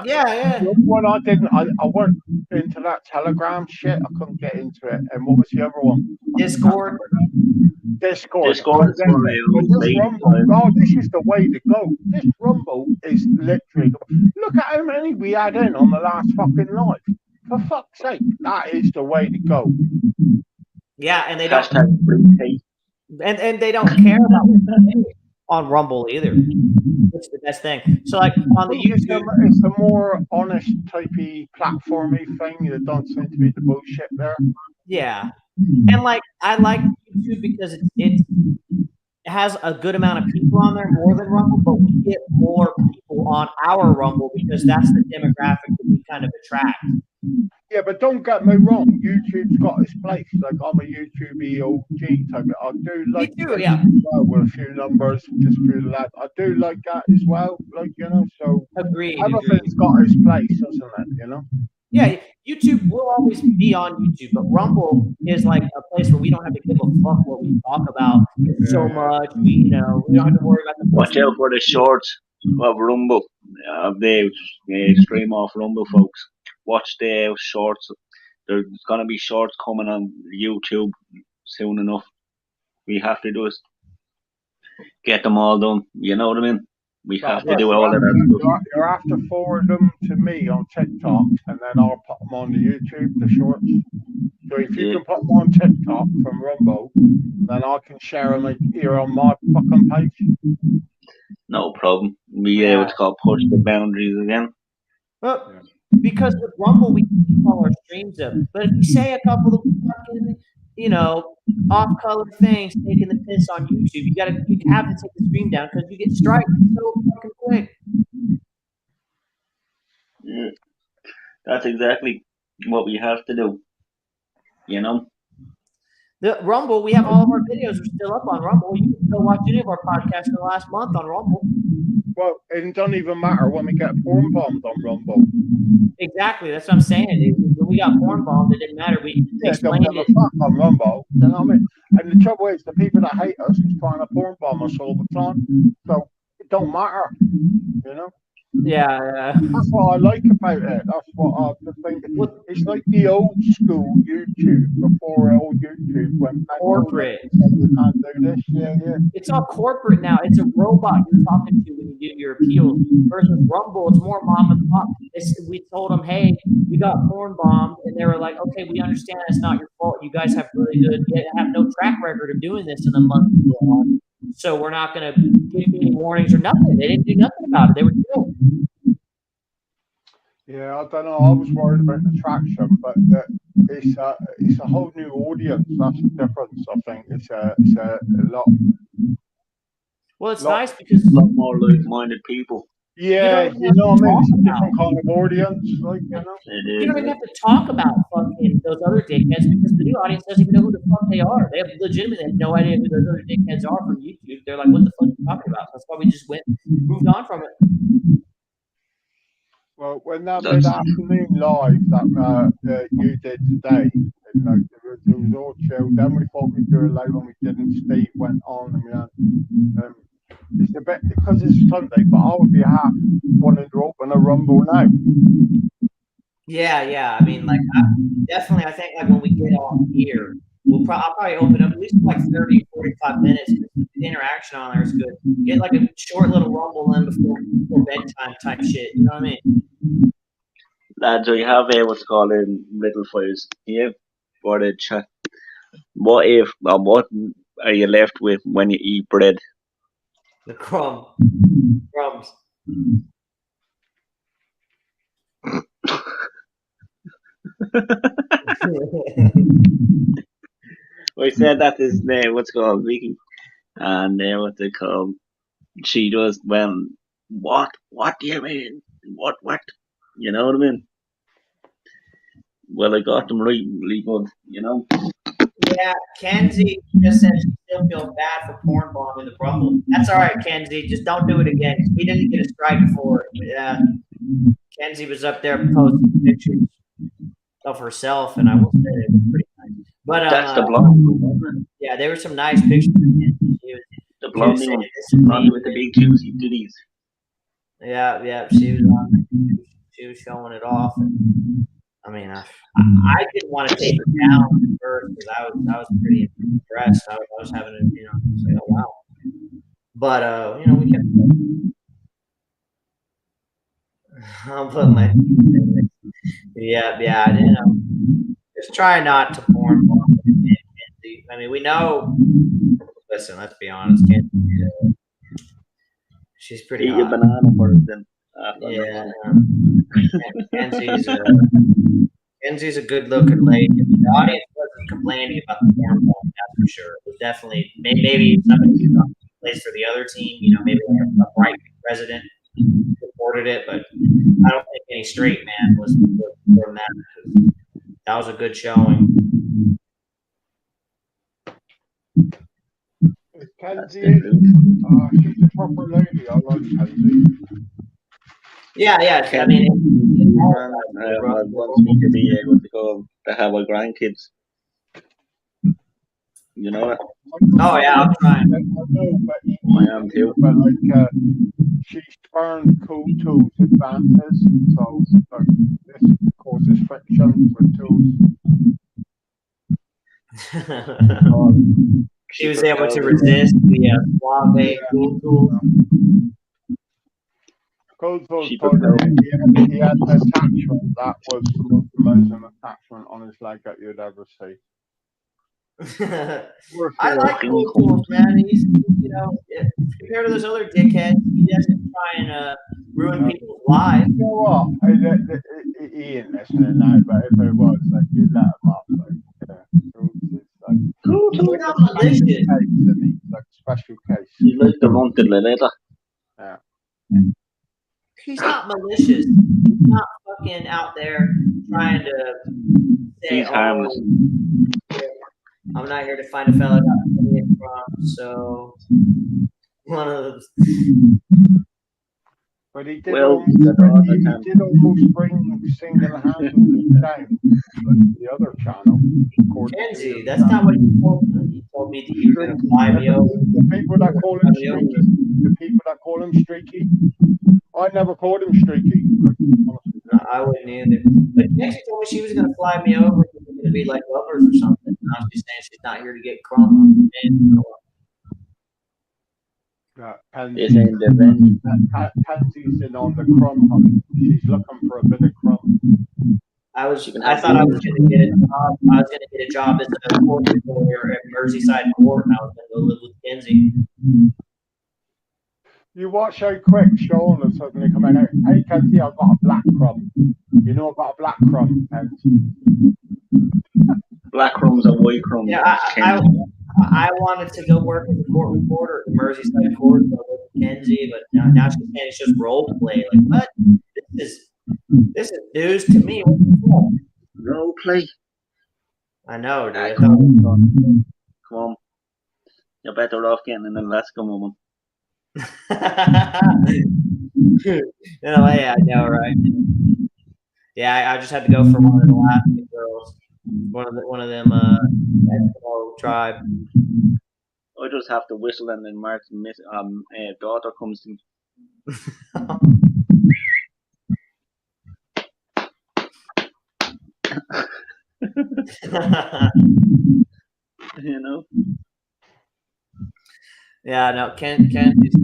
Yeah. When I didn't, I weren't into that Telegram shit. I couldn't get into it. And what was the other one? Discord. Discord is this Rumble, oh, this is the way to go. This Rumble is literally. Look at how many we had in on the last fucking live. For fuck's sake, that is the way to go. Yeah, and they don't. And they don't care about on Rumble either. Which is the best thing. So like on the YouTube, it's a more honest typey platformy thing. There don't seem to be the bullshit there. Yeah, and like I like YouTube because it has a good amount of people on there, more than Rumble, but we get more people on our Rumble because that's the demographic that we kind of attract. Yeah, but don't get me wrong. YouTube's got its place. Like I'm a YouTube OG type. I do like me too, yeah. With a few numbers, just through that. I do like that as well. Like so. Agreed. Everything's got its place, doesn't it? Yeah, YouTube will always be on YouTube, but Rumble is like a place where we don't have to give a fuck what we talk about so much. We don't have to worry about the. Watch out for the shorts of Rumble. They stream off Rumble, folks. Watch the shorts. There's gonna be shorts coming on YouTube soon enough. We have to do is get them all done. You know what I mean? We have to do all of that. You have to forward them to me on TikTok, and then I'll put them on the YouTube, the shorts. So if you can put them on TikTok from Rumble, then I can share them here on my fucking page. No problem. Be able to push the boundaries again. Well, because with Rumble we can keep all our streams up, but if you say a couple of fucking off-color things taking the piss on YouTube, you have to take the stream down because you get striked so fucking quick. Yeah. That's exactly what we have to do. The Rumble, we have all of our videos are still up on Rumble. You can go watch any of our podcasts in the last month on Rumble. Well, it doesn't even matter when we get porn bombed on Rumble. Exactly, that's what I'm saying. When we got porn bombed, it didn't matter. We explained don't give a fuck on Rumble. You know what I mean? And the trouble is, the people that hate us is trying to porn bomb us all the time. So it don't matter, Yeah. That's what I like about it. That's what I think. It's like the old school YouTube before old YouTube went back corporate. You can't do this. Yeah. It's all corporate now. It's a robot you're talking to when you do your appeals. Versus Rumble, it's more mom and pop. We told them, hey, we got porn bombed, and they were like, okay, we understand it's not your fault. You guys have have no track record of doing this in the month. So we're not going to give you any warnings or nothing. They didn't do nothing about it. They were chill. Yeah, I don't know. I was worried about the traction, but it's a whole new audience. That's the difference. I think it's a lot. Well, it's nice because a lot more like-minded people. Yeah, what I mean? It's a different kind of audience, You don't even have to talk about fucking those other dickheads because the new audience doesn't even know who the fuck they are. They have legitimately no idea who those other dickheads are from YouTube. They're like, what the fuck are you talking about? That's why we just moved on from it. Well, when that That's- mid-afternoon live that you did today, and like, it was all chill. Then we thought we'd do it later when we didn't. Steve went on, and it's a bit because it's Sunday, but I would be half wanting to open a rumble now. Yeah. I mean, like, definitely, I think, like, when we get off here, I'll probably open up at least for like 30, 45 minutes. The interaction on there is good. Get like a short little rumble in before bedtime type shit. You know what I mean? Lads, I have what's called in little files here for the chat. What if, or what are you left with when you eat bread? The crumbs. I said that is what's called Vicky, and what they call. She does well. What? What do you mean? What? What? You know what I mean? Well, I got them right, really good. You know. Yeah, Kenzie just said she still feels bad for porn bombing the Rumble. That's all right, Kenzie. Just don't do it again. We didn't get a strike for it. But, Kenzie was up there posting pictures of herself, and I will say it was pretty nice. But That's the blonde, wasn't it? yeah, there were some nice pictures of Kenzie. The blondie one, this is blondie me. with the big juicy titties. Yeah, she was on. She was showing it off. And, I mean, I didn't want to take her down at first because I was pretty impressed. I was having a say, oh wow. But we kept. I'll put my yeah. Just try not to porn bomb. I mean, we know. Listen, let's be honest. She's pretty Eat your hot. banana first, then. Yeah. Kenzie's a good-looking lady. I mean, the audience wasn't complaining about the porn bomb, that's for sure. It was definitely maybe somebody who plays for the other team. Maybe like a bright president supported it, but I don't think any straight man was from that. That was a good showing. Kenzie, she's a proper lady. I like Kenzie. Yeah. I mean, wants me to be able to go to have our grandkids. You know it. Oh yeah, I'm trying. I know, but I am too. But like, she spurned cool tools advances, so this causes friction with tools. She was able to resist the suave cool tools. Cool tools told her he had an attachment that was the most amazing attachment on his leg that you'd ever see. I like cool tools, man. He's, compared to those other dickheads, he doesn't try and ruin people's lives. You know what? He ain't listening now, but if it was, like, you'd let him off. Cool tools not malicious. Like special case. You like the wanted letter. Yeah. He's not malicious. He's not fucking out there trying to say, he's harmless. I'm not here to find a fella that from, so one of those. But he did almost bring single-handedly down the other channel. Kenzie, that's not what you told me. You told me that you were going to fly me over. The people that call him streaky, I never called him streaky. I wouldn't either. But Kenzie told me she was going to fly me over. We were going to be like lovers or something. Now she's saying she's not here to get crumbs. Pansy's in on the crumb hunt. She's looking for a bit of crumb. I thought I was going to get a job. I was going to get a job as a court reporter at Merseyside Court, and I was going to go live with Kenzie. You watch how quick Sean will suddenly come in. Hey, Kenzie, I've got a black crumb. You know about a black crumb, Kenzie? Black crumbs and white crumbs. Yeah, I wanted to go work as a court reporter at the Merseyside Court with Kenzie, but now she's saying it's just role play. Like, what? This is news to me. What the fuck? Role play. I know, dude. Come on. You're better off getting an Alaska woman. No, yeah, I know, right? Yeah, I just had to go for one of the Alaskan girls, one of them Eskimo tribe. I just have to whistle and then Mark's daughter comes to me. You know? Yeah, no, Ken is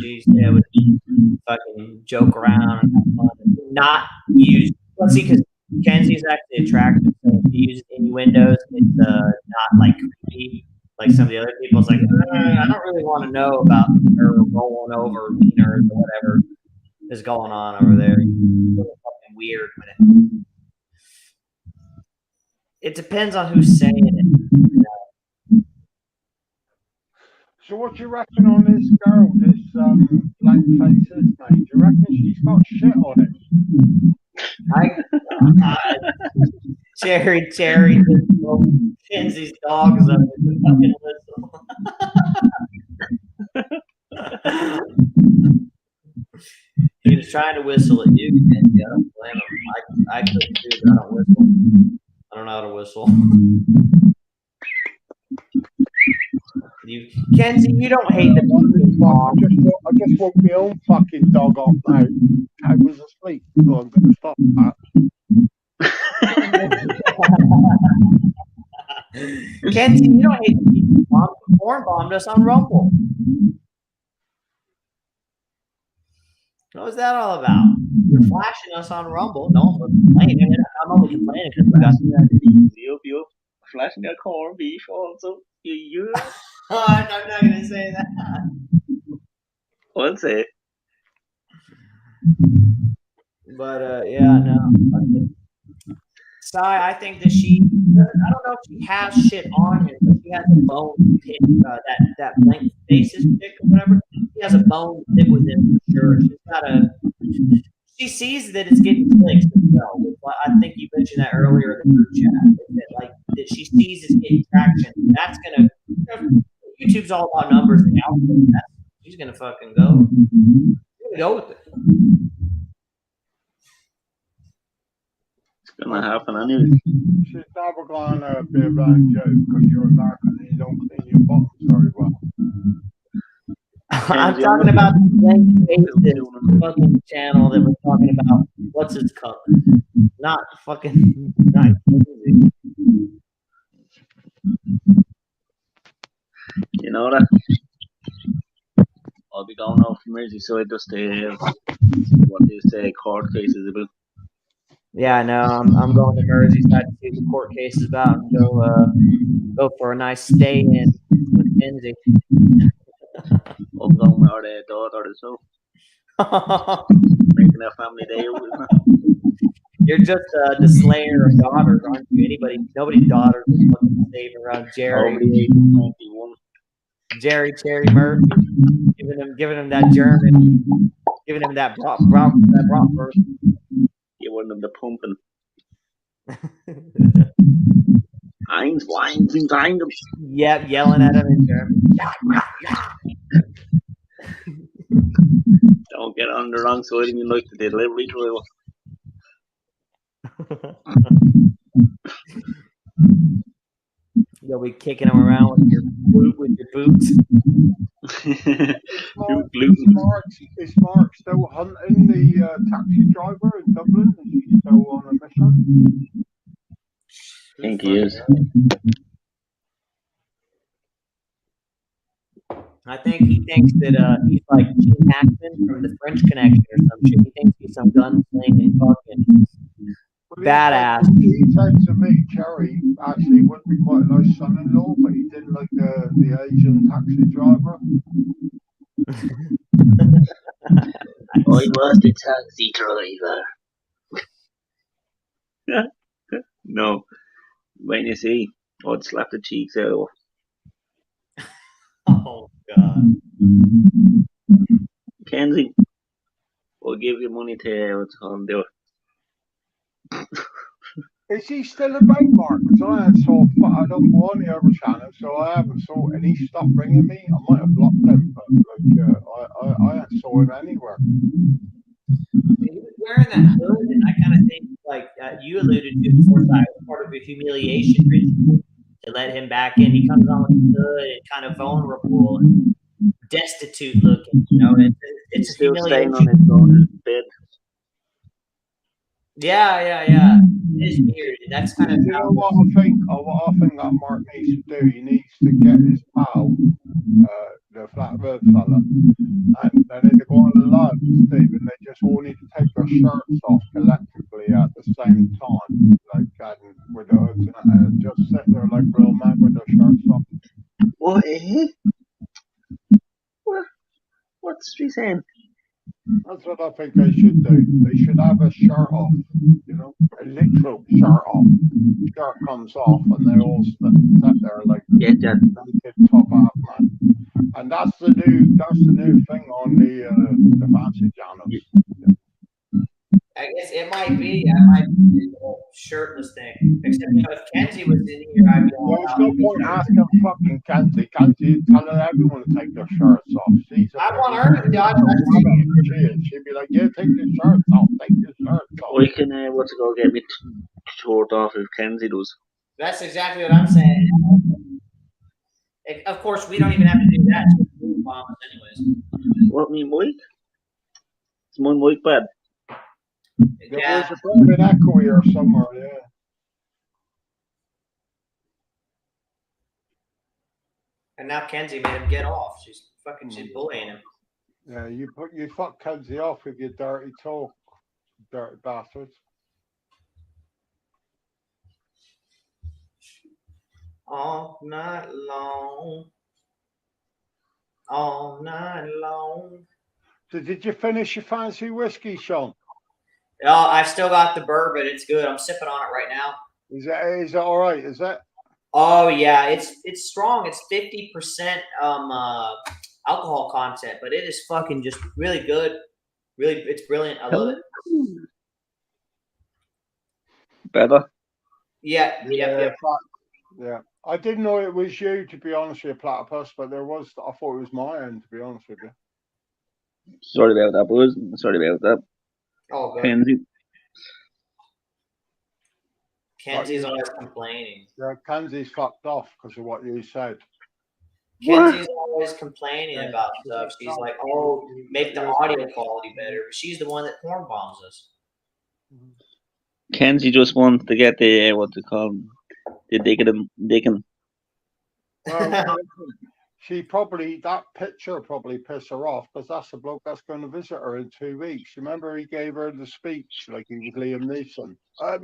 she's able to fucking joke around and have fun and not use. Well, see, because Kenzie's actually attractive, so if you use innuendos, it's not like creepy like some of the other people. It's like I don't really want to know about her rolling over wieners or whatever is going on over there. It's a little fucking weird when it depends on who's saying it. So what do you reckon on this girl, this blank faces, mate? Do you reckon she's got shit on it? Cherry, just woke Kenzie's dogs up with the fucking whistle. He was trying to whistle at you, Kenzie. I don't blame him. I could too, but I don't whistle. I don't know how to whistle. Kenzie, you don't hate the fucking dog. I just woke my own fucking dog up now. I was asleep, so I'm going to stop that. Kenzie, you don't hate the fucking dog. Corn bombed us on Rumble. What was that all about? You're flashing us on Rumble. No one was complaining. I'm only complaining because we got Yup. Flashing that corned beef also. You. Oh, I'm not going to say that. I'll say it. But yeah, no. Sai, I think that I don't know if she has shit on her, but she has a bone to pick, that blank faces chick or whatever. She has a bone to pick with him for sure. She sees that it's getting clicks as well. I think you mentioned that earlier in the group chat. That she sees it's getting traction. That's gonna YouTube's all about numbers and output. She's gonna fucking go. She's gonna go with it. It's gonna happen anyway. She's never gonna be around you because you're American and you don't clean your buttons very well. I'm talking about the blank faces fucking channel that we're talking about. What's its color? Not fucking not Kenzie. You know that? I'll be going off to Merseyside just to see what this court case is about. Yeah, I know. I'm going to Merseyside to see what the court case is about and go for a nice stay in with Kenzie. I'm going with our daughter as well. Making a family day out, isn't it? You're just the slayer of daughters, aren't you? Nobody's daughters is fucking safe around Jerry. 21. Jerry Cherry Murphy, giving him that German, giving him that bratwurst. Giving him the pumping. Eins, Weins, and Eins. Yep, yelling at him in German. Don't get on the wrong side and you like the delivery driver. You'll be kicking him around with your boots. Is Mark still hunting the taxi driver in Dublin? Is he still on a mission? I think he is. I think he thinks that he's like Gene Hackman from the French Connection or some shit. He thinks he's some gunslinging fucking badass. He said to me, Jerry actually would be quite a nice son-in-law, but he didn't like the Asian taxi driver. I was the taxi driver. No. When you see, I'd slap the cheeks out of her. Oh, God. Kenzie, I'll give you money to what's called do it. Is he still about, Mark? Because I don't go on the other channel, so I haven't saw, and he stopped ringing me. I might have blocked him, but I haven't saw follow him anywhere. He was wearing that hood, and I kind of think, like you alluded to before, it was part of a humiliation ritual to let him back in. He comes on with the hood and kind of vulnerable and destitute looking. You know, it's a Still staying on humiliation. his own bed. Yeah. It is weird. And that's kind of You know what I think? What I think that Mark needs to do, he needs to get his pal, the flat road fella, and they need to go on the live, Steve, and they just all need to take their shirts off collectively at the same time, like with the hoods and just sit there like real men with their shirts off. What? What's she saying? That's what I think they should do. They should have a shirt off, you know, a literal shirt off. Shirt comes off, and they all sit there like Yeah. naked top half man. And that's the new thing on the fancy channels. I guess it might be. I might be the whole shirtless thing. Except, you know, if Kenzie was in here, I'd be all There's about no it. point asking fucking Kenzie. Kenzie telling everyone to take their shirts off. She's a I want her to do it. She'd be like, yeah, take your shirts off. Take your shirts off. We can, get me short off if Kenzie does. That's exactly what I'm saying. Of course, we don't even have to do that. She'll bomb us anyways. What, me mic? Is my mic bad? Yeah. There's a bit of an echo here somewhere, yeah. And now Kenzie made him get off. She's bullying him. Yeah, you fuck Kenzie off with your dirty talk, dirty bastards. All night long. All night long. So did you finish your fancy whiskey, Sean? Oh, I've still got the bourbon. It's good. I'm sipping on it right now. Is it all right? Is it? Oh yeah, it's strong. It's 50% alcohol content, but it is fucking just really good. Really, it's brilliant. I love it. Better. Yeah. Yeah. I didn't know it was you, to be honest with you, Platypus, but I thought it was my end, to be honest with you. Sorry about that, boys. Sorry about that. Oh, good. Kenzie. Kenzie's always complaining. Yeah, Kenzie's fucked off because of what you said. Kenzie's always complaining about stuff. She's like, "Oh, make the audio quality better." But she's the one that porn bombs us. Kenzie just wants to get the the digging. Well, that picture probably pissed her off because that's the bloke that's going to visit her in 2 weeks. Remember, he gave her the speech like he was Liam Neeson. Oh,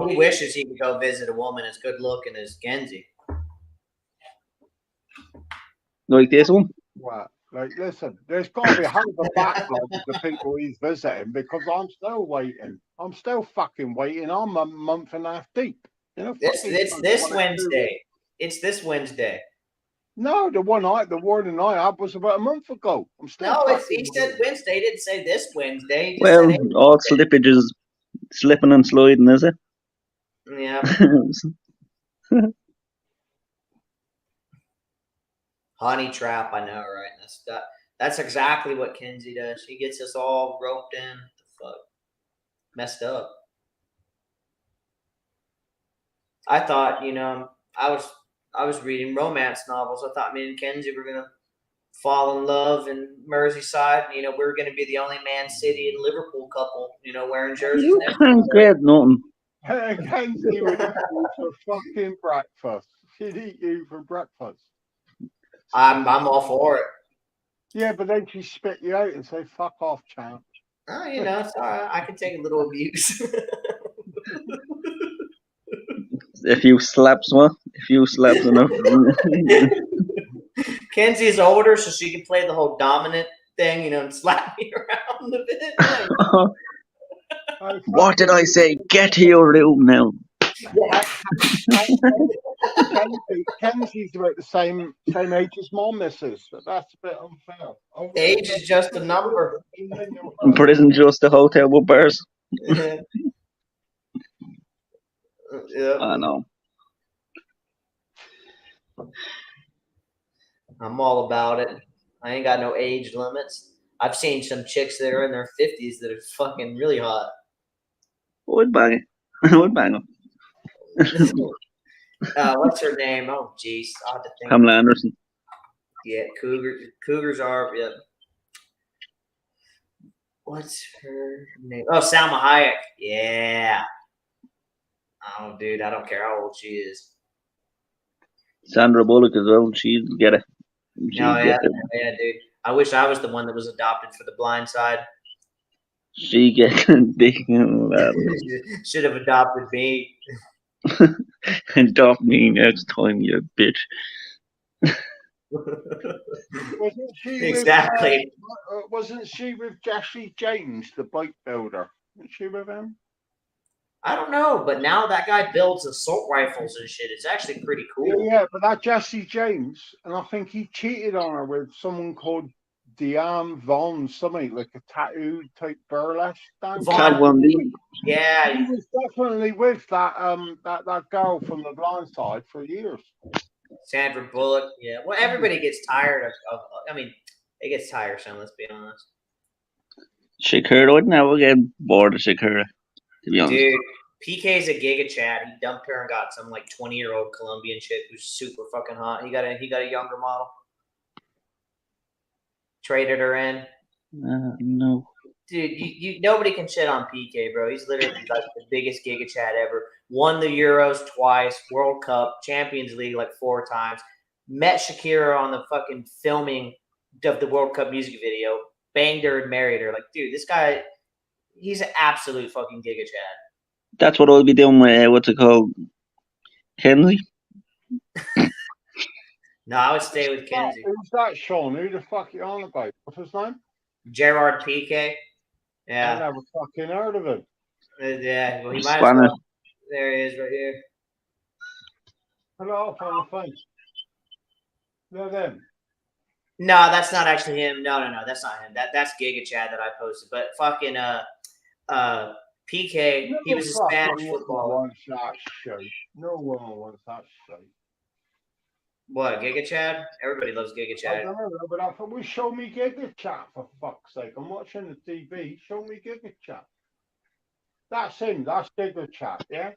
he wishes he could go visit a woman as good looking as Kenzie. Like this one? What? Like, listen, there's got to be a hell of a backlog of the people he's visiting because I'm still waiting. I'm still fucking waiting. I'm a month and a half deep. You know, it's this Wednesday. It's this Wednesday. No, the warning I had was about a month ago. I'm still. No, he said Wednesday. He didn't say this Wednesday. Well, all slippage is slipping and sliding, is it? Yeah. Honey trap, I know, right? That's exactly what Kenzie does. She gets us all roped in. Fuck, messed up. I thought, I was reading romance novels. I thought me and Kenzie were gonna fall in love in Merseyside. We were gonna be the only Man City and Liverpool couple, wearing jerseys. You can't get nothing. Kenzie would eat you for fucking breakfast. She'd eat you for breakfast. I'm all for it. Yeah, but then she spit you out and say, "Fuck off, champ." Oh, it's all right. I can take a little abuse. A few slaps enough. Kenzie's older, so she can play the whole dominant thing, and slap me around a bit. What did I say? Get to your room now. Kenzie's about the same age as my missus, but that's a bit unfair. Age is just a number. Prison just a hotel with bars. Yeah. I know. I'm all about it. I ain't got no age limits. I've seen some chicks that are in their 50s that are fucking really hot. Would bang it. Would bang it. What's her name? Oh, jeez, I have to think. Pamela Anderson. Yeah, Cougars are. Yeah. What's her name? Oh, Salma Hayek. Yeah. Oh, dude, I don't care how old she is. Sandra Bullock as well. She'd get it. She'd No, get yeah, it. yeah, dude. I wish I was the one that was adopted for The Blind Side. She get dick. Should have adopted me. Adopt me next time, you bitch. Wasn't she Exactly. wasn't she with Jesse James, the bike builder? Wasn't she with him? I don't know, but now that guy builds assault rifles and shit. It's actually pretty cool. Yeah, but that Jesse James, and I think he cheated on her with someone called Deanne Vaughn, something like a tattoo type burlesque dancer. Cat Von D. Yeah, He was definitely with that girl from The Blind Side for years. Sandra Bullock. Yeah, well, everybody gets tired of. I mean, it gets tiresome. Let's be honest. Shakira would never get bored of Shakira, to be honest. Dude, PK's a giga Chad. He dumped her and got some like 20-year-old Colombian chick who's super fucking hot. He got a younger model. Traded her in. No. Dude, you nobody can shit on PK, bro. He's literally like the biggest giga Chad ever. Won the Euros twice, World Cup, Champions League like 4 times. Met Shakira on the fucking filming of the World Cup music video. Banged her and married her. Like, dude, this guy, he's an absolute fucking giga Chad. That's what I'll be doing with, what's it called? Kenzie? No, I would stay with Kenzie. Who's that, Sean? Who the fuck you on about? What's his name? Gerard Piqué. I Yeah. never fucking heard of him. Yeah. Well, he might as Spanish. well. There he is right here. Hello, up on the phone. No, them. No, that's not actually him. No, that's not him. That's Giga Chad that I posted. But fucking PK, he was a Spanish footballer. Wants that shit. No one wants that shit. What, Giga Chad? Everybody loves Giga I Chad. don't know, but I thought, well, show me Giga Chat for fuck's sake. I'm watching the TV. Show me Giga Chat. That's him. That's Giga Chat, yeah?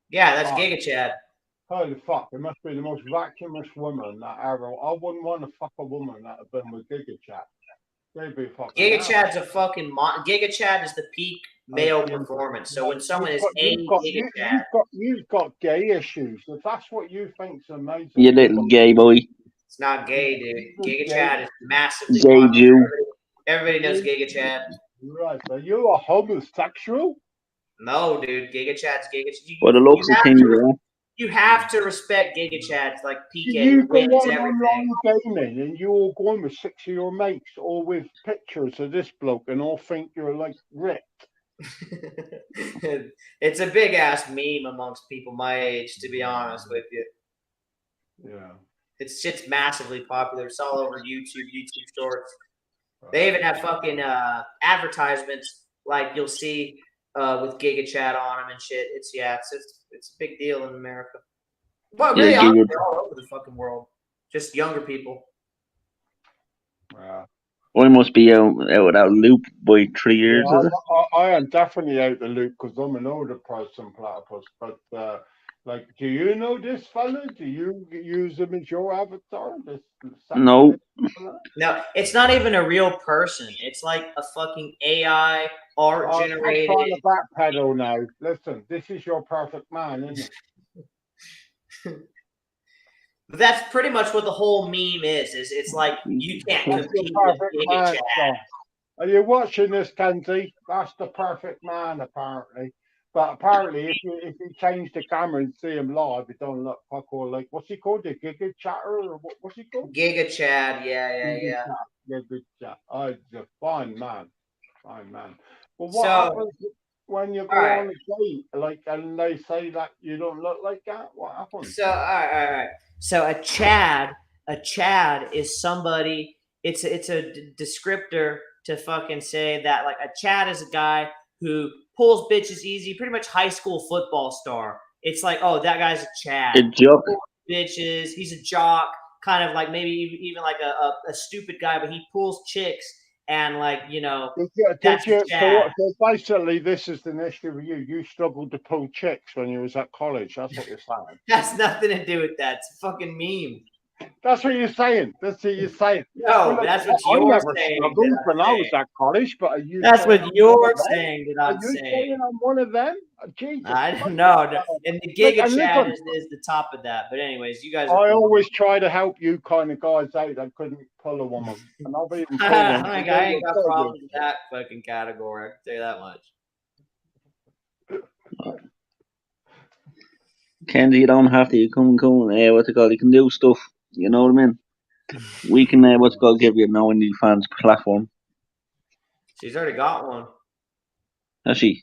Yeah, that's Oh. Giga Chad. Holy fuck, it must be the most vacuumous woman that ever. I wouldn't want to fuck a woman that had been with Giga Chat. They'd be fucking. Giga out. Chad's a fucking Giga Chad is the peak male performance. So when someone is a Giga Chad, you've got gay issues. If that's what you think's amazing, You little gay boy. it's not gay, dude. Giga Chad is massively Gay popular. Jew. Everybody knows Giga Chad. Right, are you a homosexual? No, dude. Giga Chad's Giga Chad. What the looks of things, yeah. You have to respect Giga Chads like PK You go wins on everything. gaming and you're all going with 6 of your mates, all with pictures of this bloke, and all think you're like ripped. It's a big ass meme amongst people my age, to be honest with you. Yeah. It's massively popular. It's all over YouTube Shorts. They even have fucking advertisements like you'll see with Giga Chat on them and shit. It's a big deal in America. Well, really, Yeah, honestly, all over the fucking world. Just younger people. Yeah. I must be out of that loop by 3 years, Yeah, is it? I am definitely out the loop because I'm an older person, platypus. But like, do you know this fella? Do you use him as your avatar? No. No, it's not even a real person. It's like a fucking AI art generated. I'm trying to backpedal now. Listen, this is your perfect man, isn't it? But that's pretty much what the whole meme is it's like you can't That's compete your with perfect Giga man, Chad. son. Are you watching this, Kenzie? That's the perfect man, apparently. But apparently, if you change the camera and see him live, it don't look fuck all like, what's he called? The Giga Chatter? Or what's he called? Giga Chad, yeah. Giga Chat. Oh, he's a fine man. Fine man. Well, what So, happens when you go right. on a date, like, and they say that you don't look like that? What happens? So all right. So a Chad is somebody. It's a descriptor to fucking say that like a Chad is a guy who pulls bitches easy, pretty much high school football star. It's like, oh, that guy's a Chad. A joke. Pulls bitches. He's a jock, kind of like maybe even like a stupid guy, but he pulls chicks and like, you know, Did that's you? Chad. So basically, this is an issue with you. You struggled to pull chicks when you was at college. That's what you're saying. Has nothing to do with that. It's a fucking meme. That's what you're saying. That's what you're saying. No, Well, that's what I you're never saying. struggled That when I'm I was saying. at college, but are you? That's saying what I'm one you're of them? saying that Are I'm you saying. saying I'm one of them? Jesus. I don't know. And the Look, Giga and Chat listen, is the top of that. But anyways, you guys are I cool. always try to help you kind of guys out that couldn't pull a woman, and I've even pulled one. I ain't got problems with that fucking category. I can tell you that much. Kenzie, you don't have to. You come. What's it called? You can do stuff. You know what I mean? We can. What's it called? Give you no OnlyFans platform. She's already got one. Has she?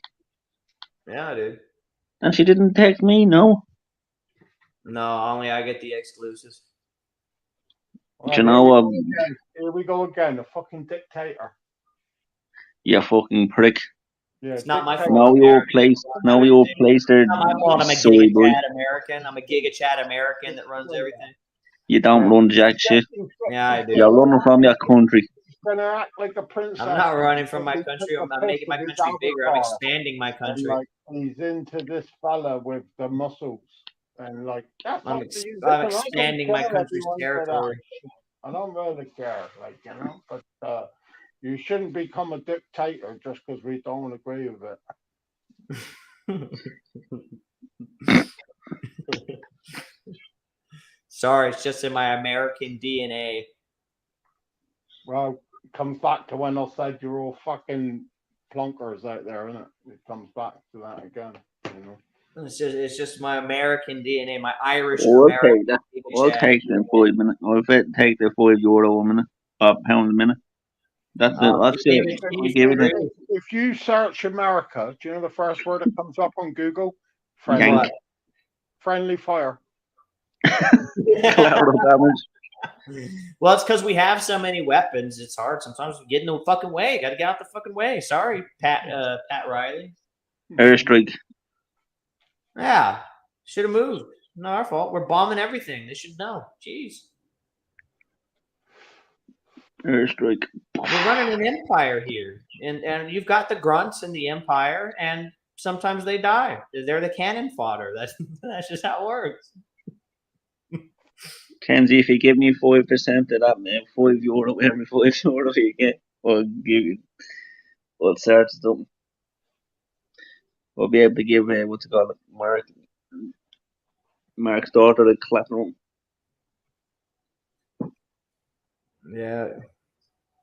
Yeah, dude. And she didn't text me. No. No, only I get the exclusives. Well, Do you know what? Here we go again. The fucking dictator. You fucking prick. Yeah, It's not my dictator. fault. Know your American. place. Know your place there. It's not my fault. I'm a Sorry, Giga boy. Chat American. I'm a Giga Chat American that runs everything. You don't run jack shit. Yeah, I do. You're running from your country. Gonna act like a princess. I'm not running from my country. I'm making my country bigger. I'm expanding my country. And, like, he's into this fella with the muscles, and like that's I'm up to you. I'm Listen, I don't expanding my care country's everyone for that. territory. I don't really care, like, you know, but you shouldn't become a dictator just because we don't agree with it. Sorry, it's just in my American DNA. Well, it comes back to when I said you're all fucking plunkers out there, isn't it? It comes back to that again, you know. It's just my American DNA, my Irish We'll American. take that. We'll take them 5 minutes. I'll take the €5 a minute, £5 a minute. That's it. That's it. I'm giving it. If you search America, do you know the first word that comes up on Google? Friendly. Yank. Friendly fire. Collateral damage. Well, it's because we have so many weapons. It's hard sometimes to get in the fucking way. Got to get out the fucking way. Sorry, Pat Riley. Airstrike. Yeah, should have moved. Not our fault. We're bombing everything. They should know. Jeez. Airstrike. We're running an empire here, and you've got the grunts in the empire, and sometimes they die. They're the cannon fodder. That's just how it works. Kenzie, if you give me 5% of that, man, €5 every €5 you get, I'll give you. We'll start something. We'll be able to give what's it called, Mark's daughter a clapping. Yeah,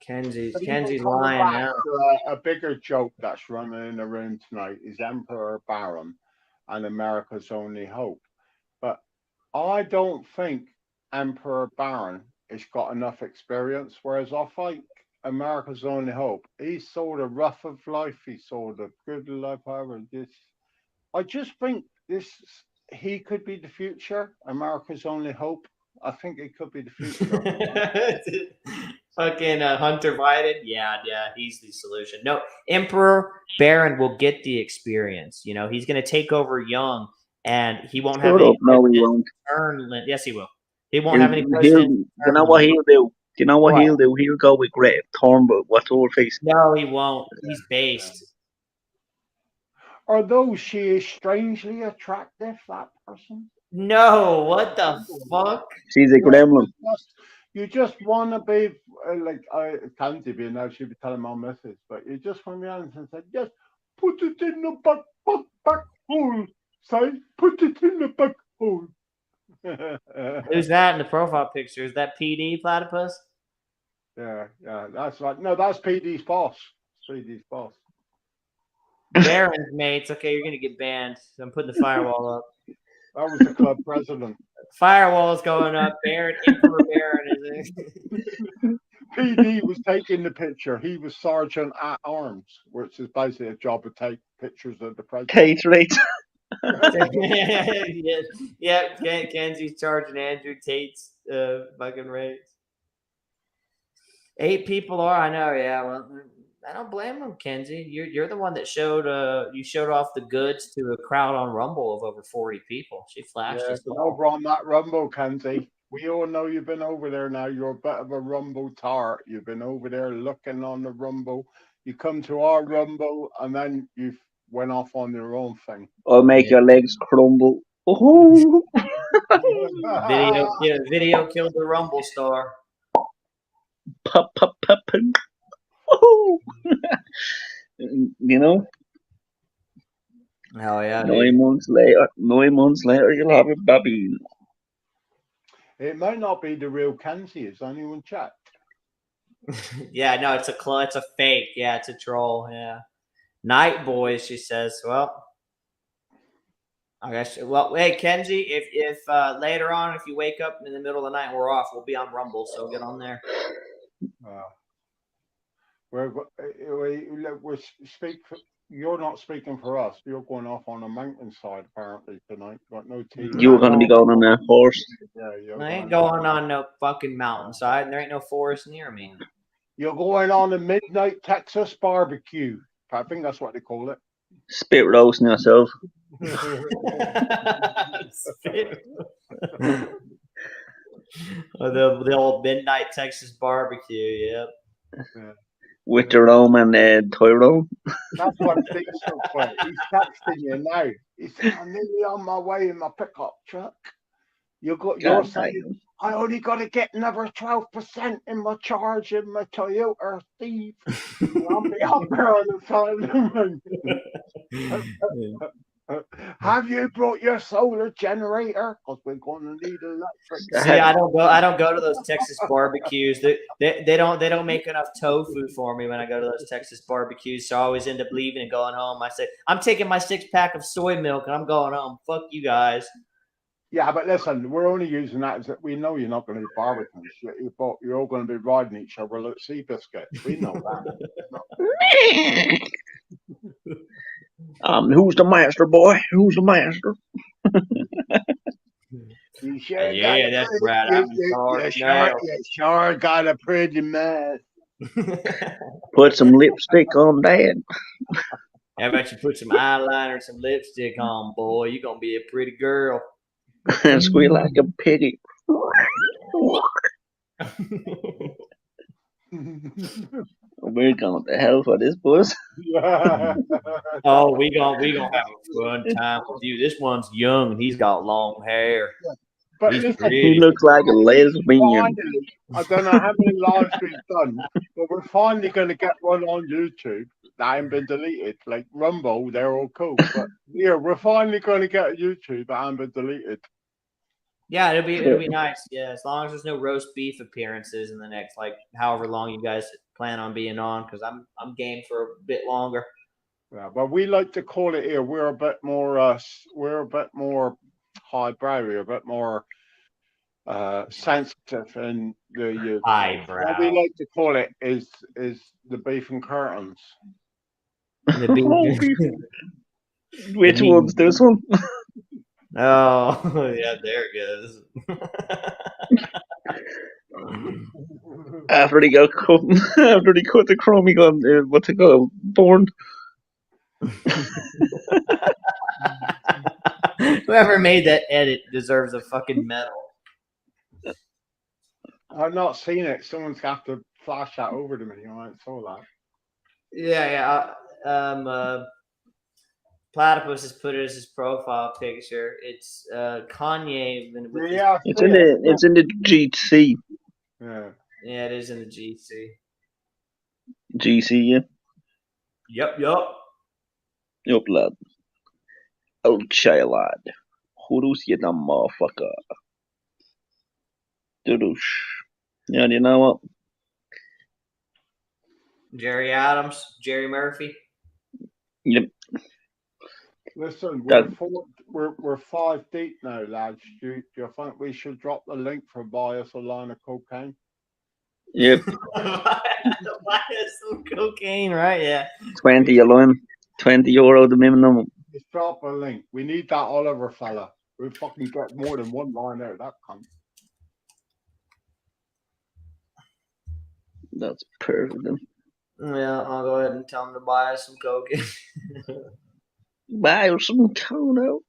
Kenzie's Coming lying back now. to a bigger joke that's running in the room tonight is Emperor Baron and America's Only Hope. But I don't think Emperor Baron has got enough experience, whereas I think America's Only Hope, he's sort of rough of life, he's sort of good life, however. I just think he could be the future, America's Only Hope. I think it could be the future. Fucking Hunter Biden. Yeah, he's the solution. No, Emperor Baron will get the experience. You know, he's going to take over young, and he won't have any. No, he won't. Yes, he will. He won't have any You president. know what he'll do? Do you know what What? he'll do? He'll go with Greta Thunberg. What's her face? No, he won't. He's based. Although she is strangely attractive, that person. No, what the fuck? She's a gremlin. You just want to be like I can't be now. She'd be telling my missus, but you just want me on and said, "Yes, put it in the back hole. Say, put it in the back hole." Who's that in the profile picture? Is that PD Platypus? Yeah, that's right. No, that's PD's boss. PD's boss. Baron's mates. Okay, you're gonna get banned. I'm putting the firewall up. That was the club president. Firewall is going up. Baron, Emperor Baron is it? PD was taking the picture. He was sergeant at arms, which is basically a job to take pictures of the president. Kate rate. yeah. Kenzie's charging Andrew Tate's fucking rates. 8 people are. I know. Yeah. Well, I don't blame him, Kenzie. You're the one that showed you showed off the goods to a crowd on Rumble of over 40 people. She flashed us. Over on that Rumble, Kenzie. We all know you've been over there now. You're a bit of a rumble tart. You've been over there looking on the rumble. You come to our rumble, and then you went off on your own thing. I'll make your legs crumble. Oh, Video killed the Rumble star. pop, pop, pop, pop. Woohoo! You know, Hell yeah, 9 months later, you'll have a baby. It might not be the real Kenzie. Has anyone checked? Yeah, no, it's a fake. Yeah, it's a troll. Yeah, night boys. She says. Well, I guess. Well, hey Kenzie, if later on, if you wake up in the middle of the night and we're off, we'll be on Rumble. So get on there. We're speak. You're not speaking for us. You're going off on a mountainside apparently tonight. Got no TV. You were going to be going on a horse. Yeah, I ain't going on no fucking mountainside. And there ain't no forest near me. You're going on a midnight Texas barbecue. I think that's what they call it. Spit roasting yourself. The old midnight Texas barbecue. Yep. Yeah. With Jerome and Tyrone. That's what Steve's so quick. He's texting you now. He said, I'm nearly on my way in my pickup truck. You're saying, I only got to get another 12% in my charge in my Toyota, Steve. I'll be up there on the side of the moon. Have you brought your solar generator? Because we're going to need electric. See, I don't go to those Texas barbecues. They don't make enough tofu for me when I go to those Texas barbecues. So I always end up leaving and going home. I say, I'm taking my 6-pack of soy milk and I'm going home. Fuck you guys. Yeah, but listen, we're only using that as we know you're not going to be barbecuing. You're all going to be riding each other like sea biscuits. We know that. Who's the master, boy? Who's the master? You sure Yeah, that's right. You sure got a pretty mess. Put some lipstick on that. How about you put some eyeliner and some lipstick on, boy? You're going to be a pretty girl. And squeal like a piggy. We're going to hell for this, boys. Oh, we gonna have a fun time with you. This one's young and he's got long hair. But He's listen, He looks like a lesbian. finally, I don't know how many lives we've done, but we're finally going to get one on YouTube that ain't been deleted. Like Rumble, they're all cool, but yeah, we're finally going to get a YouTube that ain't been deleted. Yeah, it'll be nice. Yeah, as long as there's no roast beef appearances in the next however long you guys plan on being on, because I'm game for a bit longer. Yeah, but we like to call it here. We're a bit more highbrow. We're a bit more sensitive in the Highbrow. What we like to call it is the beef and curtains. The beef. Which one's this one? Oh, yeah, there it goes. After they cut the crumb, he got what's it called? Born. Whoever made that edit deserves a fucking medal. I've not seen it. Someone's got to flash that over to me. I saw that. Yeah. Platypus has put it as his profile picture. It's Kanye. It's in the GC. Yeah. Yeah, it is in the GC. GC, yeah. Yep. Yup, lad. Oh, child, lad. Who's you the motherfucker? Doosh. Yeah, do you know what? Jerry Adams, Jerry Murphy. Yep. Listen, we're 5 deep now, lads. Do you think we should drop the link for buy us a line of cocaine? Yep. Buy us some cocaine, right? Yeah. 20 alone. €20 the minimum. Just drop a link. We need that Oliver fella. We fucking get more than one line out of that cunt. That's perfect. Then. Yeah, I'll go ahead and tell him to buy us some cocaine. Buy some coke.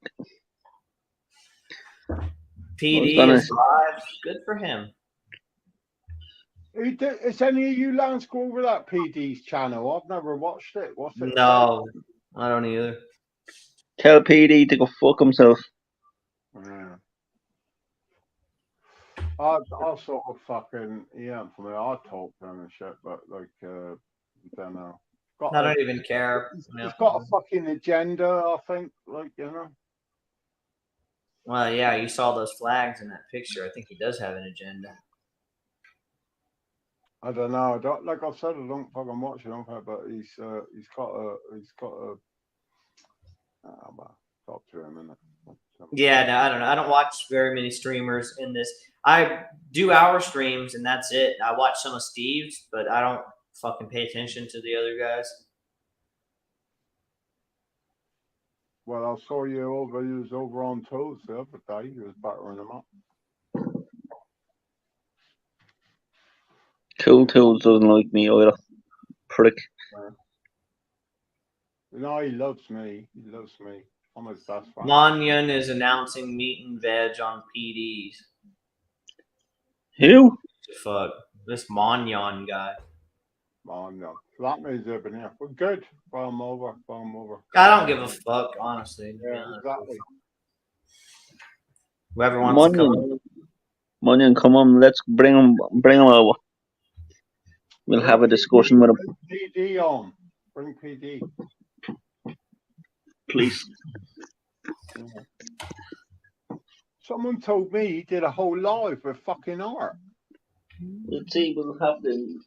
PD gonna- is live. Good for him. Is any of you lads go over that PD's channel? I've never watched it. What's it? No, I don't either. Tell PD to go fuck himself. Yeah. I'll sort of fucking for me. I'll talk to him and shit, but like, I don't know. I don't even care. He's got a fucking agenda. I think, like, you know. Well, yeah, you saw those flags in that picture. I think he does have an agenda. I don't know. I don't, like I've said, I don't fucking watch it, but he's got a well, talk to him in it. Yeah, no, I don't know. I don't watch very many streamers in this. I do our streams and that's it. I watch some of Steve's, but I don't fucking pay attention to the other guys. Well, I saw you was over on Toes the other day. You was battering them up. Cool Tools doesn't like me either. Prick. No, he loves me. He loves me. I'm his best friend. Manyan is announcing meat and veg on PDs. Who? Fuck. This Manyan guy. Manyan. That means they've been here. We're good. Bomb over. I don't give a fuck, honestly. Yeah, exactly. Whoever wants to come. Munyon, come on, let's bring him over. We'll have a discussion with him. Bring PD on. Bring PD. Please. Someone told me he did a whole live with fucking art. Let's see, we'll have to.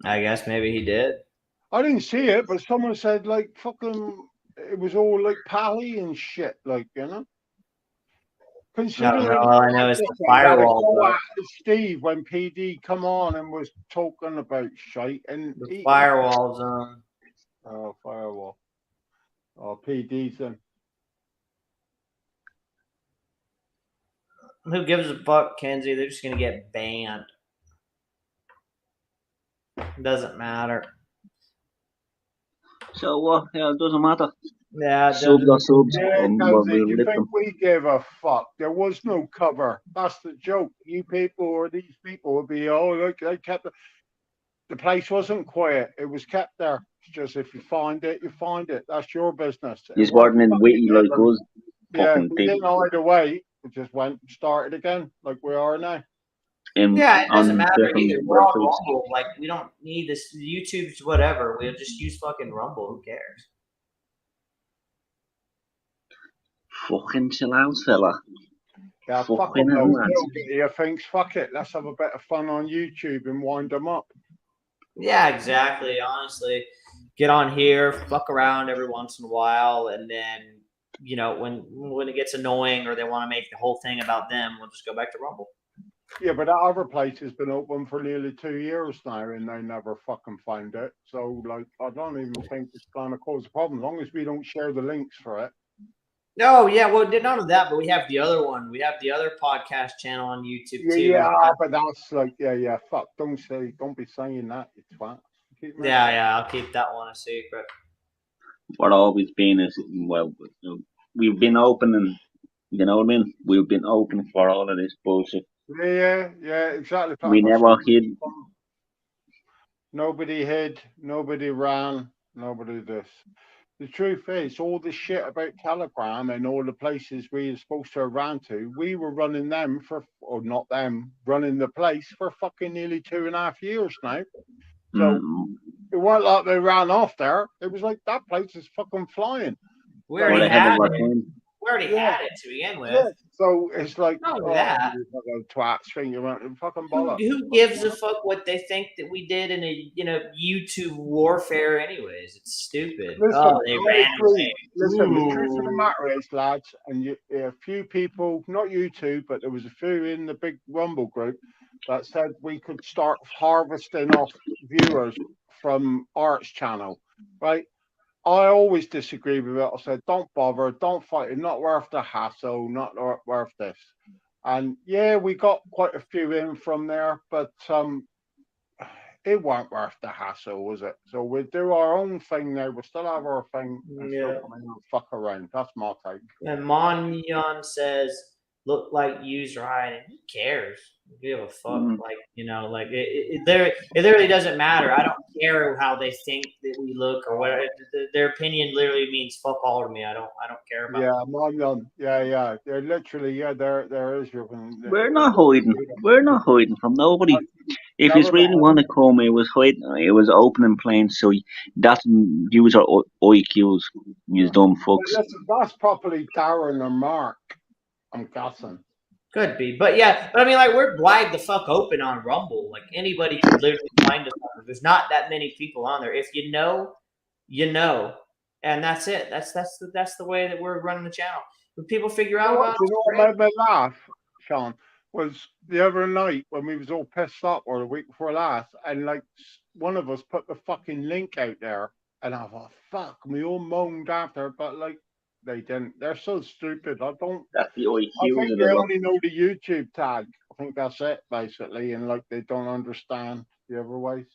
I guess maybe he did. I didn't see it, but someone said like fucking it was all like pally and shit, like, you know. Considering all I know is the firewall. Steve when PD come on and was talking about shite and The firewall zone. Oh, firewall. Oh, PD's in. Who gives a fuck, Kenzie? They're just gonna get banned. Doesn't matter. So what? Yeah, it doesn't matter. Yeah, Subs are subs. Yeah, We'll you lift think them. we give a fuck? There was no cover. That's the joke. You people or these people would be, oh, look, they kept it. The place wasn't quiet. It was kept there. It's just if you find it, you find it. That's your business. He's weren't in witty like us. Yeah, Fucking we didn't hide away. We just went and started again like we are now. Yeah, it doesn't matter different either. We're on websites. Rumble. Like, we don't need this. YouTube's whatever. We'll just use fucking Rumble. Who cares? Fucking chill out, fella. Yeah, fuck Fucking them. hell, Those lads. little gear things. Fuck it. Let's have a bit of fun on YouTube and wind them up. Yeah, exactly. Honestly, get on here, fuck around every once in a while, and then, you know, when it gets annoying or they want to make the whole thing about them, we'll just go back to Rumble. Yeah, but that other place has been open for nearly 2 years now, and they never fucking find it. So, like, I don't even think it's going to cause a problem as long as we don't share the links for it. No, yeah, well, none of that, but we have the other one. We have the other podcast channel on YouTube too. Yeah, but that's like, yeah, fuck. Don't be saying that, you twat. Yeah, I'll keep that one a secret. What always been is, well, we've been open and, you know what I mean? We've been open for all of this bullshit. Yeah, exactly. We never hid. Nobody hid, nobody ran, nobody this. The truth is, all the shit about Telegram and all the places we were supposed to have ran to, we were running them or not them, running the place for fucking nearly 2.5 years now. So it wasn't like they ran off there. It was like that place is fucking flying. We already had it. Team. We already had it to begin with. Yeah. So it's like, Not only that. you twats thing, you went fucking bollocks. Who gives a fuck what they think that we did in a YouTube warfare? Anyways, it's stupid. Listen, They ran away. Listen, the truth of the matter is, lads, and a few people, not you two, but there was a few in the big Rumble group that said we could start harvesting off viewers from Art's channel, right? I always disagree with it. I said, don't bother, don't fight it, not worth the hassle, not worth this. And yeah, we got quite a few in from there, but it weren't worth the hassle, was it? So we do our own thing now. We still have our thing and Yeah. still come in and fuck around. That's my take. And Monyon says, "Look like used riding. Who cares? Give a fuck. Like like it literally doesn't matter. I don't care how they think that we look or whatever. Their opinion literally means fuck all to me. I don't care about. Yeah, Monyon. Yeah. They're literally, there is your. We're not hiding. We're not hiding from nobody. If you really want to come, it was hiding. It was open in plain sight. That's use our IQs. You dumb fucks. Listen, that's probably Darren or Mark. I'm guessing. Could be, but I mean, like we're wide the fuck open on Rumble. Like anybody could literally find us. There's not that many people on there. If you know, you know, and that's it. That's the way that we're running the channel. When people figure out about You know what made me laugh, Sean, was the other night when we was all pissed up, or the week before last, and like one of us put the fucking link out there, and I thought, fuck, we all moaned after, but like they didn't. They're so stupid. That's the I IQ think of they the only know the YouTube tag. I think that's it, basically, and like they don't understand the other ways.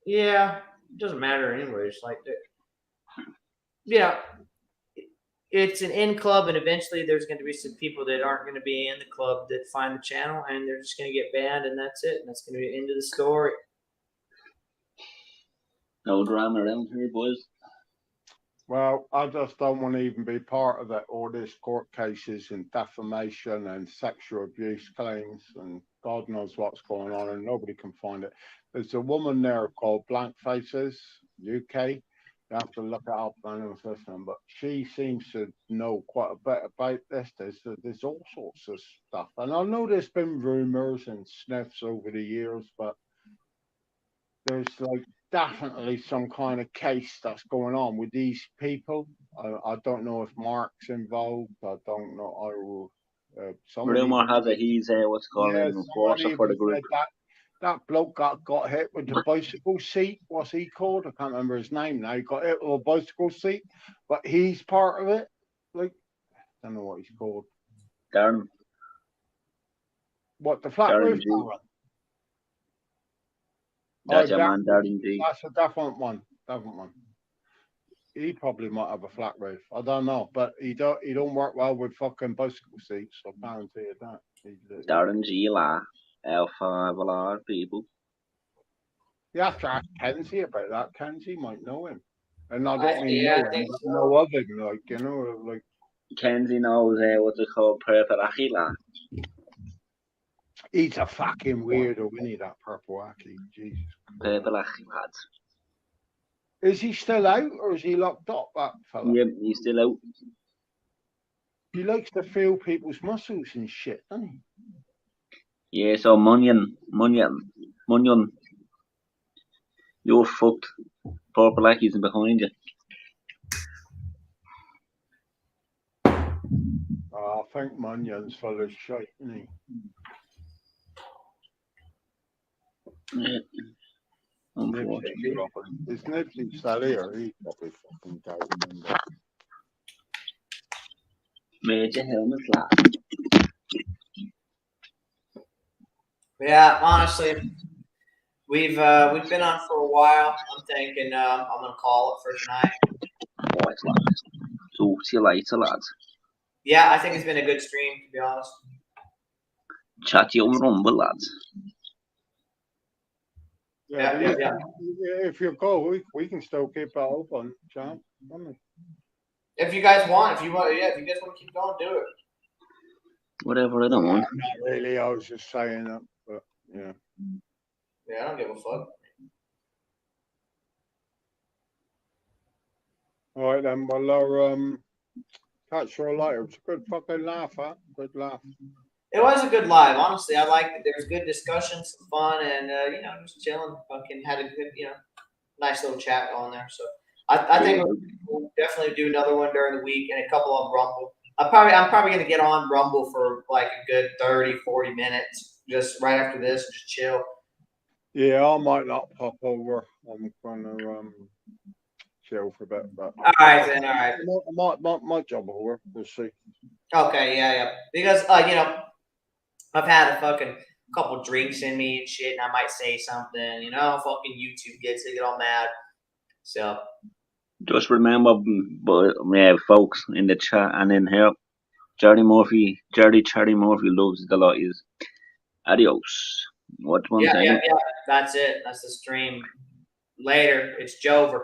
Yeah, it doesn't matter anyways. Like, it's an in club, and eventually there's going to be some people that aren't going to be in the club that find the channel, and they're just going to get banned, and that's it. And that's going to be the end of the story. No drama around here, boys. Well, I just don't want to even be part of it. All these court cases and defamation and sexual abuse claims, and God knows what's going on, and nobody can find it. There's a woman there called Blank Faces, UK. You have to look it up and listen, but she seems to know quite a bit about this. There's all sorts of stuff, and I know there's been rumors and sniffs over the years, but there's like definitely some kind of case that's going on with these people. I don't know if Mark's involved. I don't know. Rumor has it he's what's called an enforcer for the group. That bloke got hit with the bicycle seat. What's he called? I can't remember his name now. He got hit with a bicycle seat, but he's part of it. Like, I don't know what he's called. Darren. What, the flat roof? That's your man, Darren G. That's a different one. He probably might have a flat roof. I don't know, but he don't work well with fucking bicycle seats. So I guarantee you that. Darren G. L5 people. You have to ask Kenzie about that. Kenzie might know him, and I don't mean know him, but know of him. Like Kenzie knows what's it called, Purple Achila. He's a fucking weirdo, isn't he, that Purple Aki? Jesus. Purple Achila. Is he still out, or is he locked up, that fella? Yeah, he's still out. He likes to feel people's muscles and shit, doesn't he? Yeah, so Munyon, you're fucked. Purple Aki's behind you. I think Munyon's full of shit, isn't he? Yeah. Unfortunately. Is Nipsey still here? He's probably fucking dead. Major helmet lad. Yeah, honestly, we've been on for a while. I'm thinking I'm gonna call it for tonight. Right, lads. Talk to you later, lads. Yeah, I think it's been a good stream, to be honest. Chat to you on Rumble, lads. Yeah. If you go, we can still keep it open, John. If you guys want, if you guys want to keep going, do it. Whatever, I don't want. Not really. I was just saying that, but yeah. Yeah, I don't give a fuck. All right then. Well, I'll catch you later. It's a good fucking laugh, huh? Good laugh. It was a good live, honestly. I liked it. There was good discussion, some fun, and just chilling. Fucking had a good, nice little chat going there. So I think we'll definitely do another one during the week and a couple on Rumble. I'm probably gonna get on Rumble for like a good 30, 40 minutes, just right after this, just chill. Yeah, I might not pop over. I'm gonna chill for a bit, but all right then. All right. My job over. We'll see. Okay, yeah. Because I've had a fucking couple drinks in me and shit, and I might say something, you know, fucking YouTube gets it, get all mad. So Just remember, but folks in the chat and in here, Charlie Murphy loves the lies. Adios. What one yeah, saying? that's it. That's the stream. Later. It's Joever.